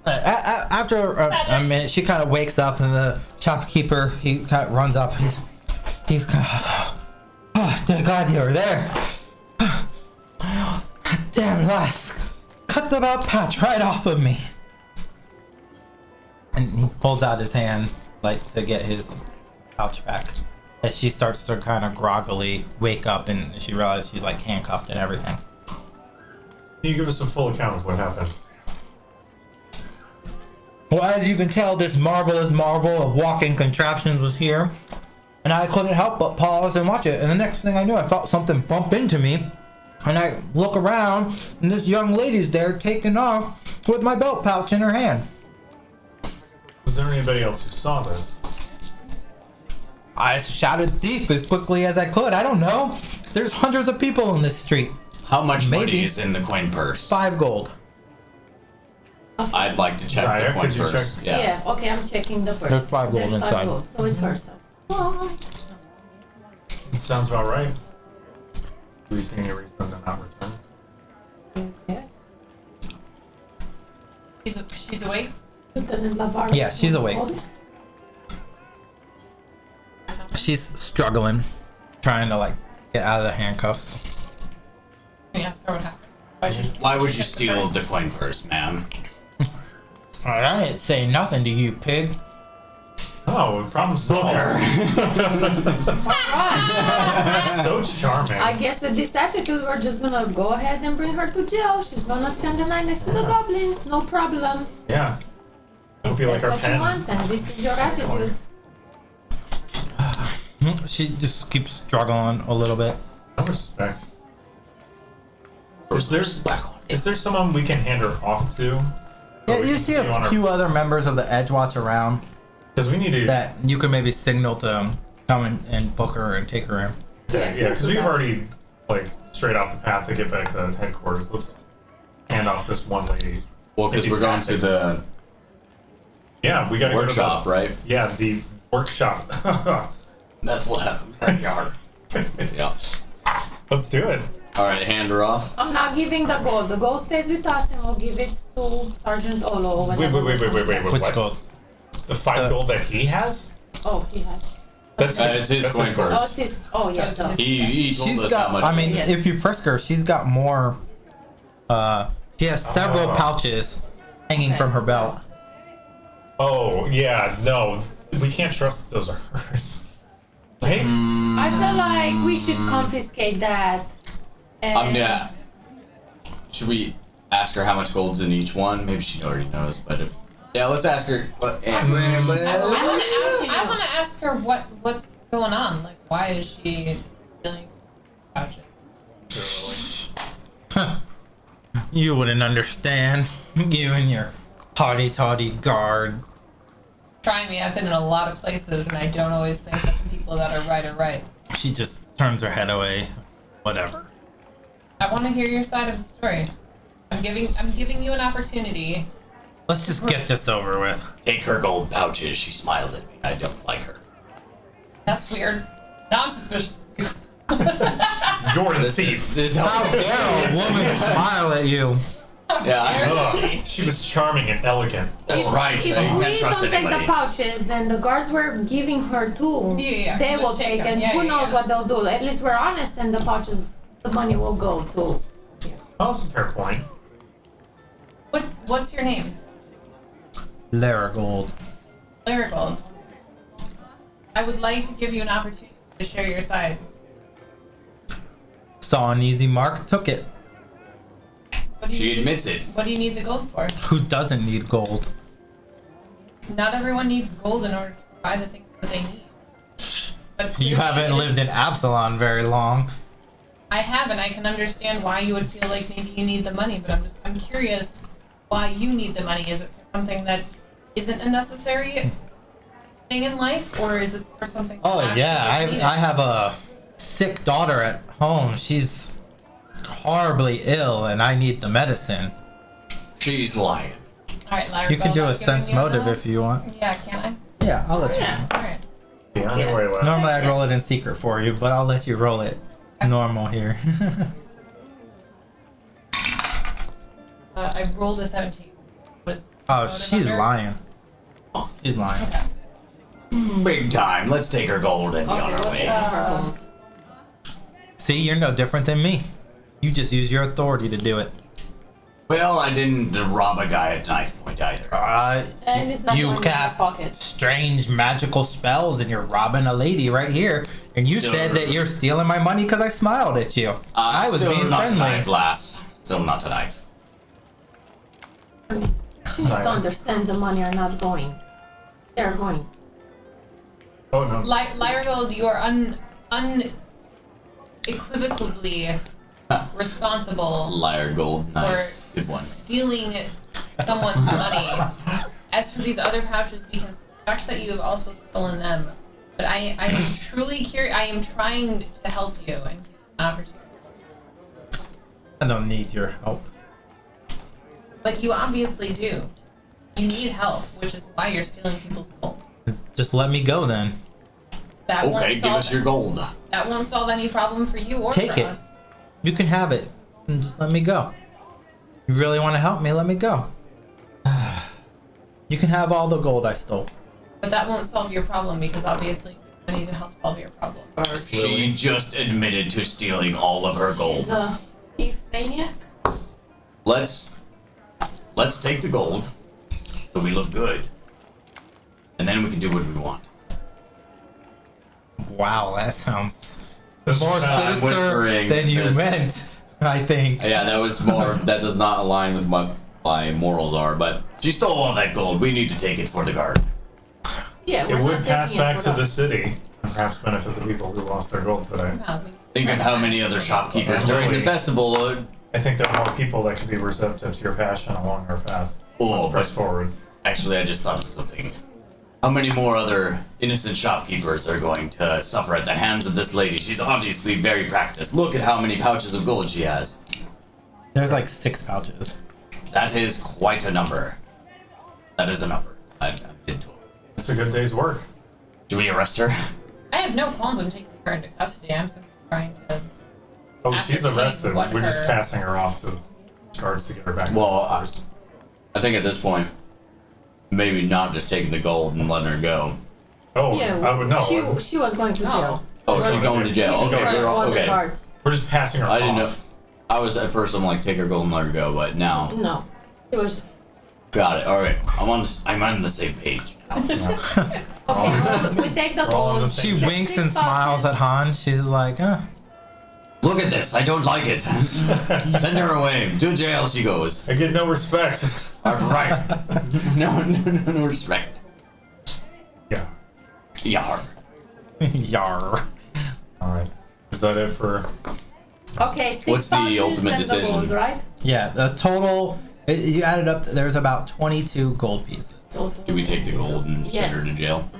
after a minute, she kind of wakes up, and the shopkeeper he kind of runs up. He's kind of, oh, thank God you're there. Damn lass, cut the belt patch right off of me. And he holds out his hand like to get his pouch back. As she starts to kind of groggily wake up, and she realizes she's like handcuffed and everything. Can you give us a full account of what happened? Well, as you can tell, this marvelous marvel of walking contraptions was here, and I couldn't help but pause and watch it. And the next thing I knew, I felt something bump into me, and I look around, and this young lady's there taking off with my belt pouch in her hand. Was there anybody else who saw this? I shouted thief as quickly as I could. I don't know. There's hundreds of people in this street. How much Maybe. money is in the coin purse? 5 gold. I'd like to check Zaya, the coin could you purse. check? Yeah. Okay, I'm checking the purse. There's 5 gold There's 5 inside. gold, so it's her stuff. Oh, It sounds about right. Do we see any reason to not return? okay. She's awake. Lieutenant Lavar Yeah, she's was awake. called. She's struggling, trying to like get out of the handcuffs. Let me ask her what happened. Why would you check the steal purse? the coin purse, ma'am? I didn't say nothing to you, pig. Oh, problem solved. So charming. I guess with this attitude, we're just gonna go ahead and bring her to jail. She's gonna spend the night next to the goblins. No problem. Yeah. Hope If you like that's our what you pen. want, then this is your attitude. She just keeps struggling a little bit. No respect. Is there someone we can hand her off to? Yeah, you see a few other members of the Edgewatch around Because we need to. that you can maybe signal to come and book her and take her in. Okay, yeah, because we've already like straight off the path to get back to headquarters. Let's hand off this one lady. Well, because we're going to the Yeah, we gotta workshop, go right? to the, Yeah, the workshop. Bethlehem yard. Yeah. Let's do it. All right, hand her off. I'm not giving the gold. The gold stays with us, and we'll give it to Sergeant Olo. Wait, Which what? gold? The 5 gold that he has? Oh, he has. That's It's his that's coin purse. Oh, it's his. Oh, yeah. So duh. it's He told She's us got. how much. I mean, Yeah. if you frisk her, she's got more. She has several Oh. pouches hanging Okay, from her so- belt. Oh, yeah, no. We can't trust those are hers. Right? I feel like we should confiscate that. And Yeah. Should we ask her how much gold's in each one? Maybe she already knows, but yeah, let's ask her. What? I want to ask her what's going on. Like, why is she feeling about it? You wouldn't understand. You and your toddy guard. Try me. I've been in a lot of places, and I don't always think that the people that are right. She just turns her head away. Whatever. I want to hear your side of the story. I'm giving you an opportunity. Let's just get this over with. Take her gold pouches. She smiled at me. I don't like her. That's weird. Now I'm suspicious. You're the thief. This is How how dare a woman smile at you? Yeah. Ugh, she was charming and elegant. That's right. If You can't we trust don't take the anybody. pouches, then the guards we're giving her to, Yeah, they just will take take, them. and Yeah, who yeah, knows yeah. what they'll do. At least we're honest, and the pouches, the money will go to. Oh, that's a fair point. What's your name? Larigold. Larigold. I would like to give you an opportunity to share your side. Saw an easy mark, took it. What do you She need admits it. What do you need the gold for? Who doesn't need gold? Not everyone needs gold in order to buy the things that they need. But You clearly haven't it lived is- in Absalon very long. I haven't. I can understand why you would feel like maybe you need the money, but I'm curious why you need the money. Is it for something that isn't a necessary thing in life, or is it for something? Oh that yeah, actually is I have a sick daughter at home. She's horribly ill, and I need the medicine. She's lying. needed? All right, Lyra. You can do a Gold, I'm sense giving you motive the- if you want. Yeah, can I? Yeah, I'll let you. Yeah. All right. Be on your way, lad. Normally I'd roll it in secret for you, but I'll let you roll it normal here. I rolled a 17. Was Oh, motive she's under? lying. She's lying. Big time. Let's take her gold and be on Okay, our what's way. her See, you're no different than me. You just use your authority to do it. Well, I didn't rob a guy at knife point either. And it's not You going in my cast pocket. strange magical spells and you're robbing a lady right here. And you Still- said that you're stealing my money because I smiled at you. I was Still being not a friendly. knife, lass. Still not a knife. She just don't understand the money are not going. They're going. Oh no. Lyra Gold, you are unequivocally responsible Liar gold. for Nice. Good one. stealing someone's money. As for these other pouches, we can suspect that you have also stolen them. But I am truly curious. I am trying to help you and give you an opportunity. I don't need your help. But you obviously do. You need help, which is why you're stealing people's gold. Just let me go then. That won't Okay, give solve us your gold. That won't solve any problem for you or Take for it. us. You can have it. And just let me go. You really want to help me? Let me go. You can have all the gold I stole. But that won't solve your problem because obviously I need to help solve your problem. She just admitted to stealing all of her gold. She's a thief maniac. Let's take the gold so we look good. and then we can do what we want. Wow, that sounds This more sounds- sinister whispering than you this. meant, I think. Yeah, that was more. That does not align with what my morals are. But she stole all that gold. We need to take it for the guard. Yeah, It we're would not pass taking it back for to us. the city and perhaps benefit the people who lost their gold today. Think of how many other shopkeepers during the festival. I think there are more people that could be receptive to your passion along our path. Oh, Let's press but- forward. Actually, I just thought of something. How many more other innocent shopkeepers are going to suffer at the hands of this lady? She's obviously very practiced. Look at how many pouches of gold she has. There's like 6 pouches. That is quite a number. That is a number. I've been told. It's a good day's work. Should we arrest her? I have no qualms in taking her into custody. I'm simply trying to. Oh, she's Ascertain arrested. what We're just her- passing her off to guards to get her back. to Well, the first. I think at this point, maybe not just taking the gold and letting her go. Oh, Yeah, I would know. she was going to No. jail. Oh, She's she's going going to to jail. jail. She's Okay, going we're to all, On the okay. guards. We're just passing her I off. didn't know. I was at first. I'm like, take her gold and let her go. But now, No, it was. got it. All right, I'm on the same page. Okay, well, we take the We're all on the gold. same She winks and smiles at Han. She's like, Look at this. I don't like it. Send her away. To jail she goes. I get no respect. All right. No respect. Yeah. Yar. yar. All right. Is that it for? Okay, 6 What's the pouches ultimate and the decision? gold, right? Yeah, the total, you added up, there's about 22 gold pieces. Do we take the gold and send her to Yes. jail?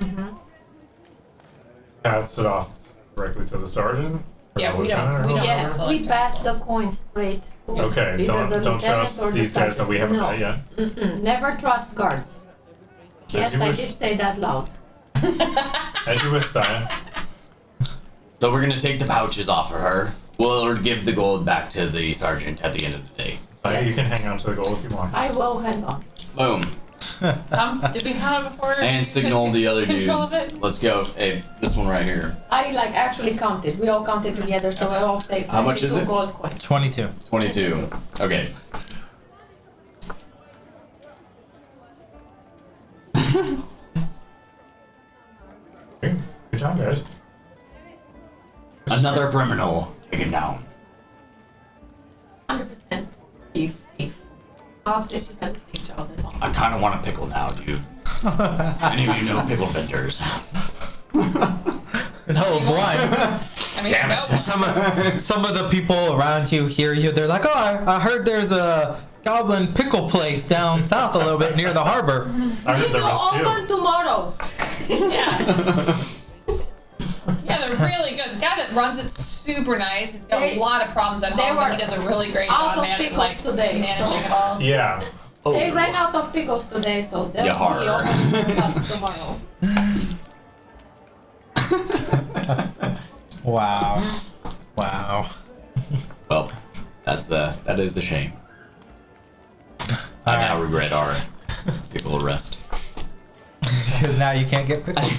Pass it off directly to the sergeant? Or Yeah, the we don't- lieutenant or we don't- whoever? Yeah, Collect we it. pass the coin straight. To Okay, either don't the lieutenant trust or the these guys that we haven't sergeant. met yet. No, never trust guards. Yes, you I wish. did say that loud. As you wish, Saya. So we're gonna take the pouches off of her. We'll give the gold back to the sergeant at the end of the day. Saya, Yes. you can hang on to the gold if you want. I will hang on. Boom. Did we count it before? And you signal took the other control dudes. of it? Let's go. Hey, this one right here. I like actually counted. We all counted together, so we all say How much is 22 it? gold coins. 22. 22. Okay. Okay, good job, guys. Another criminal taken down. 100% thief. After she has a sick child at home. I kind of want a pickle now, dude. Any of you know pickle vendors? No, one. I mean, Damn it. nope. Some of the people around you hear you. They're like, oh, I heard there's a goblin pickle place down south a little bit near the harbor. I We heard there will was open two. tomorrow. Yeah, they're really good. The guy that runs it's super nice. He's got They- a lot of problems at they home, but were he does a really great out job of managing, pickles like, today, managing so- it all. Yeah. They Oh. ran out of pickles today, so they'll Yar. be open tomorrow. Wow. Wow. Well, that is a shame. I now regret our pickle arrest. Because now you can't get pickles.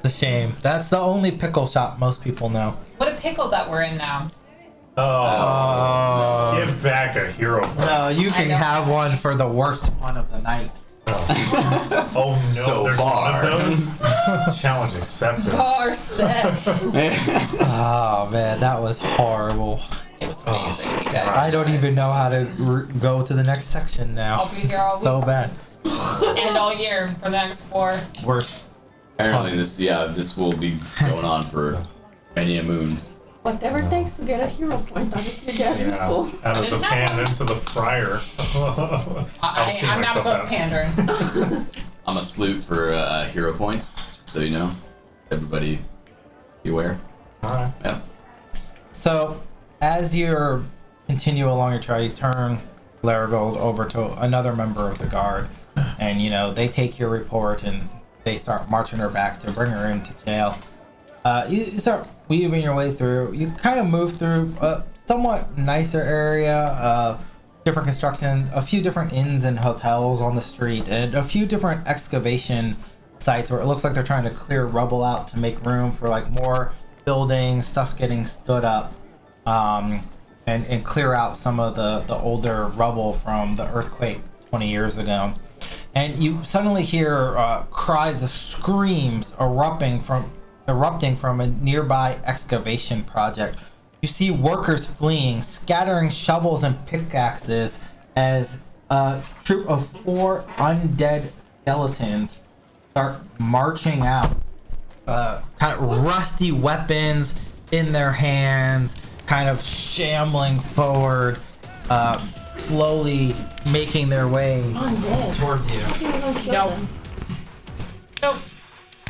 It's a shame. That's the only pickle shop most people know. What a pickle that we're in now. Oh. Oh. Give back a hero point. No, you I can know. have one for the worst one of the night. Oh no, So there's far. one of those? Challenge accepted. Bar set. Oh man, that was horrible. It was amazing. You guys. I don't even know how to go to the next section now. I'll be here all week So bad. and all year for the next 4. Worst. Apparently this will be going on for many a moon. Whatever it takes to get a hero point, obviously they're Yeah. useful. Out of the pan into the fryer. I'll see I'm not myself above out. pandering. I'm a salute for hero points, just so you know. Everybody be aware. Alright. Yeah. So, as you continue along your trail, you turn Larigold over to another member of the guard, and they take your report and they start marching her back to bring her into jail. You start weaving your way through. You kind of move through a somewhat nicer area, different construction, a few different inns and hotels on the street, and a few different excavation sites where it looks like they're trying to clear rubble out to make room for like more buildings, stuff getting stood up, and clear out some of the older rubble from the earthquake 20 years ago. and you suddenly hear cries of screams erupting from a nearby excavation project. You see workers fleeing, scattering shovels and pickaxes as a troop of 4 undead skeletons start marching out, kind of rusty weapons in their hands, kind of shambling forward, slowly making their way Undead. towards you. Nope. Nope.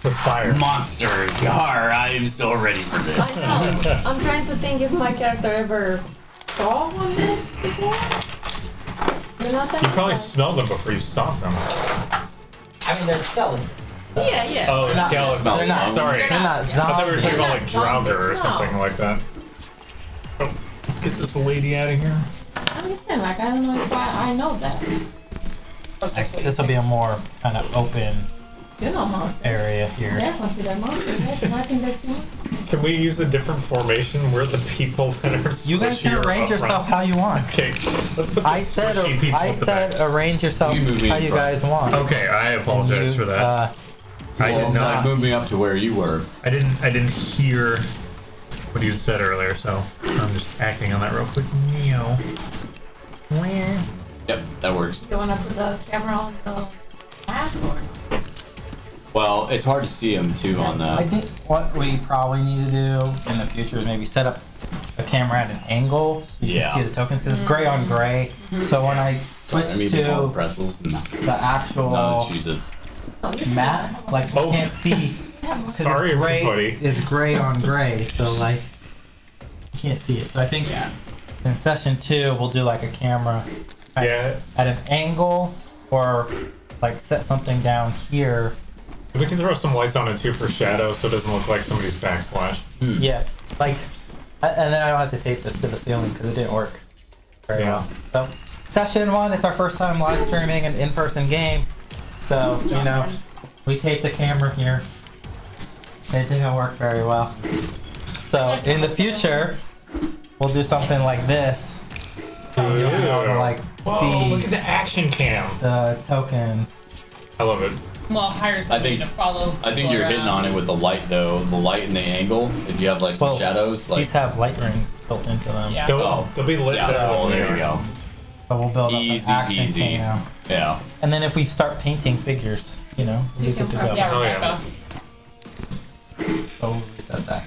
With fire. Monsters, yar! I am so ready for this. I know. I'm trying to think if my character ever saw undead before. You're not that You probably bad. smelled them before you saw them. I mean, they're skeletons. Yeah, yeah. Oh, They're not- skeletons. they're not- Sorry. They're not I thought we were zombies. talking about like They're not Draugr or zombies, something no. like that. Oh, let's get this lady out of here. I'm just saying, like, I don't know if I know that. This will be a more kind of open You know monsters. area here. They're considered monsters. Right? I think that's one. Can we use a different formation where the people that are You guys can squishy are arrange up yourself front? how you want. Okay, let's put the I said squishy people at the back. arrange yourself You move me how in you front. guys want. Okay, I apologize And you, for that. I Well, did not. move me up to where you were. I didn't hear what you had said earlier, so I'm just acting on that real quick. Neo. Where? Yep, that works. You wanna put the camera on the map or? Well, it's hard to see them too on I the. think what we probably need to do in the future is maybe set up a camera at an angle so you Yeah. can see the tokens because it's gray on gray. So when I switch I mean, all to pretzels. No, the actual Cheez-Its. Oh, you map, like you Oh. can't see. 'Cause Sorry, it's gray, everybody. It's gray on gray, so like you can't see it. So I think in session 2 we'll do like a camera Yeah, at an angle or like set something down here. we can throw some lights on it too for shadow, so it doesn't look like somebody's backsplash. Yeah, like, and then I don't have to tape this to the ceiling because it didn't work very Yeah. well. So session 1, it's our first time live streaming an in-person game. So you know, we taped a camera here. It didn't work very well. So in the future, we'll do something like this. So you'll be able to like Whoa, see look at the action cam. the tokens. I love it. Well, hire somebody to follow. I think you're hitting on it with the light though. The light and the angle. If you have like some Well, shadows, like These have light rings built into them. Yeah. They'll be lit yeah, separately. oh, there you go. So we'll build up Easy an action peasy. cam. Yeah. And then if we start painting figures, you know, we'll be good to go. Yeah, Oh, yeah. Rebecca. So we'll reset that.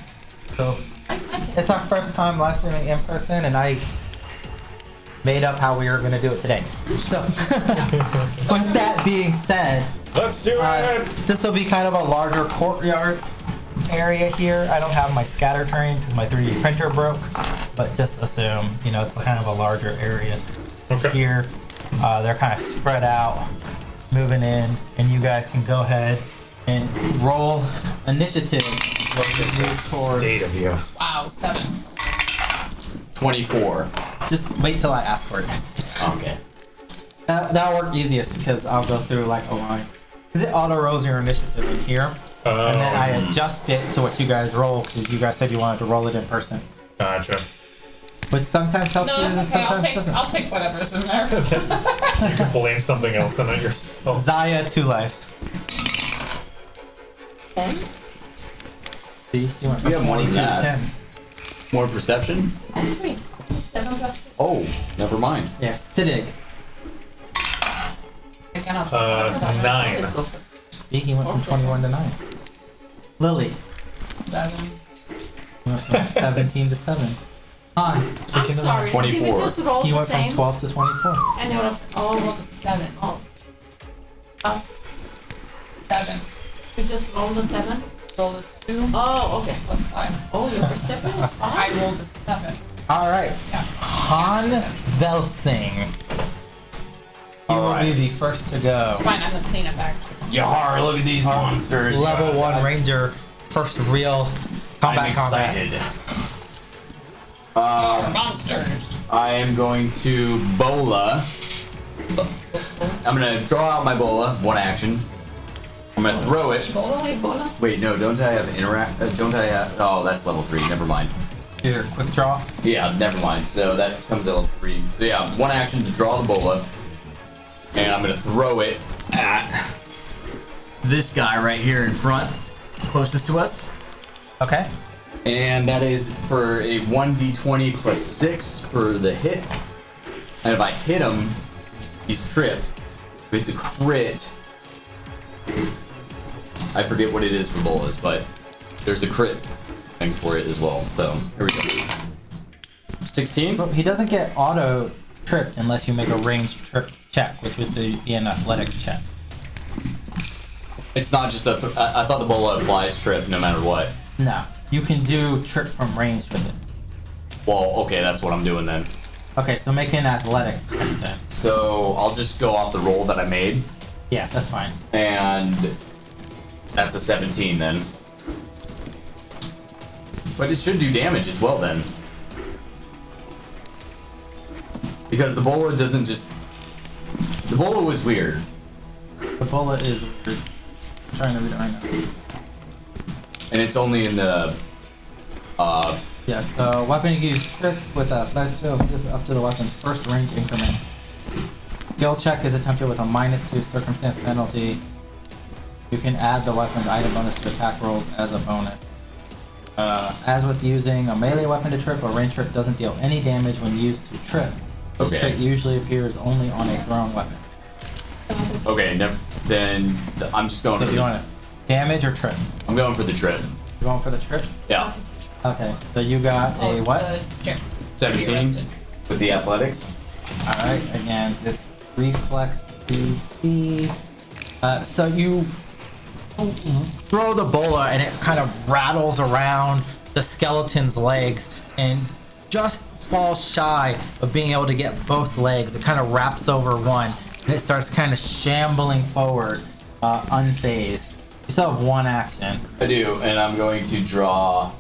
So I can. it's our first time live streaming in person, and I made up how we were going to do it today. So with that being said, Let's do it. this will be kind of a larger courtyard area here. I don't have my scatter terrain because my 3D printer broke, but just assume, you know, it's kind of a larger area Okay. here. They're kind of spread out, moving in, and you guys can go ahead and roll initiative. Move towards. State of you. Wow, 7. 24. Just wait till I ask for it. Okay. That'll work easiest because I'll go through like a line. Because it auto rolls your initiative in here, and then I adjust it to what you guys roll because you guys said you wanted to roll it in person, Gotcha. which sometimes helps No, you and that's okay. sometimes I'll doesn't. take whatever's in there. You can blame something else and not yourself. Zaya 2 lives. Okay. See, she went from You have more 22 than to that. 10. More perception? And 3. 7 plus 3. Oh, never mind. Yeah, Siddig. Again, I'll take 9. Let's go for it. See, he went from 21 to 9. Lily. 7. He went from 17 to 7. Han. I'm sorry. Did we 24. just roll He the went from same? 12 to 24. And it was almost 7. Oh. Us. 7. You just rolled the 7? Rolled a 2 Oh, okay. plus 5. Oh, your perception is I 5. rolled a 7. All right. Yeah. Han Velsing. He will be the first to go. It's fine, I'm the cleanup act. Yar, look at these monsters. Level 1 Ranger, first real I'm combat. excited. Monsters. I am going to bola. I'm gonna draw out my bola, one action. I'm gonna throw it. Ebola. Wait, no, don't I have interact? Don't I have? Oh, that's level 3. Never mind. Here, quick draw. Yeah, never mind. So that comes at level 3. So yeah, one action to draw the bola. and I'm gonna throw it at this guy right here in front, closest to us. Okay. And that is for a 1d20 plus 6 for the hit. And if I hit him, he's tripped. If it's a crit, I forget what it is for bolas, but there's a crit thing for it as well. So here we go. 16. So he doesn't get auto tripped unless you make a ranged trip check, which would be an athletics check. It's not just a. I thought the bola applies trip no matter what. No, you can do trip from range with it. Well, okay, that's what I'm doing then. Okay, so make an athletics check then. So I'll just go off the roll that I made, Yeah, that's fine. and that's a 17 then. But it should do damage as well then. Because the bola doesn't just... The bola was weird. The bullet is weird. I'm trying to read it right now. And it's only in the... Yeah, so weapon you use trick with a flash skill just up to the weapon's first range increment. Skill check is attempted with a -2 circumstance penalty. You can add the weapon's item bonus to attack rolls as a bonus. As with using a melee weapon to trip, a range trip doesn't deal any damage when used to trip. This Okay. trick usually appears only on a thrown weapon. Okay, then I'm just going So for you the... want it damage or trip? I'm going for the trip. You going for the trip? Yeah. Okay, so you got Oh, a it's what? the chair. 17 with the athletics. Alright, against its reflex DC. So you throw the bola and it kind of rattles around the skeleton's legs and just falls shy of being able to get both legs. It kind of wraps over one and it starts kind of shambling forward, unfazed. You still have one action. I do, and I'm going to draw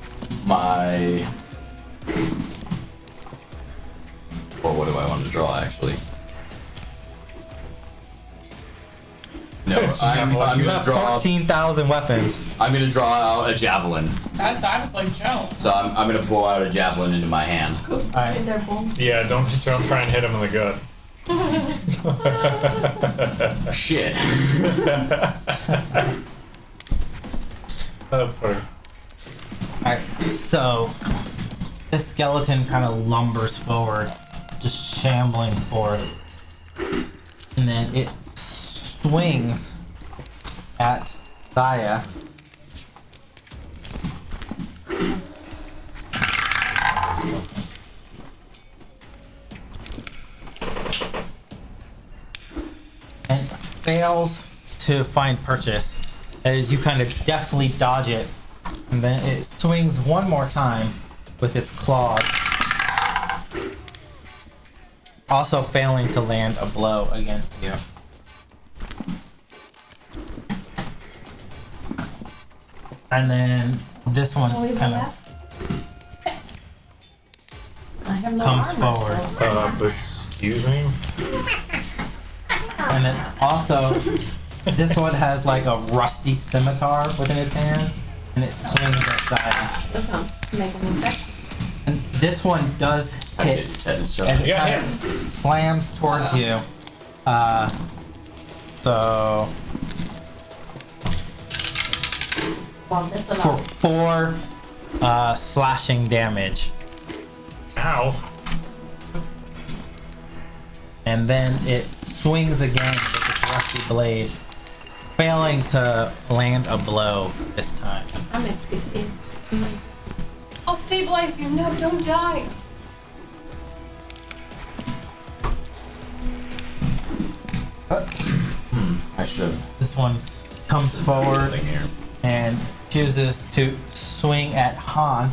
my... Or what do I want to draw, actually? No, I'm You gonna have draw... 14,000 weapons. I'm gonna draw out a javelin. That's honestly Joe. So I'm gonna pull out a javelin into my hand. Alright. In their bones. Yeah, don't try and hit him in the gut. Shit. That's funny. Alright, so this skeleton kind of lumbers forward, just shambling forward, and then it swings at Zaya. And fails to find purchase as you kind of deftly dodge it, and then it swings one more time with its claws, also failing to land a blow against you. And then this one Oh, you kind of left? I have no comes armor, forward. so- Excuse me? And then also, this one has like a rusty scimitar within its hands, and it swings at Zaya. Just gonna make an infection. And this one does hit Tetanus as shot. it Yeah, kind of slams towards you. So Wow, that's a for lot. 4 slashing damage, Ow. and then it swings again with its rusty blade, failing to land a blow this time. I'm at 15. I'll stabilize you. No, don't die. I should have... This one comes forward Something here. and chooses to swing at Han.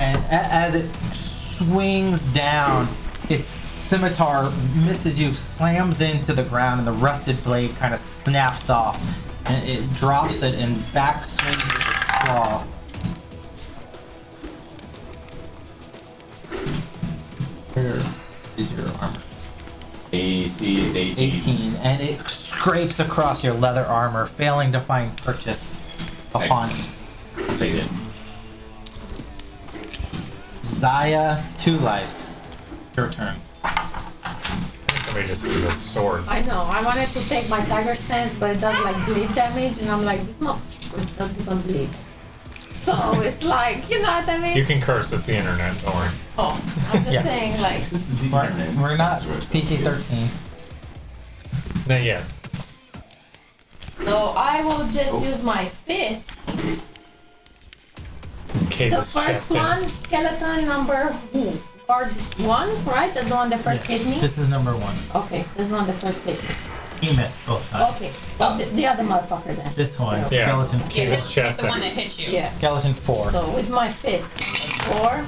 And as it swings down, its scimitar misses you, slams into the ground, and the rusted blade kind of snaps off. And it drops it and back swings with its claw. Where is your armor? AC is 18. 18, and it scrapes across your leather armor, failing to find purchase upon I'll take it. Zaya. 2 lives. Your turn. somebody just use a sword. I know. I wanted to take my tiger stance, but it does like bleed damage, and I'm like, this doesn't even bleed. So it's like, you know what I mean? You can curse. It's the internet. Don't worry. Oh, I'm just Yeah. saying, like, This is the internet. We're not It's PG-13. Not yet. so I will just use my fist. Okay, The this first chest. one, skeleton number guard 1, right? That's the one that first hit me? This is number 1. Okay, this is the one that first hit me. He missed both times. Okay, well, the other motherfucker then. This one, Yeah. skeleton Yeah, 2. This it's chest the one that- that hits you. Yeah. Skeleton 4. So with my fist, 4.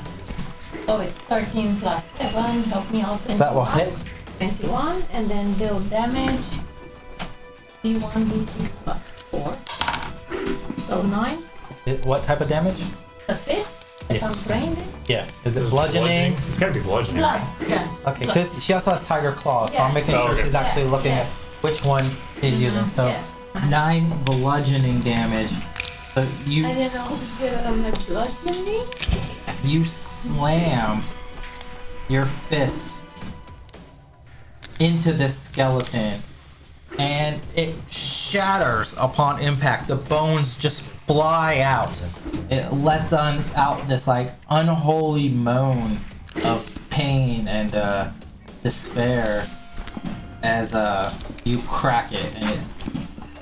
So it's 13 plus 7. Help me out. 21. That will hit. 21, and then deal damage. D1, D6 plus 4. So 9. What type of damage? The fist that Yeah. I'm trained in. Yeah. Is it This is bludgeoning? It's gotta be bludgeoning. Blood. Yeah. Okay, because she also has tiger claws, so I'm Yeah. making Oh, sure okay. she's actually Yeah, looking yeah. at which one he's using. So Yeah. 9 bludgeoning damage. So you I didn't know my bludgeoning. you slam your fist into this skeleton, and it shatters upon impact. The bones just fly out. It lets out this like unholy moan of pain and despair as you crack it, and it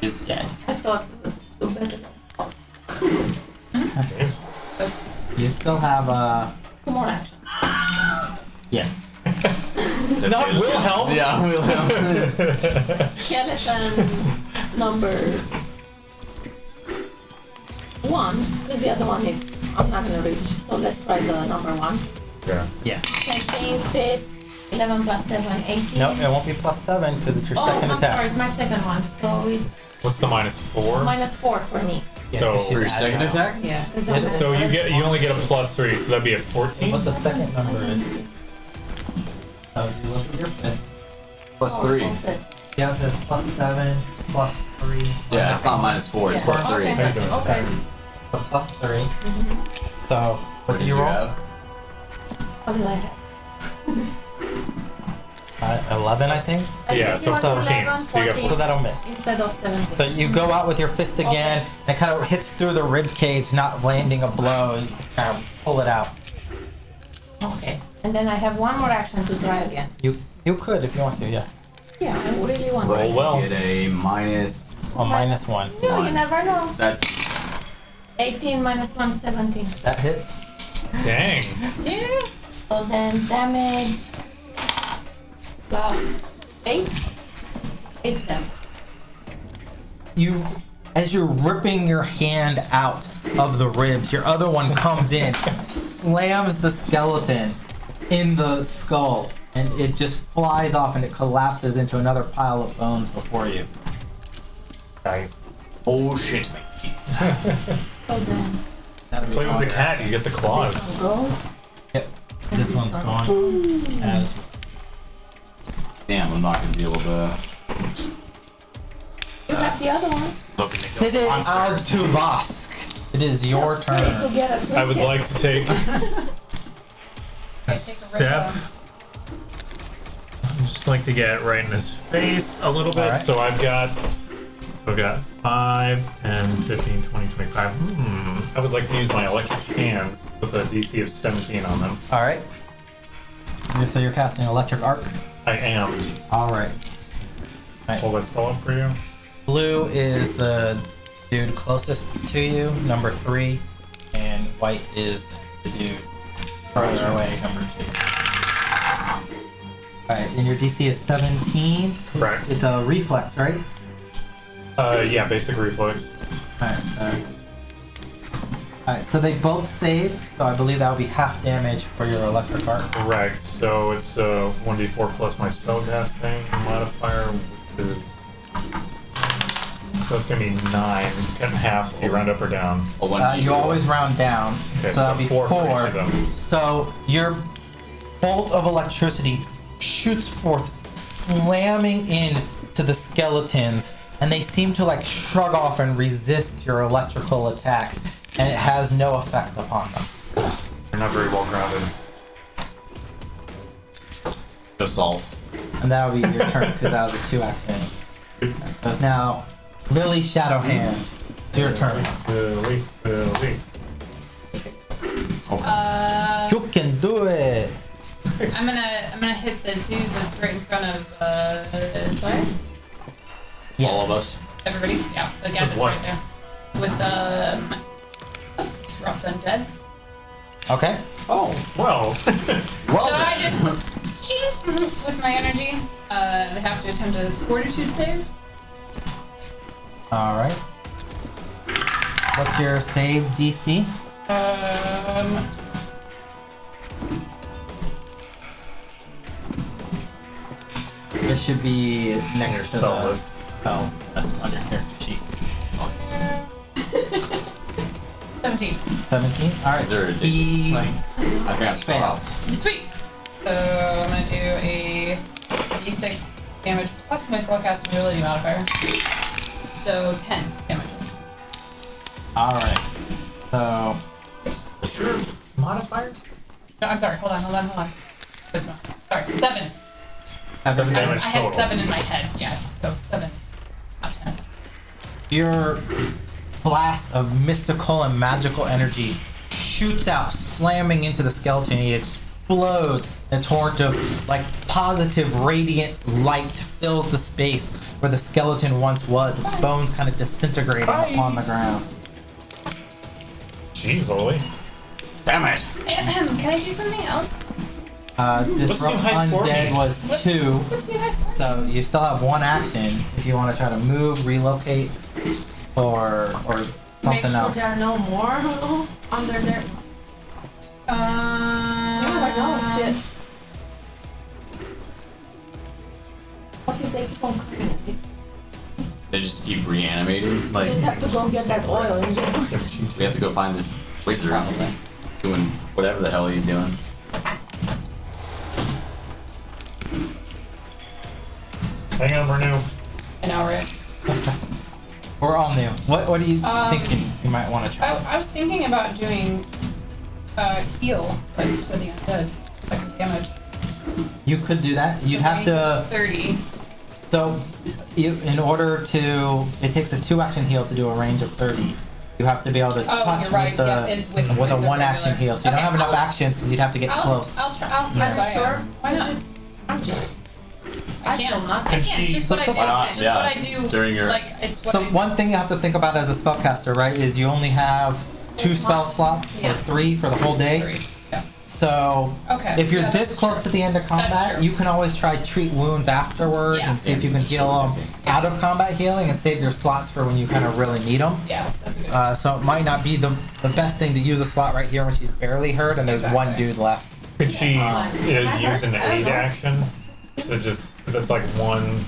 is dead. I thought it was better. Jeez. You still have 2 more action. yeah. Not Wilhelm. Yeah, Wilhelm. Skeleton number 1, because the other one is I'm not gonna reach. So let's try the number 1. Yeah. Yeah. 19 fist, 11 plus 7, 18. No, it won't be +7 because it's your Oh, second I'm attack. sorry, it's my second one. So it's What's the -4? -4 for me. Yeah, So 'cause she's For your second agile. attack? Yeah. So you only get a +3, so that'd be a 14. What the second number is? So you look at your fist. +3. Yeah, it says +7, +3. Yeah, it's not -4, it's Yeah. +3. Okay. How you doing? Okay. So +3. So What what did you roll? have? What did I have? 11, I think. I Yeah, think so it was 14, 11, so you got 14 So that'll miss. instead of 17. So you go out with your fist again, and it kind of hits through the rib cage, not landing a blow. You kind of pull it out. Okay. And then I have one more action to try again. You could if you want to, yeah. Yeah, I really want Roll to. well. Get a minus. Well, -1. No, you never know. That's 18 minus 1, 17. That hits. Dang. Yeah. So then damage plus 8. 8 damage. You, as you're ripping your hand out of the ribs, your other one comes in, slams the skeleton in the skull, and it just flies off and it collapses into another pile of bones before you. Nice. oh shit, mate. So then That is Play with all the your cat, action. you get the this claws. one goes. Yep. This one's gone. As Damn, I'm not gonna be able to. You have the other one. Looking to kill Sidit monsters. Al-Tuvask. It is your To turn. get a I would like to take a a step. I'd just like to get right in his face a little bit. Alright. So I've got 5, 10, 15, 20, 25. I would like to use my electric hands with a DC of 17 on them. All right. So you're casting electric arc. I am. All right. Hold that spell up for you. Blue is the dude closest to you, number 3, and white is the dude further away, number 2. Alright, and your DC is 17. Correct. It's a reflex, right? Yeah, basic reflex. Alright, so they both save, so I believe that would be half damage for your electric arc. Correct. So it's 1d4 plus my spellcasting modifier, which is. So it's gonna be 9. Cut in half. Do you round up or down? A one. You always round down, Okay, so that'll be 4 for each 4. of them. So your bolt of electricity shoots forth, slamming in to the skeletons, and they seem to like shrug off and resist your electrical attack, and it has no effect upon them. You're not very well grounded. Assault. And that'll be your turn because that was a 2 action. So it's now Lily Shadow Hand. It's your turn. Billy. You can do it. I'm gonna hit the dude that's right in front of Slayer. All of us. Everybody? Yeah, the guy that's what? right there. With Disrupt Undead. Okay. Oh, well. So I just cheat with my energy. They have to attempt a fortitude save. All right. What's your save DC? This should be next to spell the list. spell. That's on your character sheet. 17. 17. All right. Is there a He like, I can't spell. fails. Sweet. So I'm gonna do a d6 damage plus my spellcasting ability modifier. So 10 damage. All right. So Sure. Modifier? No, I'm sorry. Hold on. Where's my- Sorry, 7. 7 I damage had total. 7 in my head. Yeah. So 7. Not 10. your blast of mystical and magical energy shoots out, slamming into the skeleton. He explodes. A torrent of like positive, radiant light fills the space where the skeleton once was. Its bones kind of disintegrating upon the ground. Jeez, Lily. Damn it! Can I do something else? Disrupt new high score Undead mean? was What's 2. What's new high score? So you still have 1 action if you want to try to move, relocate, or Make something sure else. there are no more under there. Oh shit. What if they keep on coming? They just keep reanimating. Like, Just have to go get that oil and just... we have to go find this wizard doing whatever the hell he's doing. Hang on, we're new. An hour in. We're all new. What are you thinking you might want to try? I was thinking about doing heal like to the undead, like damage. You could do that. You'd So have to. 30. So, in order to, it takes a 2 action heal to do a range of 30. You have to be able to Oh, touch you're right. with the Yeah, it's with a the 1 action regular. heal. So you don't Okay, have enough I'll- actions because you'd have to get close. I'll try. I'll Yeah. yes, I Sure. am. Why not? I'm just... I can't. feel nothing. I can't. It's just what I do. Why not? It's just Yeah. what I do. During your- like it's what So I one thing you have to think about as a spellcaster, right, is you only have 2 spell slots Yeah. or 3 for the whole day. 3. Yeah. So Okay. if you're Yeah, this that's close true. to the end of combat, true. you can always try treat wounds afterwards Yeah. and see if you Yeah, can this is heal them so out of combat healing and save your slots for when you kind of really need them. Yeah, that's a good. So it might not be the best thing to use a slot right here when she's barely hurt and there's one Exactly. dude left. Could she I use an heard- I don't aid know. action? So just, that's like one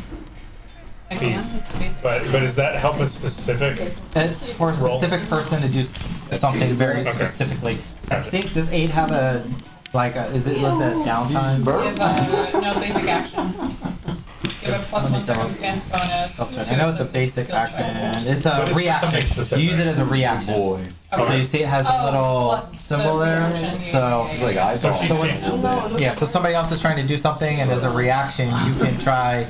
I can, piece. basically. But does that help a specific? It's for a Roll. specific person to do something very Okay. specifically. I Gotcha. think does 8 have a is it listed as downtime? Give no basic action. Give a plus Let me 1 double- circumstance bonus. Okay, to I know it's a assist basic skill check. action. It's But a it's for reaction. something specific. You use it as a reaction. Boy. So you see it has a Oh, little plus symbol the there. reaction, So yeah, It's like yeah. I So saw. she So can't. yeah, so somebody else is trying to do something and as a reaction you can try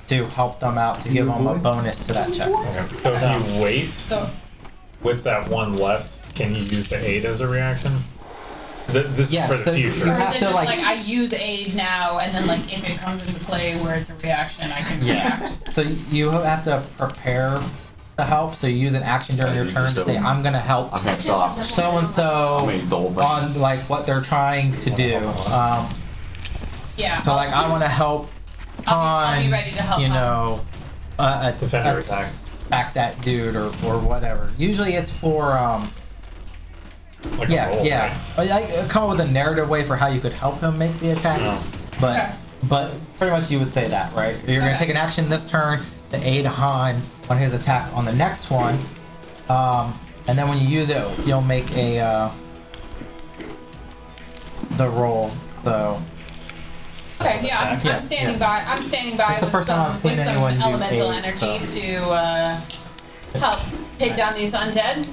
to help them out to give them a bonus to that check. Okay. So if you wait So with that one left, can you use the aid as a reaction? This Yeah, is for the so future. you or have is it to, just like- like I use aid now and then like if it comes into play where it's a reaction I can react. So you have to prepare to help. So you use an action during your These turn are to so- say I'm gonna help I can't stop. so and I so mean, the whole thing. on like what they're trying to do. Yeah. So like I want to help I'll be on ready to help you Han. know Defender attack. attack that dude or whatever. Usually it's for Like a yeah roll, yeah. I come up with a narrative way for how you could help him make the attack, Oh. but Okay. but pretty much you would say that, right? You're gonna Okay. take an action this turn to aid Han on his attack on the next one, and then when you use it, you'll make a the roll. So Okay, yeah, Yeah, I'm standing yeah. by. I'm standing by It's the with first time some, I've seen with some anyone do elemental aid, energy so. to help take down these undead.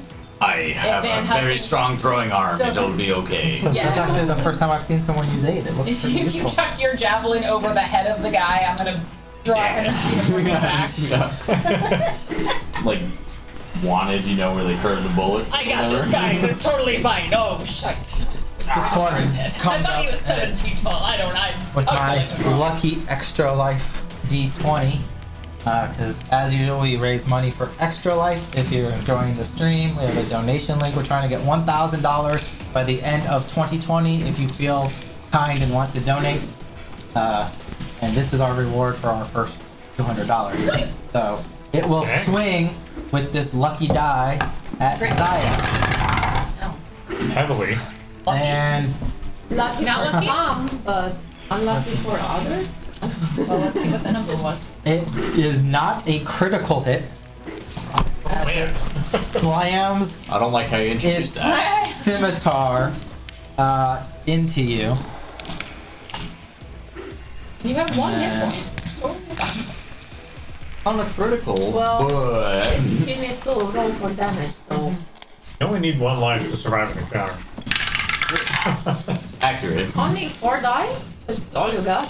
I have Van a very Helsing strong throwing arm. doesn't- It'll be okay. That's Yeah. actually the first time I've seen someone use aid. It looks If pretty you useful. chuck your javelin over the head of the guy, I'm gonna draw energy and bring it back. Like, wanted, you know, where they curve the bullets. I got this guy. It's totally fine. Oh, shite. This one I comes thought he up was 7 feet tall. I don't. with I'll my kill him. lucky extra life D20. Because as usual, we raise money for extra life. If you're enjoying the stream, we have a donation link. We're trying to get $1,000 by the end of 2020. If you feel kind and want to donate, and this is our reward for our first $200. So it will Okay. swing with this lucky die at Great. Zaya, Heavily. and Lucky Not for lucky? some, but unlucky for others. Well, let's see what the number was. it is not a critical hit. Man. Slams I don't like how you introduced its that. scimitar into you. You have one hit Yeah. point. Totally fine. On a critical, Well, but he needs to roll for damage, so. You only need 1 life to survive an encounter. accurate. Only 4 die? That's all you got?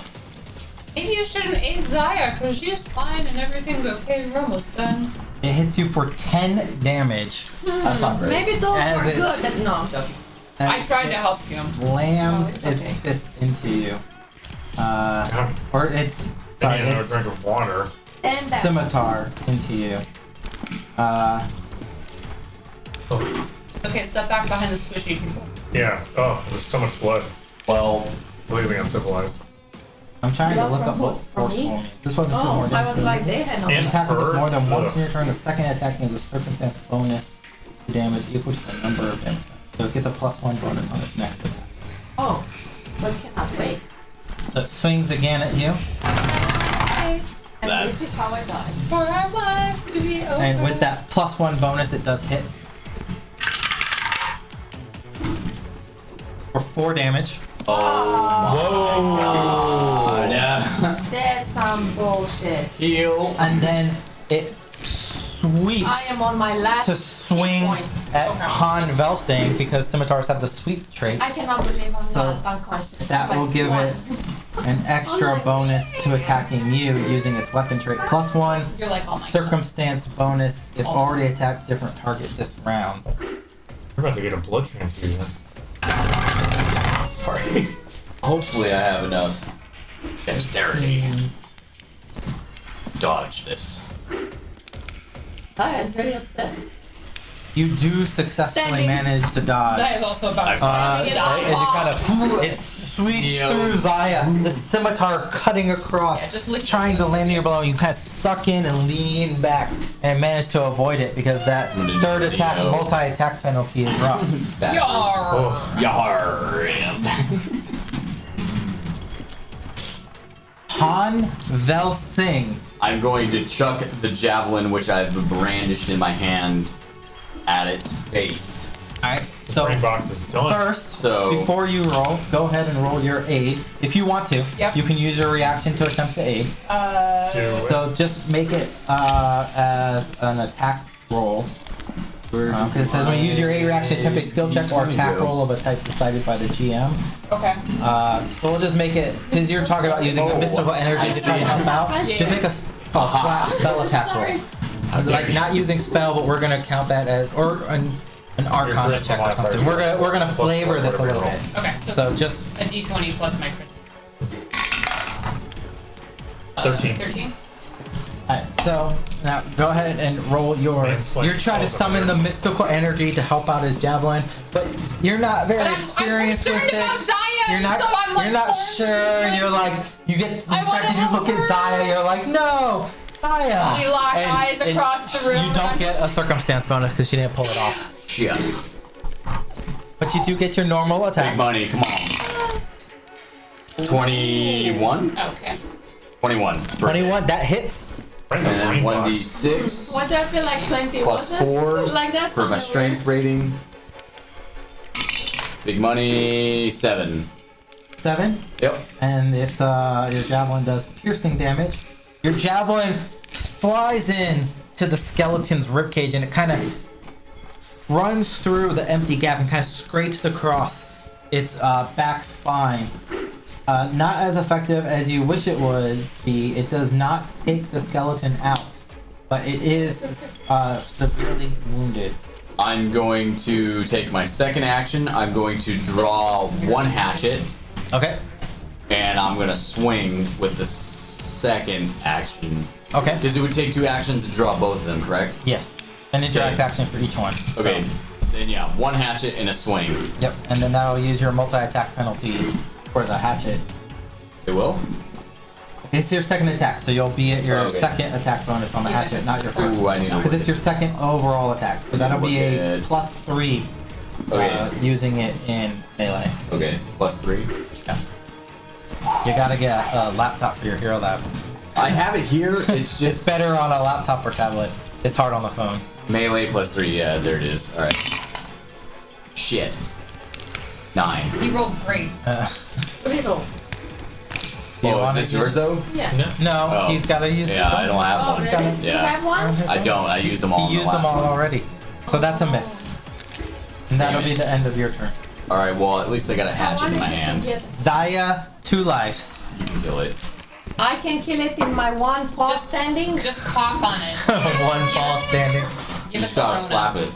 Maybe you shouldn't aid Zaya, because she's fine and everything's okay. We're almost done. It hits you for 10 damage. That's not great. Maybe those As were it- good. No, I'm joking. as I tried to it help you. Slams Oh, it's its okay. fist into you. Yeah. Or its Then sorry, you another its drink of water. And that. scimitar into you. Oh. Okay, step back behind the squishy people. Yeah. Oh, there's so much blood. Well, Completely uncivilized. I'm trying to Blood look from up who? what From me? forceful means. This one is still more Oh, I damage. was like, they had no. And- Attack with Fur? more than once Ugh. in your turn. The second attack is a circumstance bonus damage equal to the number of damage. So it gets a +1 bonus on its next attack. Oh, but cannot wait. So it swings again at you. And this is how I die. For our life to be over. And with that +1 bonus, it does hit. For 4 damage. oh yeah. That's some bullshit. Heal. And then it sweeps I am on my last to swing hit point. at Okay. Han Velsing because scimitars have the sweep trait. I cannot believe I'm So not unconscious. That will Like, give one. it an extra Oh my bonus to attacking you using its weapon trait. +1 You're like, oh my circumstance bonus if Oh. already attacked different target this round. We're about to get a blood transfusion. Sorry. Hopefully, I have enough dexterity. Dodge this. Zaya is very upset. You do successfully Standing. manage to dodge. That is also about As Standing it it kind of it sweeps Yeah. through Zaya, the scimitar cutting across, Yeah, just lick trying to land in your blow. You kind of suck in and lean back and manage to avoid it because that Did third you attack know? multi-attack penalty is rough. Yar. Oh, Yar. Han Velsing. I'm going to chuck the javelin, which I've brandished in my hand, at its face. Alright, so brain box is done. first, So- before you roll, go ahead and roll your aid. If you want to, Yep. you can use your reaction to attempt to aid. Do it. So just make it as an attack roll. Because it says when you use your aid reaction, attempt a skill check or attack roll of a type decided by the GM. Okay. So we'll just make it, because you're talking about using a mystical energy to try to help out. Yeah. Just make a flat spell attack roll. Like not using spell, but we're gonna count that as, or an Arcana check or something. We're gonna flavor this a little bit. Okay. So just a d20 plus my crit. 13. 13? alright, so now go ahead and roll yours. Mansplain You're trying to spells summon over the here. mystical energy to help out his javelin, but you're not very But I'm experienced with concerned about it. Zaya, You're not. so I'm like, You're not oh, sure, and you're like, you get I wanna distracted. You look help at her. Zaya. You're like, no, Zaya. We lock And- eyes and across the room. You don't get a circumstance bonus because she didn't pull it off, Shit. but you do get your normal Big attack. money, come on. 21? Okay. 21. 21. That hits. Right in the And brain then box. 1d6 What do I feel like 20 plus was it? 4 Like that for my somewhere. strength rating. Big money, 7. 7. Yep. And if your javelin does piercing damage, your javelin flies in to the skeleton's ribcage and it kind of runs through the empty gap and kind of scrapes across its back spine. Not as effective as you wish it would be. It does not take the skeleton out, but it is severely wounded. I'm going to take my second action. I'm going to draw one hatchet, Okay. and I'm going to swing with the second action. Okay. Because it would take 2 actions to draw both of them, correct? Yes. An interact Okay. action for each one. So- Okay. Then yeah, one hatchet and a swing. Yep. And then that'll use your multi-attack penalty for the hatchet. It will? It's your second attack, so you'll be at your Okay. second attack bonus on the Yeah. hatchet, not your first. Ooh, I need to Because look it's your second overall attack, so that'll be a Look at- +3 Okay. using it in melee. Okay, +3. Yeah. You gotta get a laptop for your hero lab. I have it here. It's It's just better on a laptop or tablet. It's hard on the phone. melee +3. Yeah, there it is. All right. Shit. 9. You rolled great. Riddle. You Oh, is wanna this use- yours though? Yeah. No, Oh. he's gotta use Yeah, I don't have Oh, one. He's really? got it. You Yeah. have one? I don't. I used them all. He in the used them last all one. already. So that's a miss. And that'll Damn be it. the end of your turn. All right. Well, at least I got a I hatchet wanted in my you to hand. get- Zaya, 2 lives. You can kill it. I can kill it in my one paw Just- standing. Just cough on it. One ball standing. Give You it just the gotta Rona. slap it.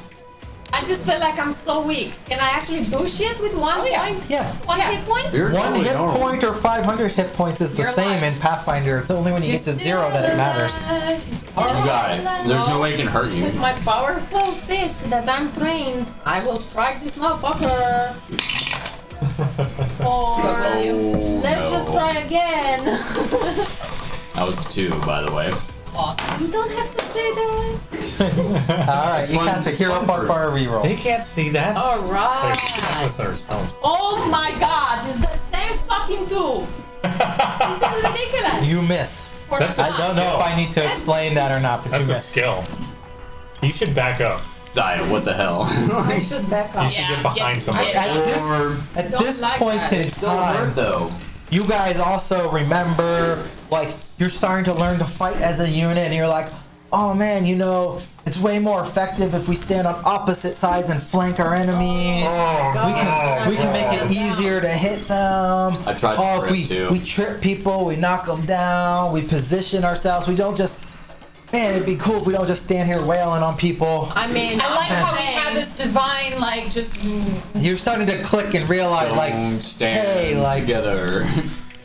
I just feel like I'm so weak. Can I actually do shit with one Oh, yeah. point? Yeah. One Yeah. hit point? You're One totally hit normal. point or 500 hit points is the You're same alive. in Pathfinder. It's only when you get to 0 that it matters. You got it. There's no way it can hurt you. With my powerful fist that I'm trained, I will strike this motherfucker. But will Or you? let's no. just try again. That was 2, by the way. Awesome. You don't have to say that. Alright, you fun- cast a hero fun point for- for a reroll. They can't see that. All Like, right. us ourselves. Oh my god, it's the same fucking two. This is ridiculous. You miss. That's a I don't know if I need to That's- explain that or not, but That's you a miss. skill. You should back up. Zaya, what the hell? I should back You up. should Yeah, get behind get- somebody. get- At Don't this like point that. in It's so hard time, though. you guys also remember, like, you're starting to learn to fight as a unit, and you're like, oh man, you know, it's way more effective if we stand on opposite sides and flank our enemies. We can make it easier to hit them. I tried to Oh, trip, if too. we trip people, we knock them down, we position ourselves. We don't just, man, it'd be cool if we don't just stand here wailing on people. I mean, I like how we saying- have this divine, like, just You're starting to click and realize, like, Don't stand hey, like, together.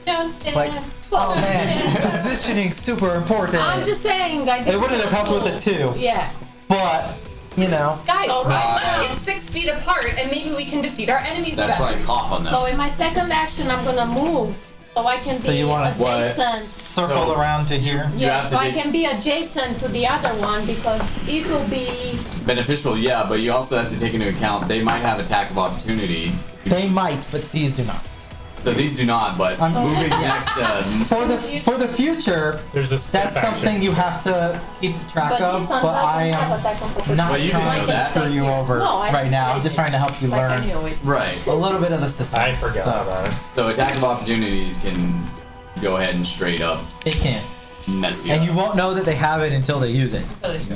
don't stand. like, oh man, positioning's super important. I'm just saying, I It wouldn't have helped with the 2, Yeah. but, you know. Guys, So, right let's now- get 6 feet apart and maybe we can defeat our enemies That's why better. I cough on them. So in my second action, I'm gonna move so I can So be you wanna- What? adjacent. Circle So- around to here. You Yeah, have so to I take- can be adjacent to the other one because it will be. Beneficial, yeah, but you also have to take into account they might have attack of opportunity. They might, but these do not. So these do not, but moving next. For the future, There's a step that's something action. you have to keep track But of. this one But doesn't I have am attack of opportunity. not Well, you can trying know to that. screw you over No, I right now. I'm explained just it. trying to help you Like I learn knew it. Right. a little bit of the system. I forgot So, about it. So attack of opportunities can go ahead and straight up They can, mess you and up. you won't know that they have it until they use it.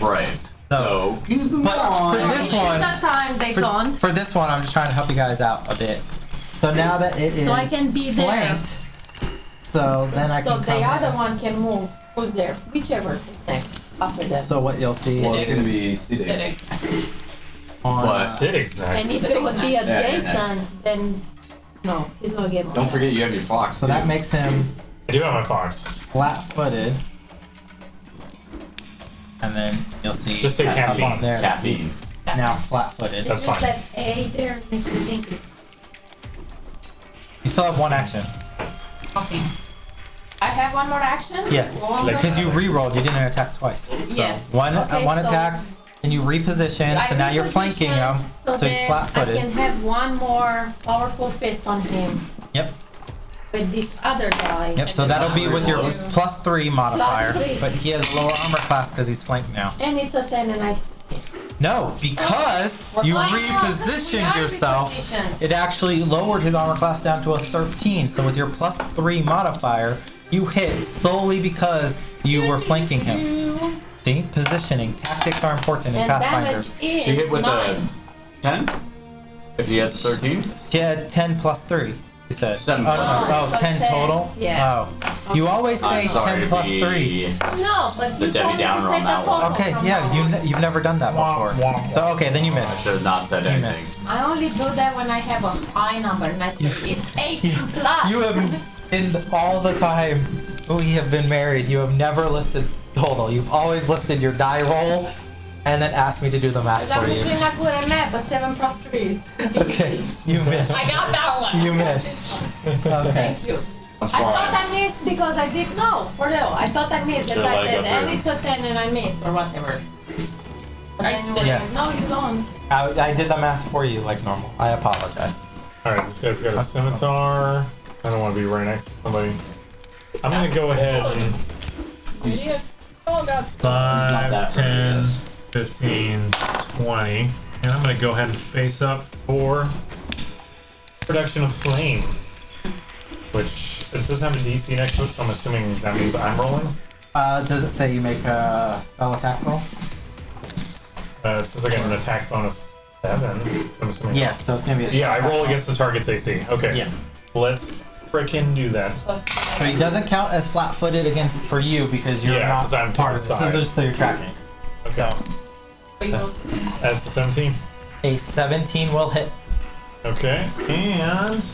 Right. So, So. but for this It's one, that time they don't. for this one, I'm just trying to help you guys out a bit. So now that it is So I can be there. flanked, so then I So can come the other in. one can move. Who's there? Whichever is next after that. So what you'll see Well, it's is gonna be Sit sitting. exactly. on But- Sit exact. And if it would be Yeah, you're adjacent, then no, he's gonna get more. Don't forget you have your fox so too. that makes him I do have my fox. flat-footed, and then you'll see Just say up caffeine. on there that Caffeine. he's now flat-footed. It's That's just fine. that A there makes me think it's. You still have one action. Coffee. I have one more action? Yes, One like- more- because you re-rolled. You didn't attack twice. So Yeah. one Okay, one so- attack, and you reposition. I So now you're flanking reposition, him. So he's then I can flat-footed. have one more powerful fist on him Yep. with this other guy. Yep. So And that'll it's be not with your close. +3 modifier. 3. But he has lower armor class because he's flanked now. And it's a 10 and I. No, because you Why not? repositioned We are yourself. repositioned. It actually lowered his armor class down to a 13. So with your +3 modifier, you hit solely because you were flanking him. See, positioning, tactics are important in And Pathfinder. damage is She hit with 9. the 10? If she has 13? She had 10 plus 3. You said 7 plus oh, plus 10 10. total. Yeah. Oh, you always say I'm sorry, 10 plus 3. No, but The you Debbie told me to Downer say on the that one. total Okay, from yeah, now on. you've never done that Womp, before. womp, So okay, then you I miss. should have not said You anything. miss. I only do that when I have a high number and I say it's 18 plus. You have in all the time we have been married, you have never listed total. You've always listed your die roll and then asked me to do the math I'm for usually you. not good at math, but 7 plus 3 is. Okay, you missed. I got that one. You missed. Okay. Thank you. I'm I thought fine. I missed because I did no, for real. I thought I missed. Sure, As I like said, up and there. it's a 10 and I missed or whatever. But I then you see. were Yeah. like, no, you don't. I did the math for you like normal. I apologize. Alright, this guy's got a scimitar. I don't want to be right next to somebody. I'm gonna go ahead and Idiots. Oh god. He's not 5, that 10, very 15, 20. And I'm gonna go ahead and face up for production of flame. Which it doesn't have a DC next to it, so I'm assuming that means I'm rolling. Does it say you make a spell attack roll? It says I get an attack bonus 7. So I'm assuming. Yes, so it's gonna be a Yeah, I roll against the target's AC. Okay. Yeah. Let's frickin' do that. Plus So it doesn't count as flat-footed against for you because you're Yeah, not 'cause I'm to part the of this. side. This is just so you're tracking. Okay. So That's a 17. a 17 will hit. Okay, and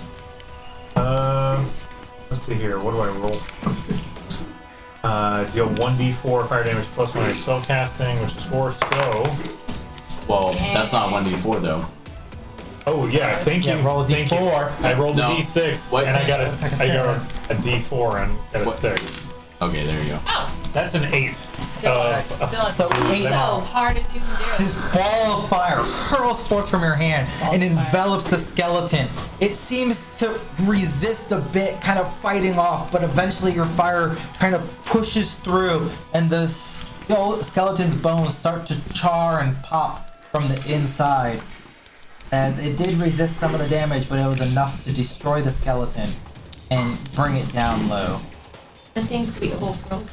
let's see here. What do I roll? Deal 1d4 fire damage plus my spell casting, which is 4. So, Well, that's not 1d4 though. oh yeah, thank you. Yeah, roll a thank you. D4. I rolled No. a d6, What? and I got a d4 and got a What? 6. Okay, there you go. Oh, That's an 8. still, Of- still So as 8 hard as you can do. This ball of fire hurls forth from your hand and envelops the skeleton. It seems to resist a bit, kind of fighting off, but eventually your fire kind of pushes through and the skeleton's bones start to char and pop from the inside. As it did resist some of the damage, but it was enough to destroy the skeleton and bring it down low. I think we all broke.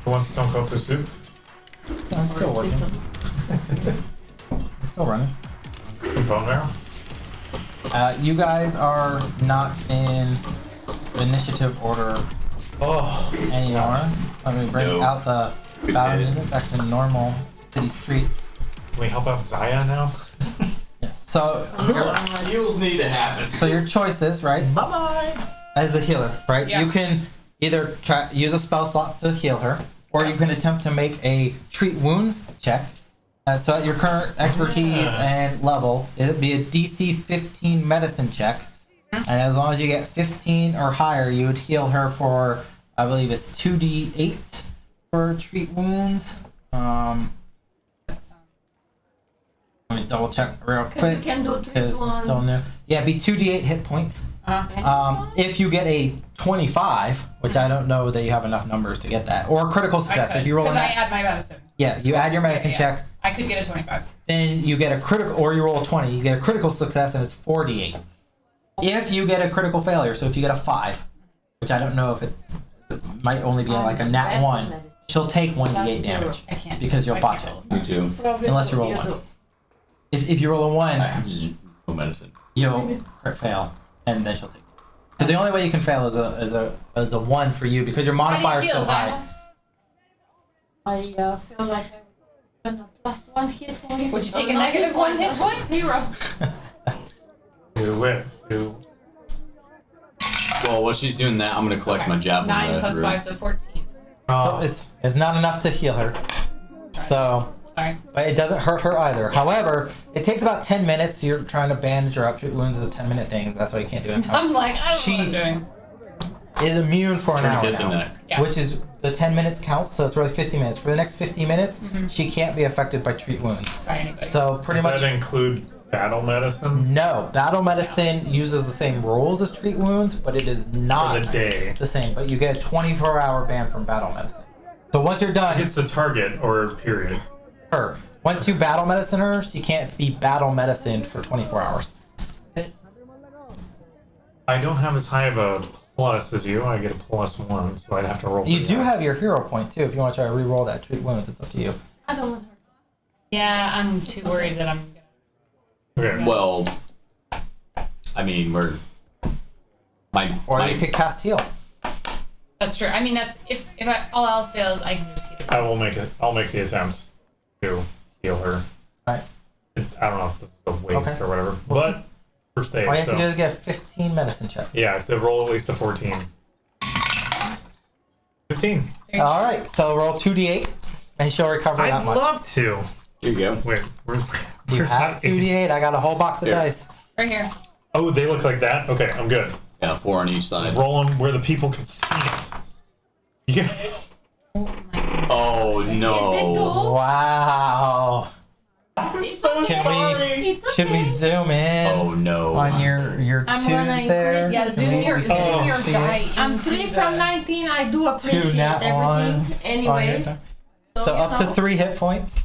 One stone cold soup. It's still working. It's still running. Some bone marrow. You guys are not in initiative order Oh, anymore. Let me bring No. out the Good battle hit. music back to normal city streets. can we help out Zaya now? So your, Heals need to happen. so your choices, right? Bye bye. As the healer, right? Yeah. You can either use a spell slot to heal her, or you can attempt to make a treat wounds check. So at your current expertise and level, it'd be a DC 15 medicine check. And as long as you get 15 or higher, you would heal her for, I believe it's 2d8 for treat wounds. Let me double check real Because quick. you can do 3 Because I'm still ones. new. Yeah, it'd be 2d8 hit points. Okay. If you get a 25, which I don't know that you have enough numbers to get that, or critical I success. could, If you roll a because I nat- add my medicine. yeah, you add your medicine Yeah. check, I could get a 25. then you get a critical, or you roll a 20, you get a critical success, and it's 4d8. If you get a critical failure, so if you get a 5, which I don't know if it might only be like a nat 1, she'll take 1d8 damage I can't. because you'll I botch can't it. roll. Me too. Unless you roll one. If you roll a 1, I have zero medicine. you'll crit fail, and then she'll take it. So the only way you can fail is a 1 for you because your modifier is so high. I feel like I'm gonna +1 hit point. Would you take Oh, a not negative 1 hit point? 0. Do it. Do. Well, while she's doing that, I'm gonna collect my javelin. 9 that I plus threw. 5, so 14. So Oh, it's not enough to heal her. So, Sorry. but it doesn't hurt her either. However, it takes about 10 minutes. You're trying to bandage her up. Treat wounds is a 10-minute thing. That's why you can't do it in time. I'm like, I don't know what I'm She- doing. Is immune for an Trying hour to hit the now, neck. Yeah. which is the 10 minutes counts. So it's really 50 minutes. For the next 50 minutes, she can't be affected by treat wounds. By anybody. So pretty does much. that include battle medicine No, battle medicine uses the same rules as treat wounds, but it is for not the day? the same. But you get a 24-hour ban from battle medicine. So once you're done, It's the target or period. her. Once you battle medicine her, she can't be battle medicined for 24 hours. I don't have as high of a plus as you. I get a +1, so I'd have to roll. You pretty do high. have your hero point too. If you want to try to re-roll that treat wounds, it's up to you. I don't want her. Yeah, I'm too worried that I'm gonna. Okay. Well, I mean, we're. Or you could cast heal. That's true. I mean, that's if all else fails, I can just heal. I will make it. I'll make the attempt to heal her. Alright. I don't know if this is a waste Okay. or whatever, We'll but first aid. All you have So to do is get a 15 medicine check. yeah, so roll at least a 14. 15. Alright, so roll 2d8 and she'll recover that I'd much. love to. Here you go. Wait, where's You have my 2d8. I got a whole box of Here. dice. Right here. Oh, they look like that? Okay, I'm good. Yeah, 4 on each side. Roll them where the people can see them. You can... Oh my god. Oh Is it no. too? Wow. I'm so Can we- sorry. It's okay. Should we zoom in Oh no. on your I'm twos gonna there? increase Yeah, it. zoom your see it? die. I'm into 3 the- from 19. I do appreciate nat everything. ones on your Anyways. die. So up to 3 hit points.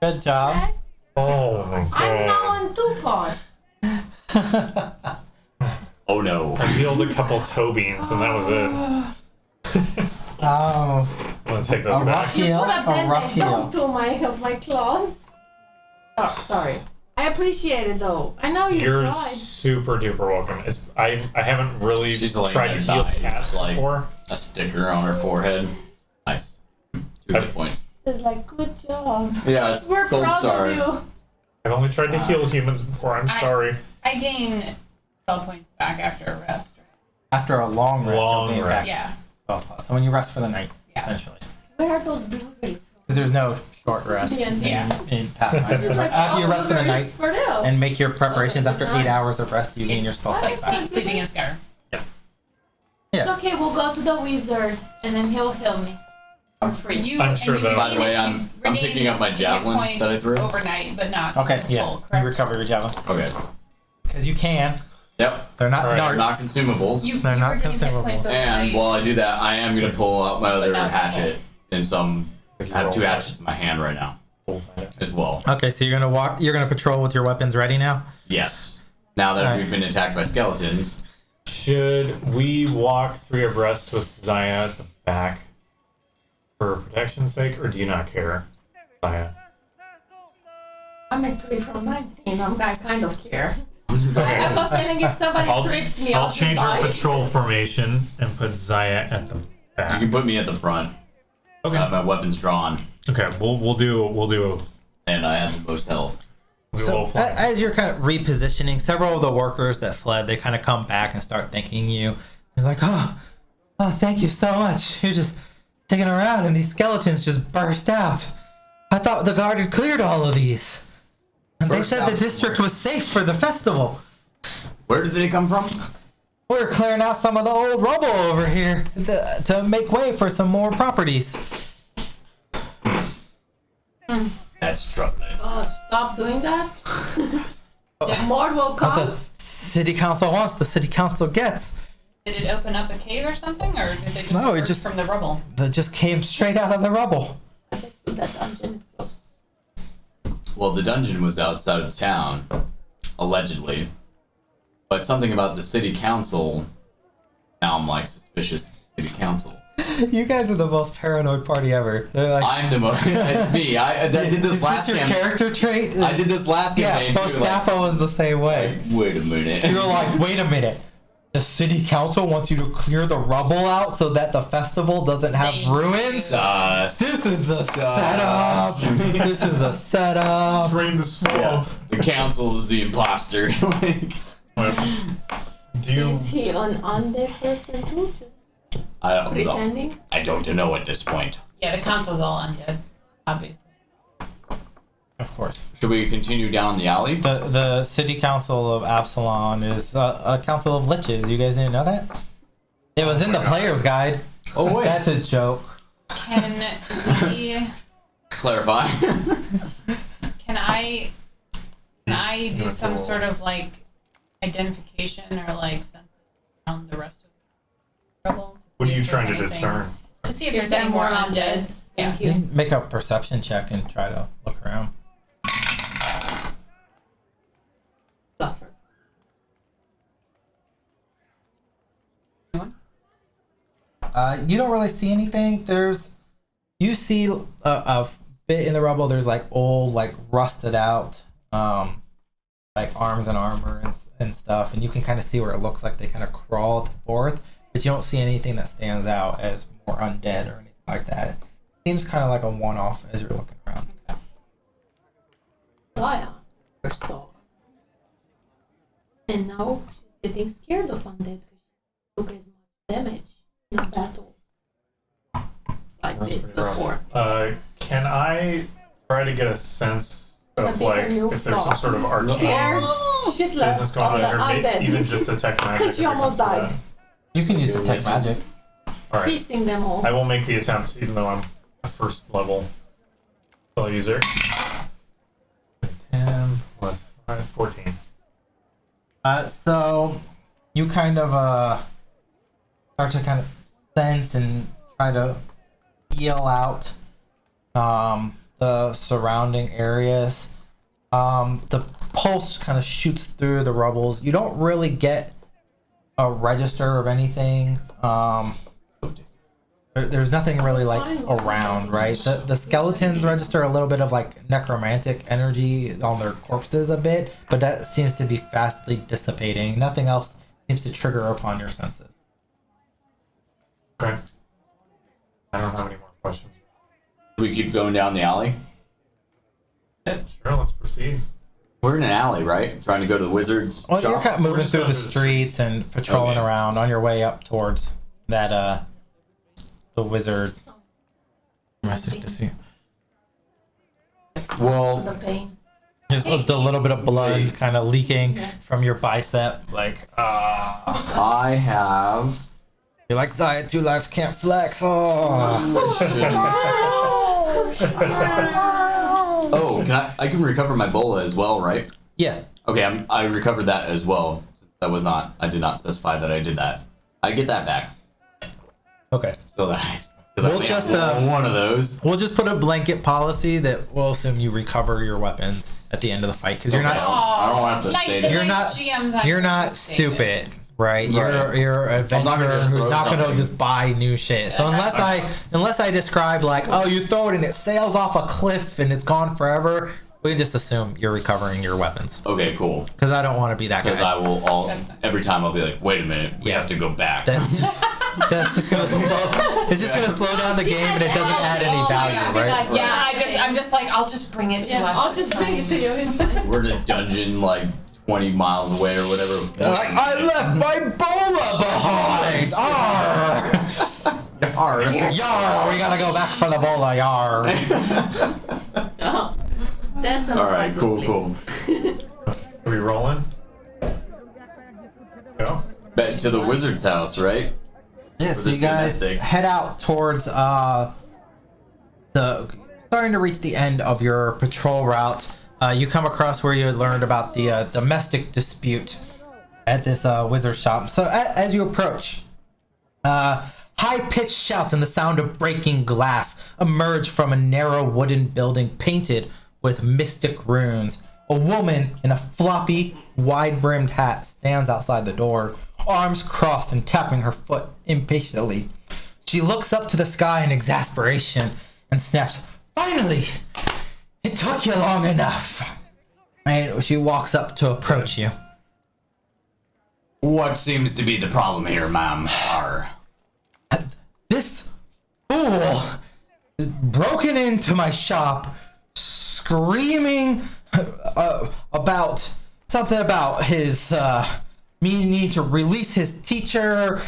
Good job. Okay. Oh my god. I'm now on 2 paws. Oh no. I healed a couple toe beans and that was it. Oh, I'm gonna take a those rough back. You heal. put a A rough band-aid heal. to my claws. Oh, sorry. I appreciate it though. I know you You're tried. super duper welcome. It's I haven't really She's laying tried to there heal dying, cats just like- before. A sticker on her forehead. Nice. 2 hit points. It's like, good job. Yeah, it's We're gold proud star. of you. I've only tried to heal humans before. I'm sorry. I gain spell points back after a rest. After a long rest, Long you'll gain back rest. Yeah. spell slots. So when you rest for the night, Yeah. essentially. Where are those blueberries? Because there's no short rest Yeah, in Pathfinder. It's like After you all rest for the night blueberries for real. and make your preparations after 8 hours of rest, you gain your spell It's like slots back. sleeping in Skyrim. It's Yeah. okay, we'll go to the wizard and then he'll heal me. For free. I'm sure you that- By the regain- way, you I'm regain picking up my hit javelin points that I threw. overnight, but not Okay, yeah. full, You correct? recover your javelin. Okay. Because you can. Yep. They're not Alright, darts. Not consumables. They're you not regain hit points consumables. And overnight. while I do that, I am gonna pull out my other not hatchet, and I have 2 hatchets in my hand right now, as well. Okay, so you're gonna patrol with your weapons ready now? Yes. Now that Alright. we've been attacked by skeletons, Should we walk 3 abreast with Zaya at the back for protection's sake, or do you not care, Zaya? I'm at 3 from 19. I kind of care. I Okay. have a feeling if somebody trips me, I'll I'll just change our die. patrol formation and put Zaya at the you back. can put me at the front. I have Okay. my weapons drawn, Okay. We'll do and I have the most health. So as you're kind of repositioning, several of the workers that fled, they kind of come back and start thanking you. They're like, oh, thank you so much. You're just digging around and these skeletons just burst out. I thought the guard had cleared all of these. And they Burst said out the from district where? was safe for the festival. Where did they come from? We're clearing out some of the old rubble over here to make way for some more properties. That's troubling. Oh, stop doing that. The more will What come. the city council wants, the city council gets. Did it open up a cave or something, or did they just No, it burst just- from the rubble? That just came straight out of the rubble. That dungeon is closed. Well, the dungeon was outside of town, allegedly. But something about the city council. Now I'm like suspicious of the city council. You guys are the most paranoid party ever. They're like, I'm the most. It's me. I did this is last this your campaign. character trait? I did this last Yeah, campaign too. Mustafa was the same way. Wait a minute. You're like, wait a minute. The city council wants you to clear the rubble out so that the festival doesn't have Thank ruins? Sus. This is a setup. This is a setup. Drain the Yeah, swamp. the council is the imposter. Like, Do you? Is he an undead person too? Just I don't know. pretending? I don't know at this point. Yeah, the council's all undead, obviously. Of course. Should we continue down the alley? The city council of Absalon is a council of liches. You guys didn't know that? It was in the player's guide. Oh wait. That's a joke. Can we? Clarify. Can I do some sort of like identification or like sense around the rest of the rubble? to What see are you if there's trying to anything- discern? To see if Is there's there any more more undead. undead? Yeah. Thank you. Make a perception check and try to look around. Plus her. You don't really see anything. You see a bit in the rubble. There's like old, like rusted out, like arms and armor and stuff, and you can kind of see where it looks like they kind of crawled forth, but you don't see anything that stands out as more undead or anything like that. It seems kind of like a one-off as you're looking around. Lion or so. And now she's getting scared of undead because she took as much damage in a battle like That's this pretty rough. before. Can I try to get a sense I of think like a new if there's some thought. sort of arcane Scared shitless business of going the on, or undead. even just detect magic? Because she if it almost comes to died. You can use detect magic. that? All right, Feasting them all. I will make the attempt, even though I'm a first level spell user. 10 plus 5, 14. So you kind of start to kind of sense and try to feel out the surrounding areas. The pulse kind of shoots through the rubbles. You don't really get a register of anything. There's nothing really like around, right? The skeletons register a little bit of like necromantic energy on their corpses a bit, but that seems to be fastly dissipating. Nothing else seems to trigger upon your senses. Okay. I don't have any more questions. Should we keep going down the alley? Sure, let's proceed. We're in an alley, right? Trying to go to the wizard's Well, you're shop? kind of moving just through going the through the streets and patrolling Okay. around on your way up towards that the wizard. Message to see. Well, The pain. Just a little bit of blood Wait. kind of leaking Yeah. from your bicep, like I have. you're like Zion, 2 lives can't flex. Oh, Oh, I can recover my bola as well, right? yeah. Okay, I recovered that as well. I did not specify that I did that. I get that back. Okay. So that We'll just, one of those. We'll just put a blanket policy that we'll assume you recover your weapons at the end of the fight because you're Okay. not I don't have to Like stay the there. You're not- GM's actually you're not stated. stupid, right? You're Right. an I'm not gonna adventurer just who's throw not gonna something. just buy new shit. So unless I describe like, oh, you throw it and it sails off a cliff and it's gone forever, we just assume you're recovering your weapons Okay, cool. because I don't want to be that Because guy. I will every time I'll be like, wait a minute, we have to go back. That's just gonna slow down the game and it doesn't add any value, right? Yeah, I'm just like, I'll just bring it to Yeah, us. I'll just bring it to you. It's fine. We're in a dungeon like 20 miles away or whatever. Like, I left my bola behind. Arr. Yar, we gotta go back for the bola. Yar. Oh, that's All right, cool. Are we rolling? Go. Back to the wizard's house, right? Yeah, For so the you guys domestic. head out towards starting to reach the end of your patrol route. You come across where you had learned about the domestic dispute at this wizard shop. So as you approach, high-pitched shouts and the sound of breaking glass emerge from a narrow wooden building painted with mystic runes. A woman in a floppy, wide-brimmed hat stands outside the door, arms crossed and tapping her foot impatiently. She looks up to the sky in exasperation and snaps, "Finally! It took you long enough!" And she walks up to approach you. What seems to be the problem here, ma'am? This fool has broken into my shop, screaming about something about his me need to release his teacher,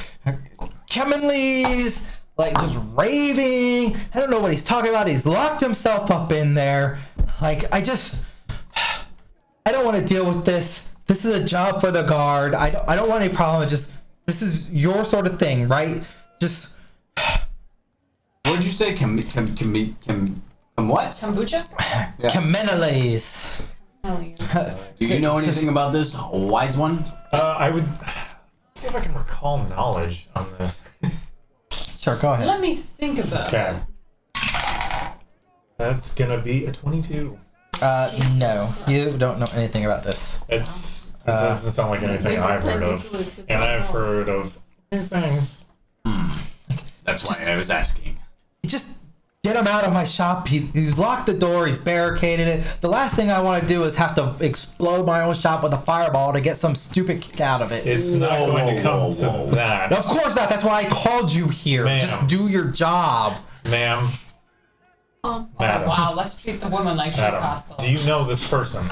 Kemenles, like just raving. I don't know what he's talking about. He's locked himself up in there. Like I don't want to deal with this. This is a job for the guard. I don't want any problem. Just this is your sort of thing, right? Just What did you say? What? Kombucha? Kemenles. Do you know anything about this, wise one? I would see if I can recall knowledge on this. Sure, go ahead. Let me think about Okay. it. That's gonna be a 22. No, you don't know anything about this. It doesn't sound like anything I've heard of. And I've heard of new things. That's why I was asking. Just get him out of my shop. He's locked the door. He's barricaded it. The last thing I want to do is have to explode my own shop with a fireball to get some stupid kick out of it. It's not going to come to that. Of course not. That's why I called you here. Ma'am. Just do your job. Ma'am. Oh, Madam. wow, let's treat the woman like she's Adam, hostile. do you know this person?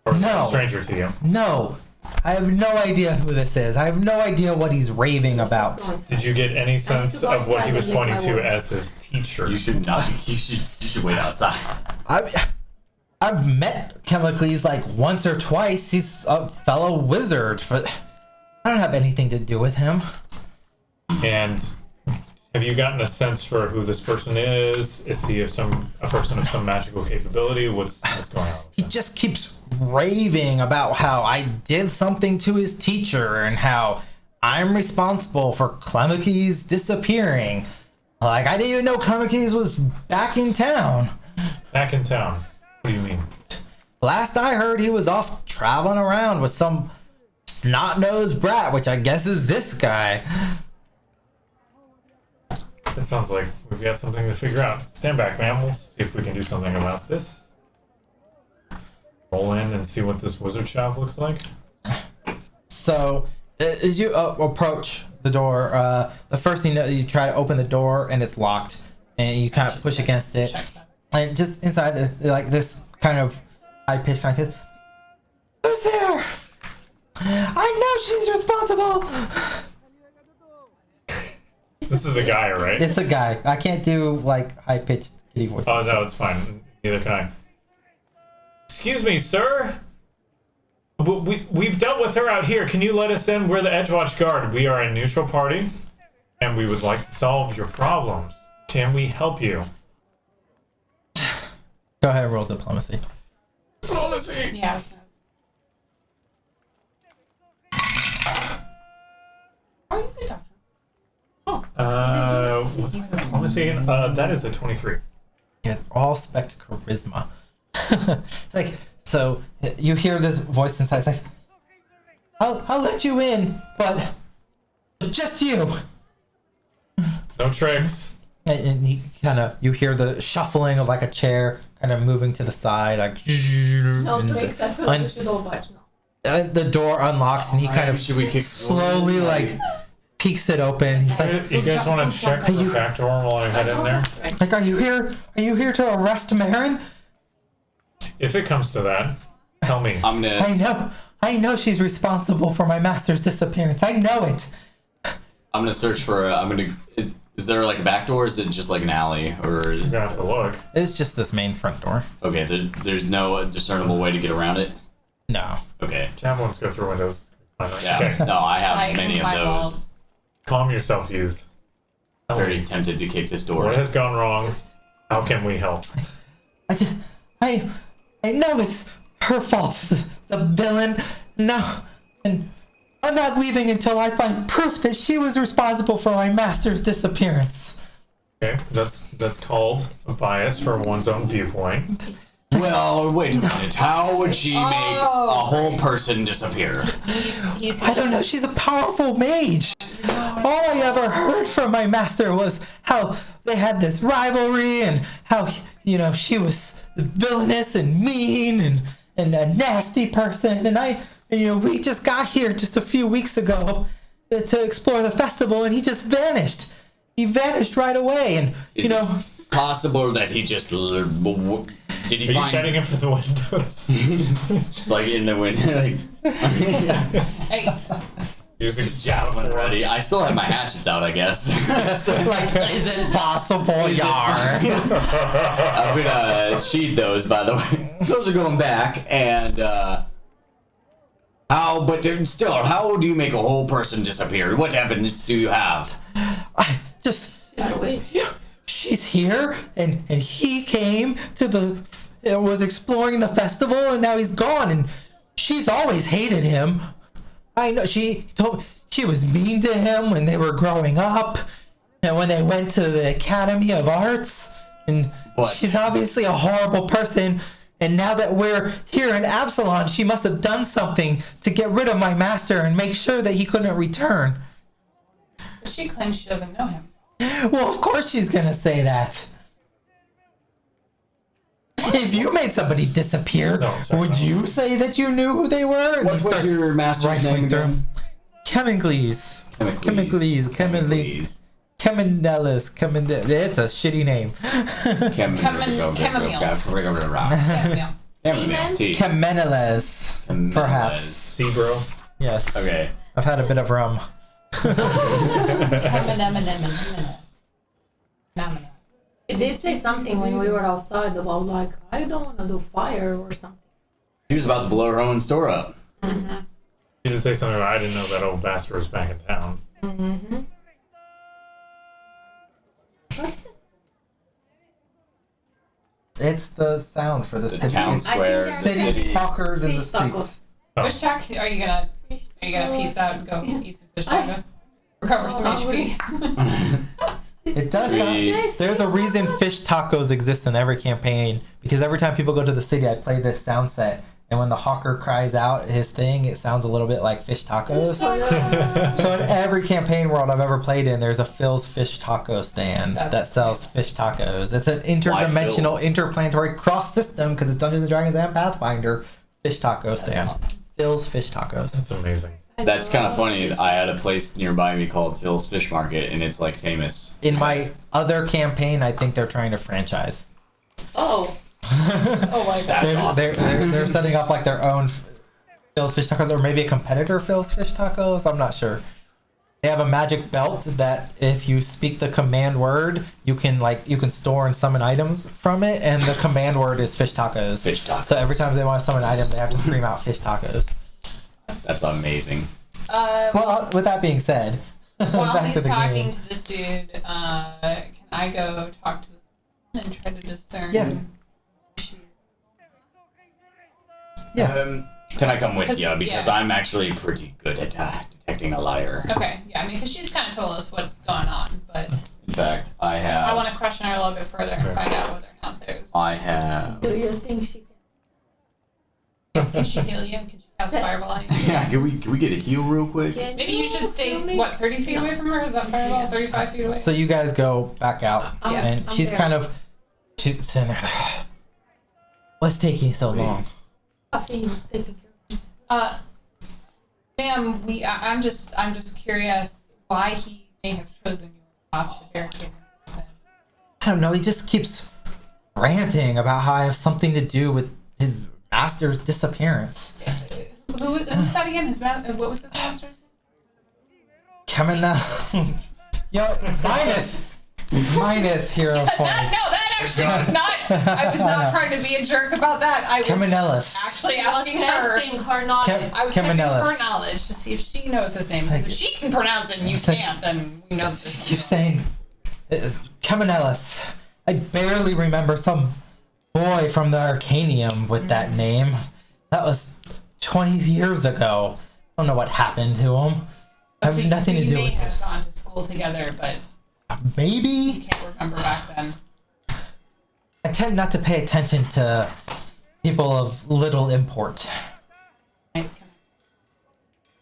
Or is it No. a stranger to you? No. I have no idea who this is. I have no idea what he's raving about. Did you get any sense go of what he outside was and lick pointing my to wounds. as his teacher? You should not. You should wait outside. I've met Chemicles like once or twice. He's a fellow wizard, but I don't have anything to do with him. And have you gotten a sense for who this person is? Is he a person of some magical capability? What's going on? He just keeps raving about how I did something to his teacher and how I'm responsible for Clemicles disappearing. Like, I didn't even know Clemicles was back in town. Back in town. What do you mean? Last I heard, he was off traveling around with some snot-nosed brat, which I guess is this guy. It sounds like we've got something to figure out. Stand back, ma'am. We'll see if we can do something about this. Roll in and see what this wizard shop looks like. So, as you approach the door, the first thing you try to open the door and it's locked, and you kind of push against it, Check that. and just inside, like this kind of high-pitched kind of, who's there? I know she's responsible. This is a guy, right? It's a guy. I can't do like high-pitched kitty voices. Oh, no, it's fine. Neither can I. Excuse me, sir? We've dealt with her out here. Can you let us in? We're the Edgewatch Guard. We are a neutral party, and we would like to solve your problems. Can we help you? Go ahead and roll diplomacy. Diplomacy! Yeah. Oh, you good, doctor. What's my diplomacy again? That is a 23. Yeah, all spec charisma. Like, so you hear this voice inside. It's like, I'll let you in, but just you. No tricks. And he you hear the shuffling of like a chair kind of moving to the side, like. No and tricks, I feel like we should all watch now. the door unlocks and he kind of Should we kick slowly like peeks it open. He's like, You guys want to check the back door while I head in there? like, are you here? Are you here to arrest Marin? If it comes to that, tell me. I'm gonna I know she's responsible for my master's disappearance. I know it. search for. Is there like a back door? Or is it just like an alley, or You're is gonna have to look. It's just this main front door. okay? There's no discernible way to get around it. No. Okay. Javelins go through windows. Fine, right? Yeah. Okay. No, I have Like, many of my those. walls. Calm yourself, youth. Tell Very me, tempted to kick this door. what has gone wrong? How can we help? I know it's her fault. The villain. No. And I'm not leaving until I find proof that she was responsible for my master's disappearance. Okay, that's called a bias for one's own viewpoint. Well, wait a minute. How would she make a Oh, whole person disappear? He's I don't know. She's a powerful mage. All I ever heard from my master was how they had this rivalry and how, she was villainous and mean and a nasty person. And we just got here just a few weeks ago to explore the festival and he just vanished. He vanished right away. And, Is it possible that he just did he Are you find shouting him from the windows? just like in the window? Like, Hey, Using javelin ready. I still have my hatchets out, I guess. like, is it possible, Yar? I'm gonna sheath those, by the way. Those are going back, and how do you make a whole person disappear? What evidence do you have? I just... Gotta wait. She's here, and he came to was exploring the festival, and now he's gone, and she's always hated him. I know she was mean to him when they were growing up, and when they went to the Academy of Arts, and But- she's obviously a horrible person. And now that we're here in Absalon, she must have done something to get rid of my master and make sure that he couldn't return. but she claims she doesn't know him. Well, of course she's gonna say that. If you made somebody disappear, No, sorry, would no. you say that you knew who they were? And What he was starts your master's rifling name through again? Chemicles. Chemicles. Chemicles. Cheminellis. It's a shitty name. Chamomile. Chamomile. Tea. Cheminellis. Perhaps. See, bro. Yes. Okay. I've had a bit of rum. It did say something when we were outside about like, I don't want to do fire or something. She was about to blow her own store up. You did say something about I didn't know that old bastard was back in town. Mm-hmm. What's that? It's the sound for the The city. town It's square, they're the city city. hawkers in the Fish tacos. streets. Fish tack? Are you gonna peace out and go eat some fish tacos? Recover some HP. It does We- sound. There's a reason fish tacos exist in every campaign because every time people go to the city, I play this sound set, and when the hawker cries out his thing, it sounds a little bit like fish tacos. So in every campaign world I've ever played in, there's a Phil's Fish Taco stand that That's sells fish tacos. It's an interdimensional, Phil's? interplanetary cross system because it's Dungeons and Dragons and Pathfinder fish taco stand. awesome. Phil's Fish Tacos. That's amazing. That's kind of funny. I had a place nearby me called Phil's Fish Market, and it's like famous. In my other campaign, I think they're trying to franchise. Oh, Oh my god. That's awesome. They're setting up like their own Phil's Fish Tacos, or maybe a competitor Phil's Fish Tacos. I'm not sure. They have a magic belt that if you speak the command word, you can store and summon items from it, and the command word is fish tacos. Fish tacos. So every time they want to summon an item, they have to scream out fish tacos. That's amazing. Well, with that being said, While back to he's the talking game. to this dude, can I go talk to this woman and try to discern? Yeah. Yeah. Can I come with 'Cause- you? Because yeah. I'm actually pretty good at detecting a liar. Okay, yeah, I mean, because she's kind of told us what's going on, but In fact, I have. I want to question her a little bit further and find out whether or not there's. I have. do you think she can? Can she heal you? Can she cast fireball on you? Yeah, can we get a heal real quick? Can Maybe you should heal stay, me? 30 feet away from her? Is that fireball? 35 feet away? So you guys go back out, I'm- and I'm she's there. kind of she's sitting there. What's taking so long? I think he was taking care of me. Ma'am, I'm just curious why he may have chosen you off to barricade himself. I don't know. He just keeps ranting about how I have something to do with his master's disappearance. Who's that again? What was his master's name? Coming now. Yo, minus hero points. That actually was not. I was not trying to be a jerk about that. I was Caminellis. actually She was asking her. testing her knowledge. I was testing Caminellis. her knowledge to see if she knows his name. Because if she can pronounce it and you can't, then we know that this Keep saying Caminellis. I barely remember some boy from the Arcanium with that name. That was 20 years ago. I don't know what happened to him. I have nothing to do with with You may have this. gone to school together, but Maybe? you can't remember back then. I tend not to pay attention to people of little import.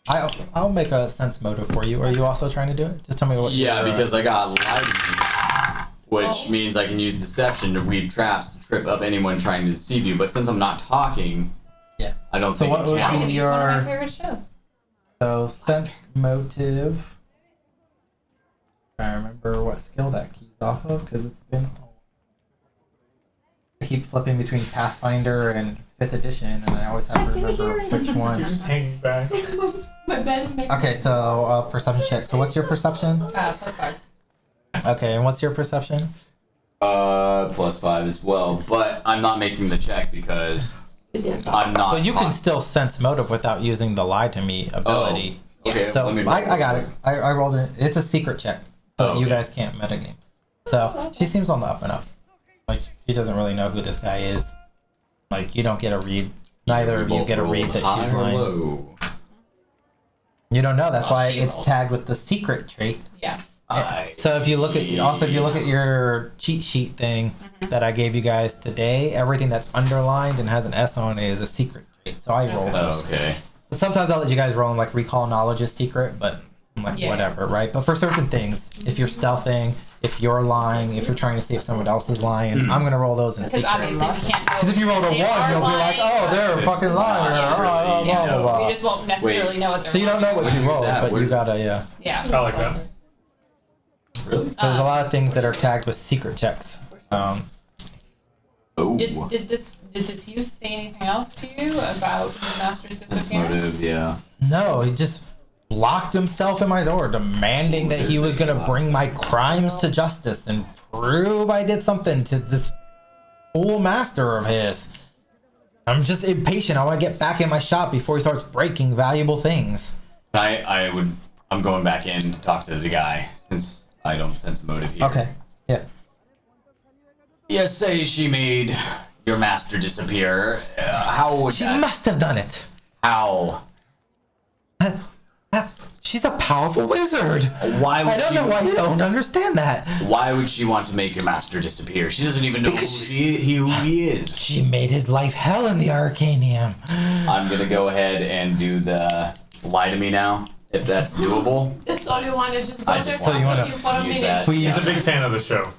I'll make a sense motive for you. Are you also trying to do it? Just tell me what. Yeah, your, because I got lighting, which means I can use deception to weave traps to trip up anyone trying to deceive you. But since I'm not talking, yeah. I don't So think what it would Yeah, counts. be it's one of my your favorite shows. so sense motive? Trying to remember what skill that keys off of because it's been. I keep flipping between Pathfinder and 5th edition, and I always have to remember which one. You're just hanging back. My bed is making Okay, so perception check. So what's your perception? So that's fine. Okay, and what's your perception? +5 as well, but I'm not making the check because I'm not. But you can still sense motive without using the lie to me ability. Okay, So let me I got it. I rolled it. It's a secret check, so Oh, you okay. guys can't metagame. So she seems on the up and up. Like she doesn't really know who this guy is. Like you don't get a read. Neither of you Both get a read rolled that high she's or lying. low. You don't know. That's Oh, why she it's rolled. tagged with the secret trait. Yeah. So if you look at your cheat sheet thing that I gave you guys today, everything that's underlined and has an S on it is a secret trait. So I roll Okay. those. Okay. But sometimes I'll let you guys roll and like recall knowledge is secret, but like Yeah. whatever, right? But for certain things, if you're stealthing, if you're lying, if you're trying to see if someone else is lying, I'm gonna roll those in Because secret. obviously we can't know. Because if you roll a 1, they are you'll be like, lying, oh, they're a fucking liar. Yeah, blah, blah, yeah. blah, blah. We just won't necessarily know what they're So you don't know what Where'd you you rolled, do that? but you Where's- gotta, yeah. Yeah. I like that. Really? So there's a lot of things that are tagged with secret checks. Oh. Did this youth say anything else to you about his master's Sense disappearance? motive, yeah. No, he just locked himself in my door, demanding that he was gonna bring my crimes to justice and prove I did something to this fool master of his. I'm just impatient. I want to get back in my shop before he starts breaking valuable things. I'm going back in to talk to the guy since I don't sense motive here. Okay. Yeah. Yes, say she made your master disappear. How would She that? must have done it. How? She's a powerful wizard. Why would I don't she? know why you don't understand that. Why would she want to make your master disappear? She doesn't even know who Because who he is. She made his life hell in the Arcanium. I'm gonna go ahead and do the lie to me now, if that's doable. That's all you want to just go I there just wanna you wanna for a use minute. that. Please. He's a big fan of the show.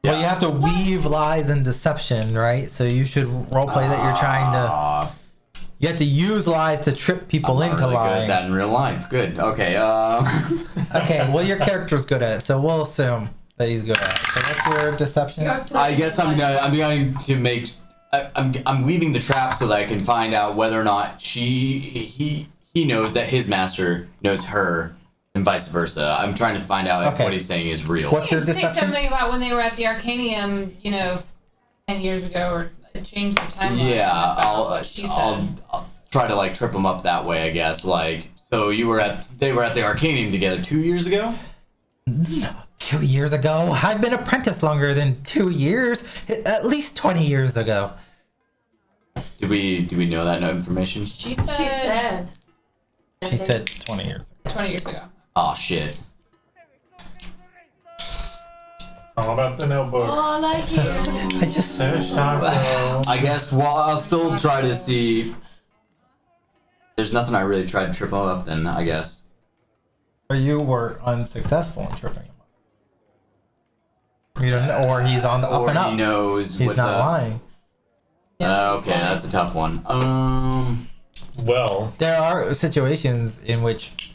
Well, you have to weave lies and deception, right? So you should roleplay that you're trying to. You have to use lies to trip people I'm not into really good at lying. that in real life. Good. Okay. Okay, well your character's good at it, so we'll assume that he's good at it. So what's your deception? I guess I'm going to make. I'm weaving the trap so that I can find out whether or not he knows that his master knows her, and vice versa. I'm trying to find out if Okay. what he's saying is real. What's your You can say deception? something about when they were at the Arcanium, 10 years ago, or change the timeline. Yeah, about what she said. I'll try to like trip him up that way, I guess. Like, so they were at the Arcanium together 2 years ago. 2 years ago? I've been apprentice longer than 2 years. At least 20 years ago. Do we know that information? She She said said. She said 20 years ago. 20 years ago. Oh shit. All about the notebook. All I hear. I just. Finish taco. I guess I'll still try to see. There's nothing I really tried to trip him up. Then I guess. Or you were unsuccessful in tripping him up. You don't know, or he's on the up Or and up. he knows He's what's not up. lying. Okay, that's a tough one. Well, There are situations in which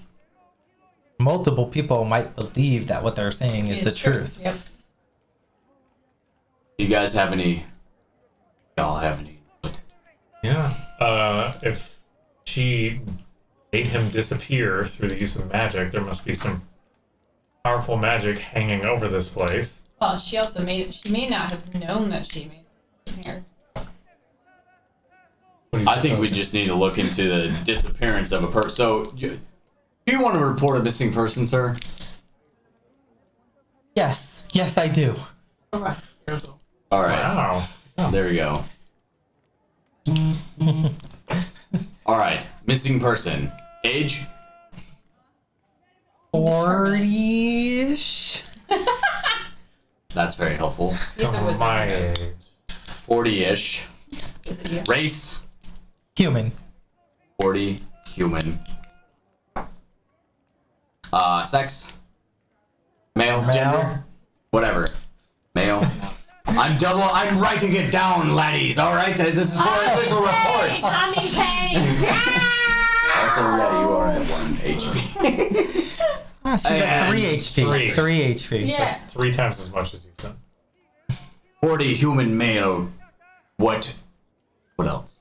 multiple people might believe that what they're saying is the It's true. truth. Yep. Do you guys have any? Y'all have any? yeah. If she made him disappear through the use of magic, there must be some powerful magic hanging over this place. Well, she also she may not have known that she made it here. I think we just need to look into the disappearance of a person. So, do you want to report a missing person, sir? Yes, yes, I do. Alright. All right. Wow. There we go. All right. Missing person. Age? 40-ish? That's very helpful. He's a Come wizard. my who knows. age. 40-ish. Is it you? Race? Human. 40. Human. Sex? Male? Male. Gender? Whatever. Male. I'm writing it down, laddies. All right, this is for official reports. I'm in pain. Also, yeah, you are at 1 HP. Ah, she's at And 3 HP. three. 3 HP. Yeah. That's 3 times as much as Ethan. 40 human male. What else?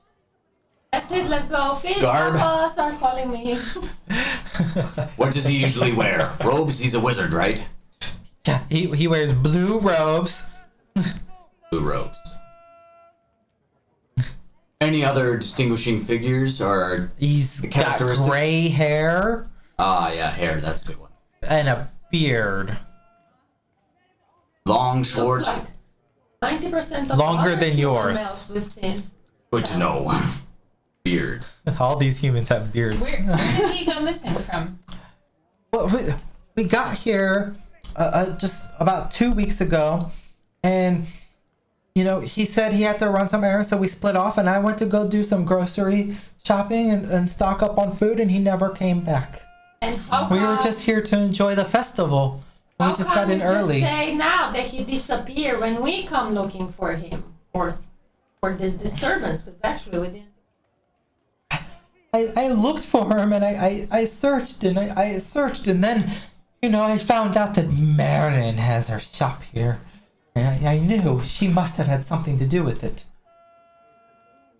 That's it, let's go. Fish Garb. papas are calling me. What does he usually wear? Robes? He's a wizard, right? Yeah, he wears blue robes. Blue robes. Any other distinguishing figures or He's The got characteristics? gray hair yeah, hair, that's a good one. and a beard. Long, Looks short, like 90% of Longer other than human yours. males we've seen. good to know. Beard. All these humans have beards. Where did he go missing from? Well, we got here just about 2 weeks ago, and he said he had to run some errands, so we split off, and I went to go do some grocery shopping and stock up on food, and he never came back. And how We were come- just here to enjoy the festival. We how just come got in you early. Just say now that he disappeared when we come looking for him or for this disturbance? Because actually we didn't. I looked for him and I searched and I searched and then, I found out that Marilyn has her shop here. And I knew she must have had something to do with it.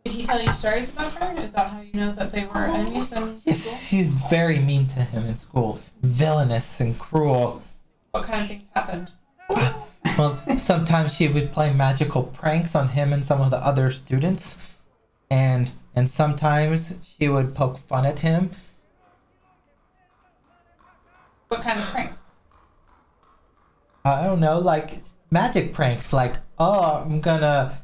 Did he tell you stories about her? Is that how you know that they were enemies in school? Yes, she's very mean to him in school. Villainous and cruel. What kind of things happened? Well, sometimes she would play magical pranks on him and some of the other students. And sometimes she would poke fun at him. What kind of pranks? I don't know, like magic pranks, like, oh, I'm gonna,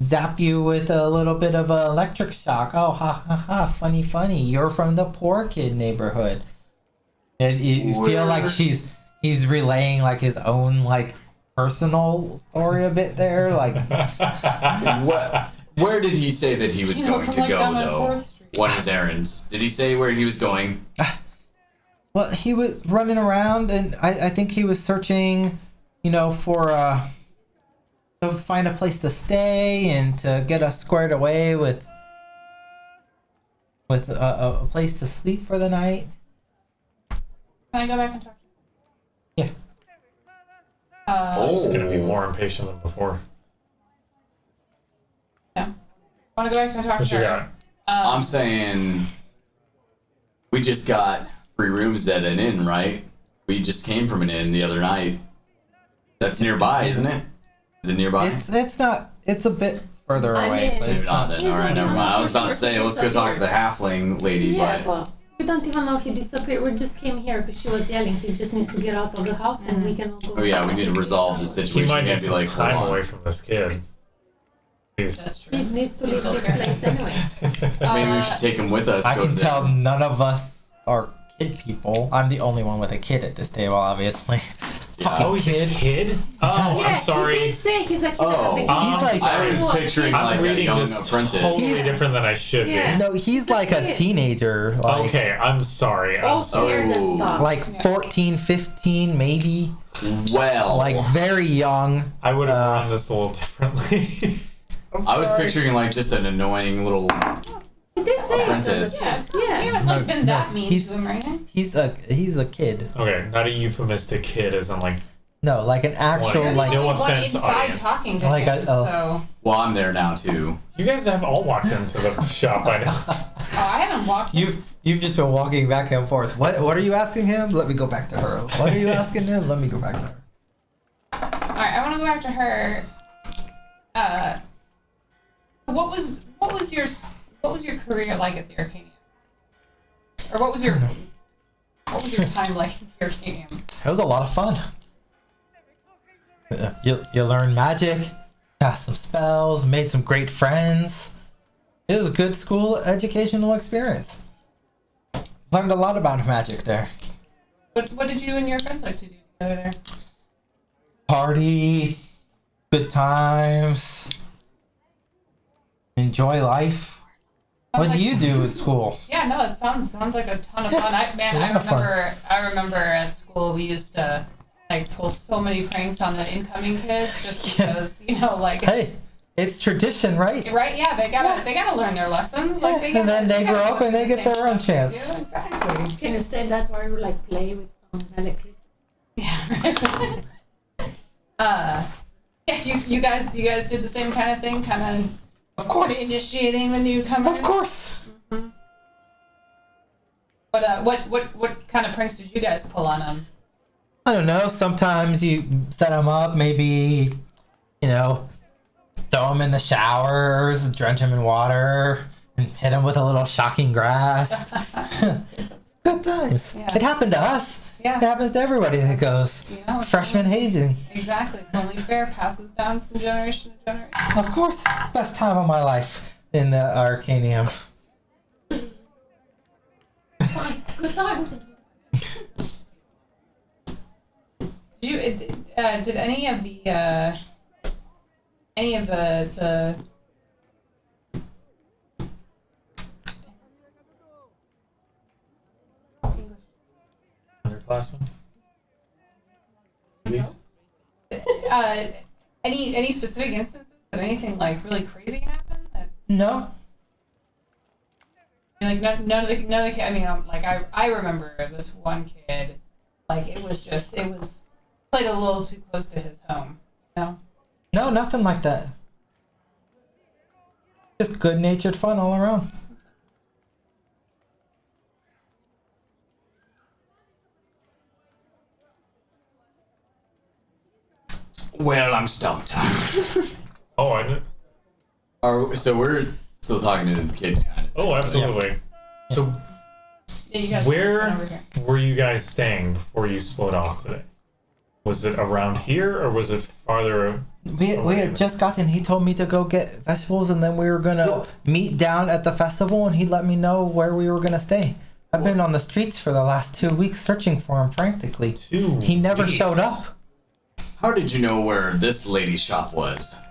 zap you with a little bit of an electric shock. Oh, ha ha ha, funny, funny. You're from the poor kid neighborhood. And you feel like he's relaying like his own like personal story a bit there, like. Where did he say that he was going from, to like, go, down on though? 4th Street. One of his errands. Did he say where he was going? Well, he was running around, and I think he was searching, for to find a place to stay and to get us squared away with a place to sleep for the night. Can I go back and talk to Yeah. him? He's gonna be more impatient than before. I want to go back and talk What to you her. got? I'm saying we just got free rooms at an inn, right? We just came from an inn the other night. That's nearby, isn't it? Is it nearby? It's not. It's a bit further I away, mean- but Maybe it's not not. then. All right, never mind. I was about to say, let's go talk to the halfling lady, Yeah, but but we don't even know he disappeared. We just came here because she was yelling. He just needs to get out of the house and we can all go. oh yeah, we need to resolve the He situation. might We need can't be some like, hold time on. away from this kid. He's- That's He true. needs to leave this place anyways. Maybe we should take him with us. I go can to tell the... none of us are kid people. I'm the only one with a kid at this table, obviously. Fucking Oh, he's a kid? Oh, Yeah, I'm he sorry. did say he's a kid Oh, at the beginning. he's like- I was picturing I'm like a reading young this apprentice. totally He's- different than I should Yeah. No, he's like a Yeah. teenager. Like, Okay, I'm sorry. I'm all sorry. scared and Oh. stuff. Like 14, 15, maybe. Well, Like very young. I would have run this a little differently. I'm I was sorry. picturing like just an annoying little. He did say it Apprentice. was a kid. You Yeah. haven't like been that mean he's- to him, right? He's a kid. Okay, not a euphemistic kid, as in like. No, like an actual You're You're like. the No only one offense, inside audience. talking to Like him, oh. so. Well, I'm there now too. You guys have all walked into the shop by now. Oh, I haven't walked. You've just been walking back and forth. What are you asking him? Let me go back to her. What are you asking him? Let me go back to her. All right, I want to go back to her. What was your career like at the Arcanium? Or what was your time like at the Arcanium? It was a lot of fun. You learn magic, cast some spells, made some great friends. It was a good school educational experience. Learned a lot about magic there. What did you and your friends like to do together there? Party, good times, enjoy life. What do you do at school? Yeah, no, it sounds like a ton of fun. A lot of fun. I remember at school we used to like pull so many pranks on the incoming kids just because Hey, it's tradition, right? right? Yeah, they gotta learn their lessons. Like they And then they gotta grow go up and through they the get same their own stuff we chance. do. Exactly. Can you say that while you like play with some electricity? Yeah. Yeah, you guys did the same kind of thing, kind Of of course. initiating the newcomers. Of course. But what kind of pranks did you guys pull on them? I don't know. Sometimes you set them up, maybe, throw them in the showers, drench them in water, and hit them with a little shocking grass. Good times. Yeah. It happened to us. Yeah. It happens to everybody that goes. It's Freshman hazing. Exactly. It's only fair. Passes down from generation to generation. Of course. Best time of my life in the Arcanium. Good time. Did any of the last one? Weeks? Any specific instances that anything like really crazy happened? That, No. like none of the kid, I mean, I remember this one kid, like it was played a little too close to his home, you know? No, nothing like that. Just good-natured fun all around. Well, I'm stumped. Oh, I did. So we're still talking to the kids, kind of. Oh, absolutely. So, Yeah, you guys where went over here. were you guys staying before you split off today? Was it around here, or was it farther? We had just gotten. He told me to go get vegetables, and then we were gonna meet down at the festival, and he let me know where we were gonna stay. I've been on the streets for the last 2 weeks searching for him frantically. He never showed up. How did you know where this lady's shop was?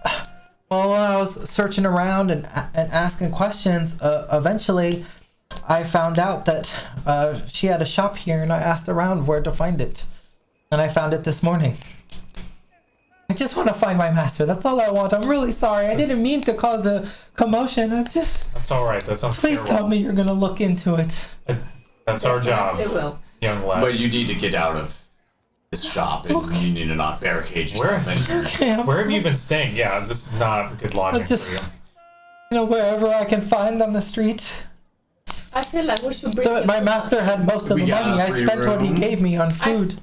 Well, I was searching around and asking questions. Eventually, I found out that she had a shop here, and I asked around where to find it, and I found it this morning. I just want to find my master. That's all I want. I'm really sorry. I didn't mean to cause a commotion. I'm just. That's all right. That sounds. Please terrible. tell me you're gonna look into it. That's our job, It will. young lad. But you need to get out of this shop, and you need to not barricade yourself in here. Okay, Where have you been staying? Yeah, this is not good lodging Just- for you. wherever I can find on the street. I feel like we should bring him My to master had most of We the got money. a I free spent what he room. gave me on food.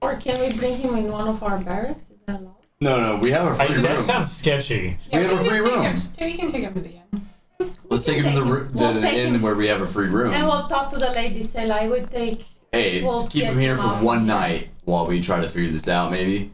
Or can we bring him in one of our barracks? Is that allowed? No, we have a free That room. sounds sketchy. Yeah, We have a can free just take room. We can take him to the inn. Let's take him to the inn where we have a free room. And we'll talk to the lady. Say like we take. Hey, we'll keep get him here him for out. one night while we try to figure this out, maybe.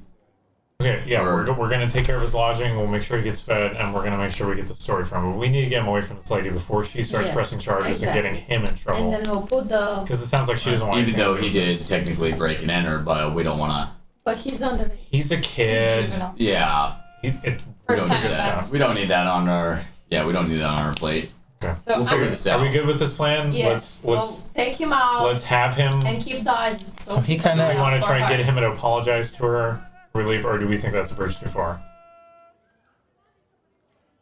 Okay, yeah, Or- we're gonna take care of his lodging. We'll make sure he gets fed, and we're gonna make sure we get the story from him. But we need to get him away from this lady before she starts Yes, pressing charges exactly. and getting him in And trouble. then we'll put the. Because it sounds like she doesn't want. Even anything though to do he with did this. technically break and enter, but we don't want But he's under. He's a He's a kid. juvenile. to. Yeah, We First don't time figure this offense. out. we don't need that on our. Yeah, we don't need that on our plate. Okay. So We'll figure I'm, this Are out. we good with this plan? Yes. Let's we'll take him out let's have him. and keep the eyes. So he kind Do we of. want to try and get him to apologize to her, relief, or do we think that's a bridge too far?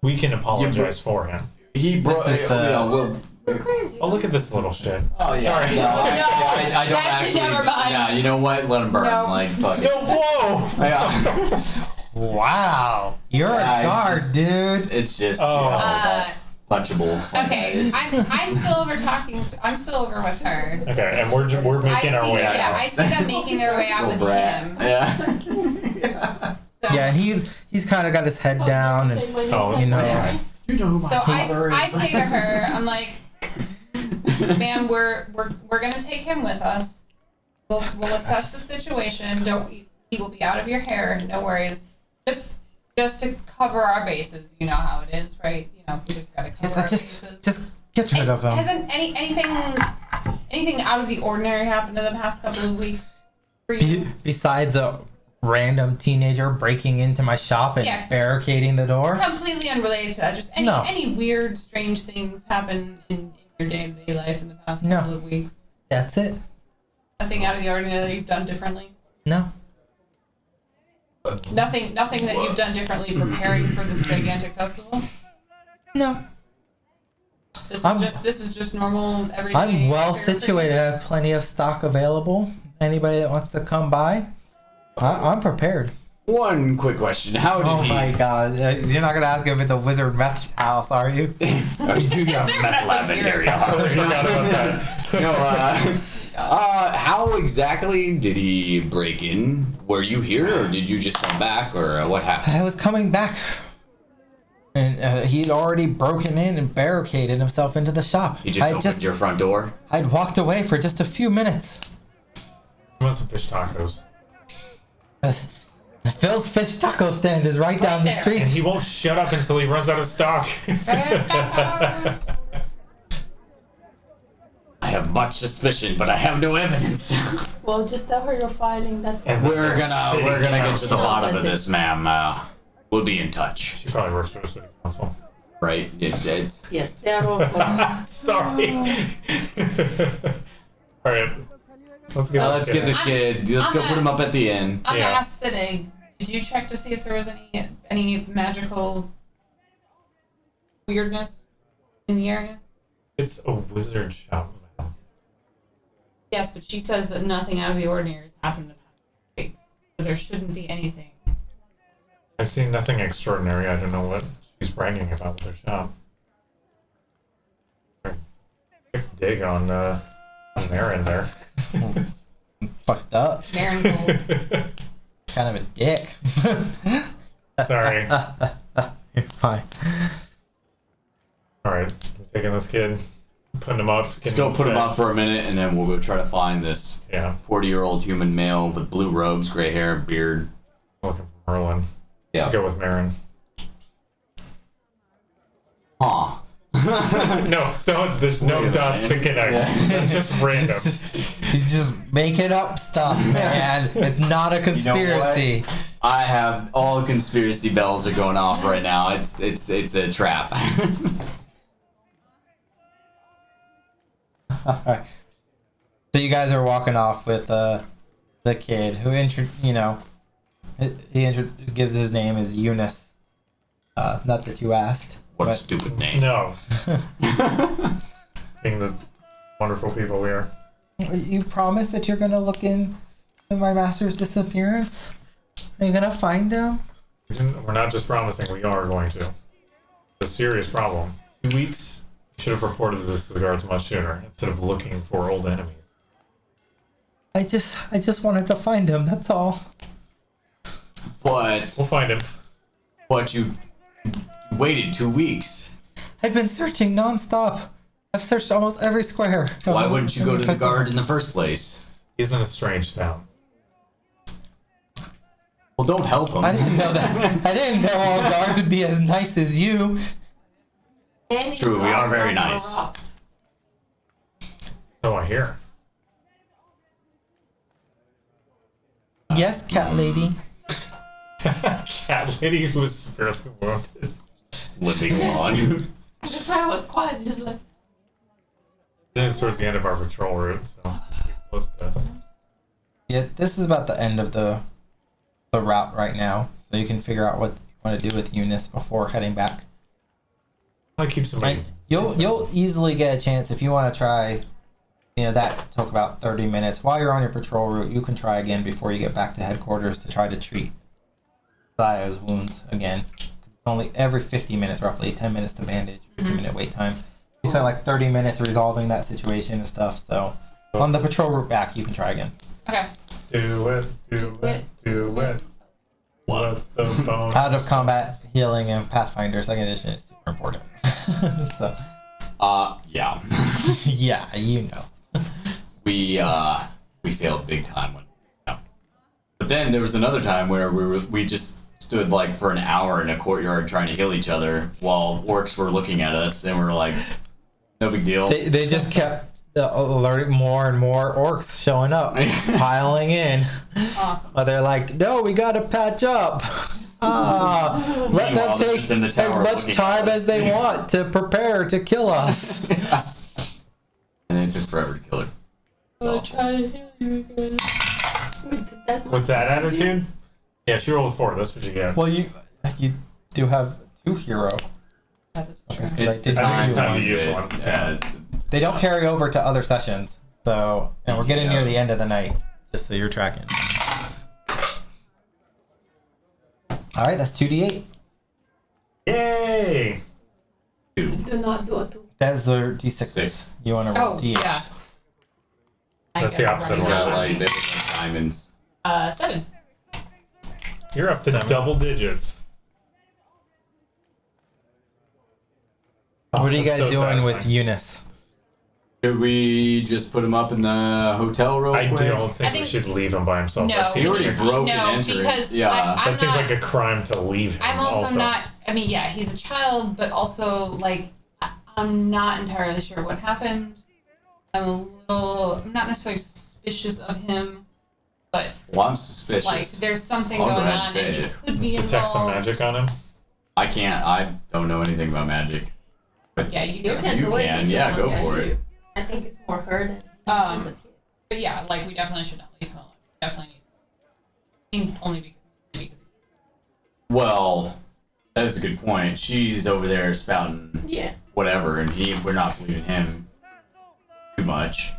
We can apologize for him. He broke. This is the- You're crazy. Oh, look at this little shit. Oh yeah. Sorry. No, I don't That's actually. never mind. Yeah, you know what? Let him burn. No. Like fuck it. No, whoa! Yeah. Wow, you're Yeah, a guard, just- dude. It's just Oh. that's punchable. okay. I'm still over talking. I'm still over with her. Okay, and we're making our way out. Yeah, I see them making their way out with Little brat. him. Yeah. So, Yeah, and he's kind of got his head down, and Oh, you know. okay. You know who my so father I is. say to her, I'm like, ma'am, we're gonna take him with us. We'll assess the situation. He will be out of your hair. No worries. Just to cover our bases. You know how it is, right? You know, we just gotta cover our bases. Just get rid of him. Hasn't anything out of the ordinary happened in the past couple of weeks for you? Besides a random teenager breaking into my shop and Yeah. barricading the door. Completely unrelated to that. Just No. any weird, strange things happen in your day-to-day life in the past No. couple of weeks. That's it. Nothing out of the ordinary that you've done differently. No. Nothing that you've done differently preparing for this gigantic festival. No. This is just normal everyday. I'm well fare for you? situated. I have plenty of stock available. Anybody that wants to come by, I'm prepared. One quick question: how did Oh he? my god. You're not going to ask if it's a wizard meth house, are you? Oh, you do have a meth lab in here. Totally Yeah. forgot about that. No, how exactly did he break in? Were you here, or did you just come back, or what happened? I was coming back. And he'd already broken in and barricaded himself into the shop. He just opened your front door. I'd walked away for just a few minutes. I want some fish tacos. Phil's fish taco stand is right down the there. street. And he won't shut up until he runs out of stock. I have much suspicion, but I have no evidence. Well, just tell her you're filing that. And we're the gonna city get to the council. bottom of this, ma'am. We'll be in touch, She probably works for the city council. right? It's Yes, they are all. Sorry. All right. Let's get, So Let's get this kid. Let's go put him up at the inn. I'm Yeah. gonna ask Sydney, did you check to see if there was any magical weirdness in the area? It's a wizard shop. Man. Yes, but she says that nothing out of the ordinary has happened in the past weeks. So there shouldn't be anything. I've seen nothing extraordinary. I don't know what she's bragging about with her shop. Quick dig on Marin there. Fucked up. Marigold. Kind of a dick. Sorry. You're fine. Alright, I'm taking this kid, putting him up. Let's go put him up for a minute, and then we'll go try to find this Yeah, 40-year-old human male with blue robes, gray hair, beard. looking for Merlin. Yeah. To go with Marin. Huh. No, there's no Wait a dots to minute. connect. Yeah. It's just random. He's just making up stuff, man. It's not a You know what? conspiracy. I have all conspiracy bells are going off right now. It's a trap. Alright. So you guys are walking off with the kid who gives his name as Eunice. Not that you asked. What a but stupid name. No. Being the wonderful people we are. you promised that you're gonna look into my master's disappearance? Are you gonna find him? We're not just promising, we are going to. It's a serious problem. 2 weeks? You should have reported this to the guards much sooner, instead of looking for old enemies. I just wanted to find him, that's all. But We'll find him. you waited 2 weeks. I've been searching nonstop. I've searched almost every square. Why wouldn't you go to the festival. guard in the first place? He's in a strange town. Well, don't help him. I didn't know that. I didn't know all guards would be as nice as you. Any True, we are guards very nice. corrupt. So I hear. Yes, cat lady. Cat lady who was severely wounded. Limping along. That's why I was quiet, just like, It's towards the end of our patrol route, so we're close to. Yeah, this is about the end of the route right now, so you can figure out what you want to do with Eunice before heading back. I keep somebody. Like, you'll easily get a chance if you want to try. That took about 30 minutes. While you're on your patrol route, you can try again before you get back to headquarters to try to treat Zaya's wounds again. It's only every 50 minutes, roughly 10 minutes to bandage, 50-minute wait time. You spend like 30 minutes resolving that situation and stuff. So on the patrol route back, you can try again. Okay. Do it. What's the bone? Out of combat healing and Pathfinder 2nd edition is super important. So Yeah. yeah, you know. We failed big time when. No. But then there was another time where we just stood like for an hour in a courtyard trying to heal each other while orcs were looking at us, and we were like, no big deal. They just kept alerting more and more orcs showing up, piling in. Awesome. But they're like, no, we gotta patch up. Let them Meanwhile, they're take just in the as tower much looking at time us. as they want to prepare to kill us. And it took forever to kill her. I'll So, try to heal you again. With that attitude? Yeah, she rolled a 4. That's what you get. Well, you do have 2 hero. That is true. it's the I think it's time time to to use use it. one. Yeah. They don't carry over to other sessions. So, and we're getting near the end of the night, just so you're tracking. All right, that's 2d8. Yay! do not do it. That's our d6s. 6. You want to roll Oh, d8s. yeah. That's the opposite Yeah, one. like they were like diamonds. 7. You're up to 7. double digits. What are you That's guys so doing with satisfying. Eunice? Should we just put him up in the hotel real I quick? don't think I we think- should leave him by himself. No, That seems He already like a- broke no, and entered. because Yeah. I'm that seems not, like a crime to leave him. I'm also not. I mean, yeah, he's a child, but also like I'm not entirely sure what happened. I'm not necessarily suspicious of him, but Well, I'm suspicious. like there's something I'll go going ahead and on, say and he it. could be Detect involved. some magic on him. I don't know anything about magic. But Yeah, you You do. can You do it. can, if you yeah, want, go for it. I think it's more her than Um, he's a kid. But yeah, like we definitely should not leave him alone. Definitely need only because Well, that is a good point. She's over there spouting whatever, and we're not believing him too much.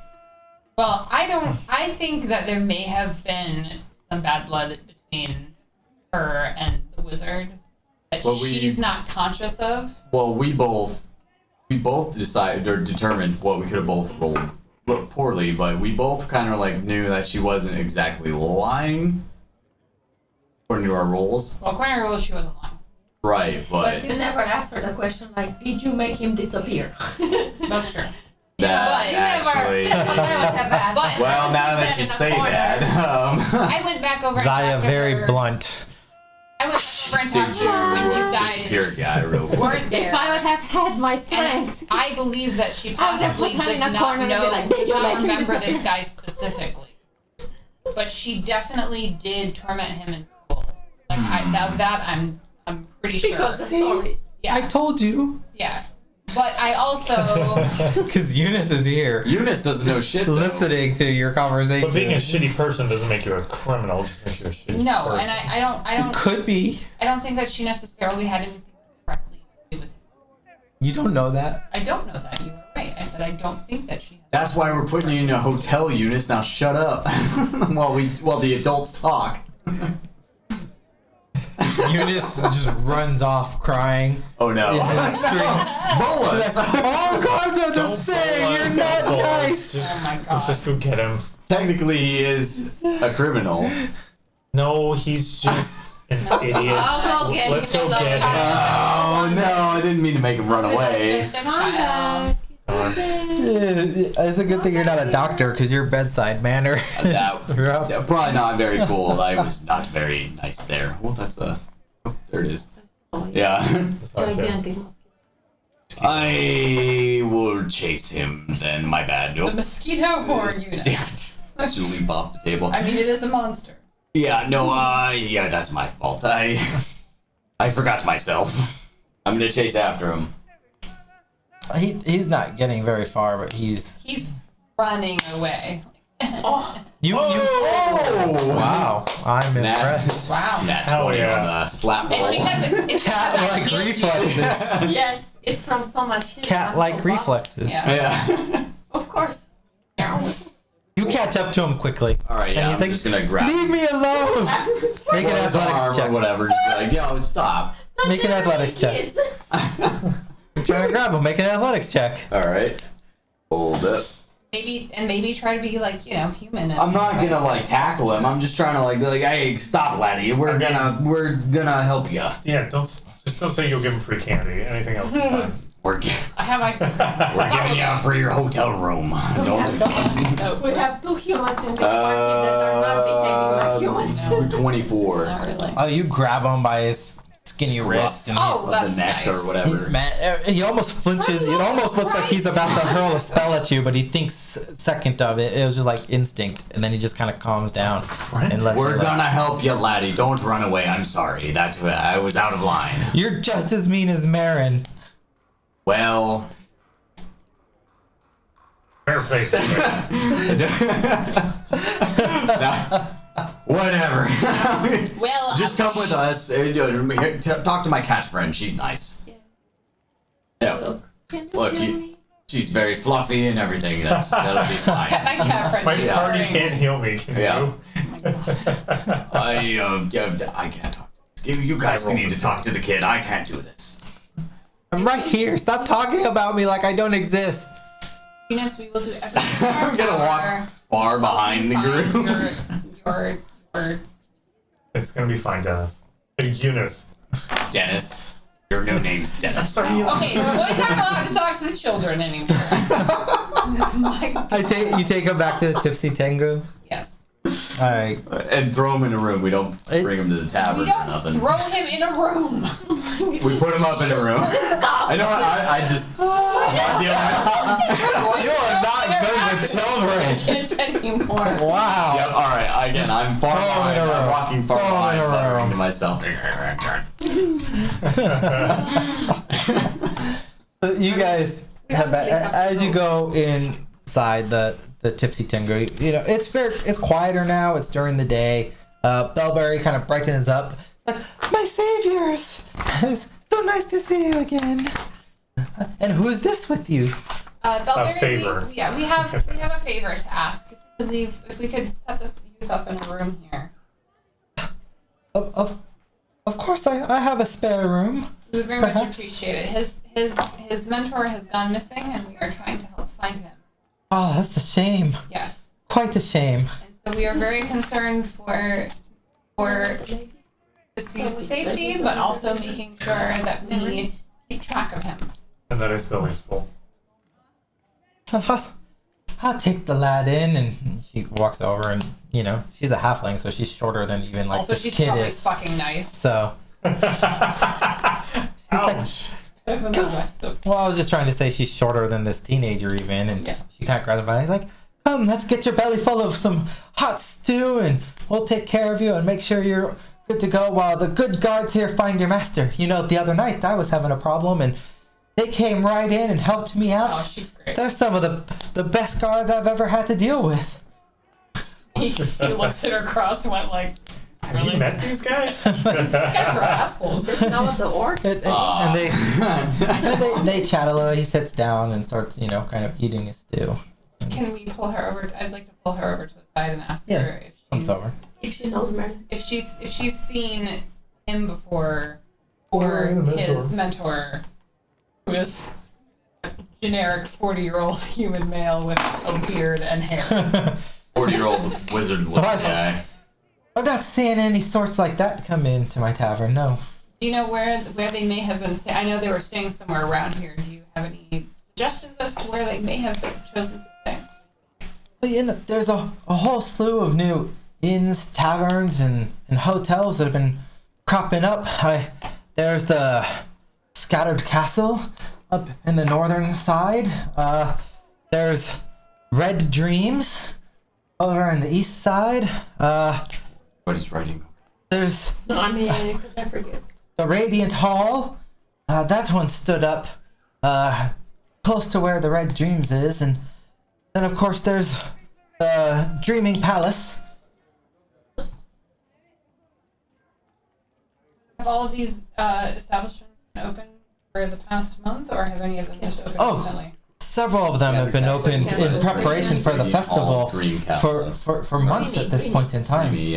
Well, I think that there may have been some bad blood between her and the wizard that she's not conscious of. Well, we both decided or determined. Well, we could have both rolled poorly, but we both kind of like knew that she wasn't exactly lying according to our rolls. Well, according to our rules, she wasn't lying. Right, But you never asked her the question like, did you make him disappear? That's true. that But you actually. That's what I would have asked. But- Well, now that She's you been in say a corner. that, I went back over and Zaya talked to very her. blunt. I went over and did talked to her when you disappear, guys guy, real quick? weren't there. If I would have had my And strength. I believe that she I would have possibly put her does in a not corner and be know, like, does "Did you not make him remember this disappear?" guy specifically. But she definitely did torment him in school. Like that I'm pretty sure. Because the stories. Yeah. I told you. Yeah. But I also Because Eunice is here, Eunice doesn't know shit. Though. listening to your conversation. But being a shitty person doesn't make you a criminal. Just makes you a shitty no, person. and I It could be. don't think that she necessarily had anything directly to do with it. You don't know that. I don't know that. You were right. I said I don't think that she had. That's why we're putting you in a hotel, Eunice. Now shut up while the adults talk. Eunice just runs off crying Oh no. in the streets. Bullets. All cards are the Don't same. pull You're us not up, boys. nice. Just- Oh my Let's god. just go get him. Technically, he is a criminal. No, he's just an idiot. I'll go get Let's him. go get him. Oh no, I didn't mean to make him run away. Just a Come child. back. It's a good thing you're not a doctor because your bedside manner That- is rough. Yeah, probably not very cool. I was not very nice there. Well, that's a. Oh, there it is. Yeah. That's what I said. Gigantic mosquito. I will chase him then. My bad. The Nope. mosquito or Eunice? I should leap off the table. I mean, it is a monster. Yeah, no, yeah, that's my fault. I forgot myself. I'm gonna chase after him. He's not getting very far, but he's He's running away. you. Oh! Wow, I'm Nat- impressed. Wow. Nat Hell 20 yeah. on the slap roll. It's because it's Cat-like because I healed you. reflexes. Yes, it's from so much heat. Cat-like I'm so reflexes. Yeah. Yeah. Of course. You catch up to him quickly. Alright, yeah, And I'm he's like, just gonna grab Leave me alone. Make an his arm athletics or check. whatever. Just be like, yo, stop. Make an athletics check. Kids. I'm trying to grab him. Make an athletics check. Alright. Hold up. Maybe try to be like, human. And I'm not gonna like tackle him. I'm just trying to like be like, hey, stop, laddie. We're gonna help you. Yeah, don't say you'll give him free candy. Anything else is fine. We're I have ice cream. we're giving you for your hotel room. Don't. We have two humans in this party that are not behaving like humans. 24. Not really. Oh, you grab him by his skinny wrist. And Oh, Of that's the neck nice. or whatever. Man, he almost flinches. It almost looks like he's about to hurl a spell at you, but he thinks second of it. It was just like instinct, and then he just kind of calms down and lets We're it gonna help you, laddie. Don't run away. I'm sorry. I was out of line. You're just as mean as Marin. Well, Fair face. whatever. Well, Just come with us. Talk to my cat friend. She's nice. Yeah. Look, can you Look, hear you- me? She's very fluffy and everything. That'll be fine. My cat friend. My she's party boring. can't heal me. Can Yeah. you? I can't talk. You guys need to talk to the kid. I can't do this. I'm right here. Stop talking about me like I don't exist. Eunice, we will do everything. in our I'm gonna power walk far behind the to group. find your It's gonna be fine, Dennis. Hey, Eunice. Dennis. Your new name's Dennis. Sorry, now. Okay, the boys aren't allowed to talk to the children anymore. You take him back to the Tipsy Tango. Yes. All right. And throw him in a room. We don't bring him to the We tavern or don't nothing. throw him in a room. We put him up in a room. I know. I just. I'm not the only- You are not good with children. Kids anymore. Wow. Yep. All right. Again, I'm far Throw him behind. in a I'm room. walking far Throw him behind, in a muttering room. to myself. So you guys have, Absolutely. as you go inside the the Tipsy Tingle. You know, it's quieter now. It's during the day. Bellberry kind of brightens up. Like, my saviors! It's so nice to see you again. And who is this with you? Bellberry, A favor. we have a favor to ask. If we could set this youth up in a room here. Of course, I have a spare room. We would very much appreciate it. His mentor has gone missing, and we are trying to help find him. Oh, that's a shame. Yes. Quite a shame. And so we are very concerned for Deceased's safety, but also making sure that we keep track of him. And that his belly's full. I'll take the lad in, and she walks over, and you know she's a halfling, so she's shorter than even like Also, this she's kid probably is. fucking nice. So Ouch. well, I was just trying to say she's shorter than this teenager even, and Yeah. she kind of grabs my like, come, let's get your belly full of some hot stew, and we'll take care of you and make sure you're good to go while the good guards here find your master. You know, the other night I was having a problem, and they came right in and helped me out. Oh, she's great. They're some of the best guards I've ever had to deal with. He looks at her cross and went like, Have you met these guys? "You guys are assholes." Isn't that what the orcs? And they chat a little. He sits down and starts, you know, kind of eating his stew. Can we pull her over? I'd like to pull her over to the side and ask Yeah, her if comes over. If she knows Merlin. if she's seen him before, or his mentor, who is a generic 40-year-old human male with a beard and hair. 40-year-old wizard looking guy. I'm not seeing any sorts like that come into my tavern. No. Do you know where they may have been staying? I know they were staying somewhere around here. Do you have any suggestions as to where they may have chosen to stay? Well, you know, there's a whole slew of new inns, taverns, and hotels that have been cropping up. There's the Scattered Castle up in the northern side. There's Red Dreams over on the east side. What is writing? There's No, I mean, because I forget. the Radiant Hall. That one stood up close to where the Red Dreams is. And then, of course, there's the Dreaming Palace. Have all of these establishments been open for the past month, or have any of them just opened Oh. recently? Several of them have been opened in preparation for the Radiant Hall, festival Dream Castle. for months at this point in time. Dreamy,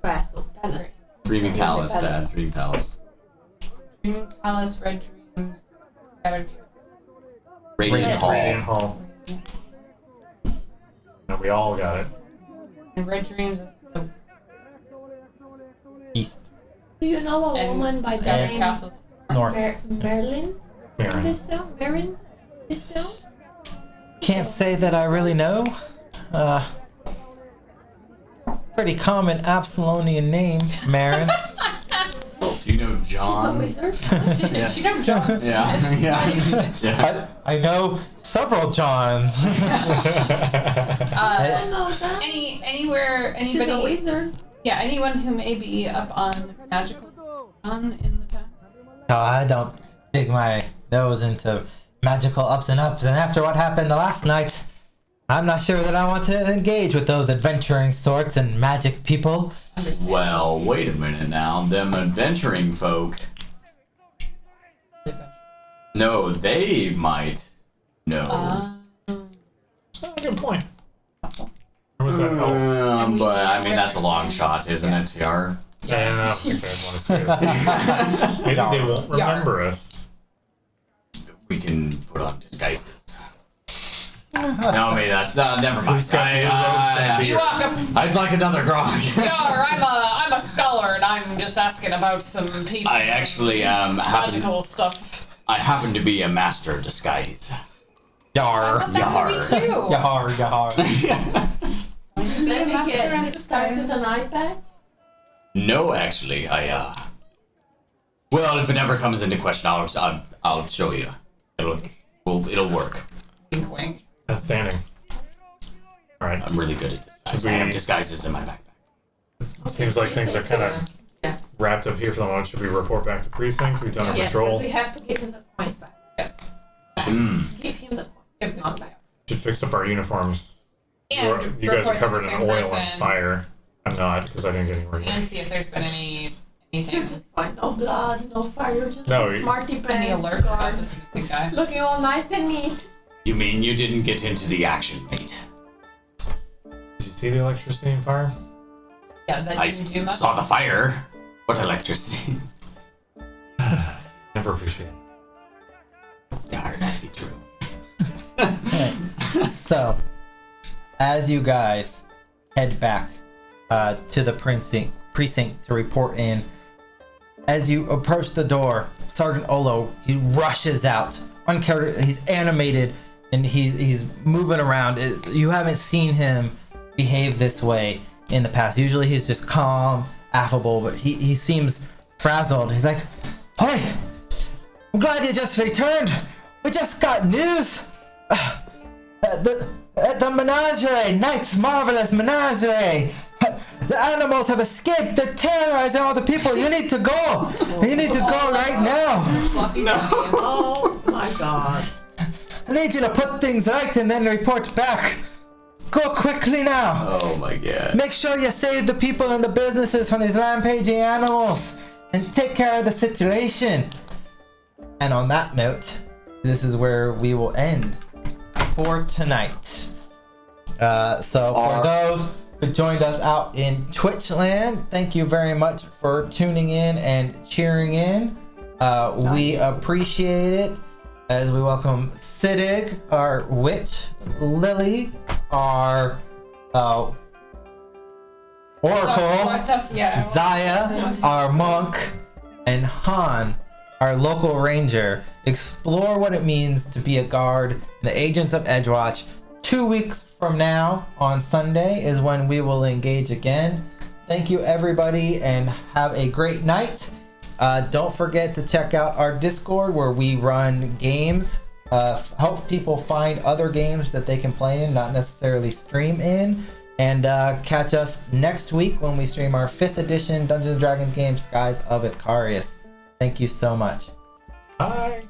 Castle. Palace. Dreamy Palace, Dream Palace. Dreaming Palace, Red Dreams, Scattered Radiant Hall. Radiant Hall. No, we all got it. and Red Dreams is the East, Do you know a and woman by the Scattered name Castles. north. Merlin? Baron. This town? Marin? This town? Can't say that I really know. Pretty common Absalonian name, Marin. Do you know John? She's a wizard. She know John's. Yeah, yeah. I know several Johns. I don't know that. Anywhere, She's a anybody, wizard. yeah, anyone who may be up on magical in the town. No, I don't dig my nose into magical ups and ups, and after what happened the last night, I'm not sure that I want to engage with those adventuring sorts and magic people. Well, wait a minute now. Them adventuring folk. No, they might know. Oh, good point. Possible. Where was that elf? But I mean, that's a long shot, isn't it, TR? I don't know if you guys want to see us. Maybe they won't remember us. We can put on disguises. No, maybe that's never mind. Who's got blue robes and beard? You're welcome. I'd like another grog. Yar, I'm a scholar, and I'm just asking about some people. I actually magical stuff. I happen to be a master of disguise. Yar. That could be too. Yar, yar. Let me guess. It starts with an eye patch? No, actually, well, if it ever comes into question, I'll show you. It'll work. Wink, wink. Outstanding. Alright. I'm really good at disguise. Should I have we- disguises in my backpack. Seems like things are kind of Yeah. wrapped up here for the moment. Should we report back to precinct? We've done our Yes, patrol. because we have to give him the coins back. Yes. Hmm. Give him the coins. Give Not the- back. Should fix up our uniforms And You guys are report the covered in missing oil person and fire. I'm not, because I didn't get any And radiation. see if there's been anything. Just find no blood, no fire, just No, a smarty Any pants alerts about guard. this missing guy? Looking all nice and neat. You mean you didn't get into the action, mate? Did you see the electricity and fire? Yeah, that I didn't do much. saw the fire. What electricity? Never appreciate it. Darn, that'd be true. So, as you guys head back to the precinct to report in, as you approach the door, Sergeant Olo, he rushes out. He's animated and he's moving around. You haven't seen him behave this way in the past. Usually he's just calm, affable, but he seems frazzled. He's like, "Hey, I'm glad you just returned. We just got news. At the menagerie, Knight's Marvelous Menagerie. The animals have escaped. They're terrorizing all the people. You need to go. You need to go right now. Fluffy bunnies. Oh my god. I need you to put things right and then report back. Go quickly now. Oh my god. Make sure you save the people and the businesses from these rampaging animals and take care of the situation." And on that note, this is where we will end for tonight. So for those who joined us out in Twitch land, thank you very much for tuning in and cheering in. We appreciate it as we welcome Siddig, our witch, Lily, our oracle, Yeah. Zaya, our monk, and Han, our local ranger, explore what it means to be a guard in the Agents of Edgewatch. 2 weeks from now, on Sunday, is when we will engage again. Thank you, everybody, and have a great night. Don't forget to check out our Discord where we run games, help people find other games that they can play in, not necessarily stream in. And catch us next week when we stream our 5th edition Dungeons & Dragons game, Skies of Icarius. Thank you so much. Bye.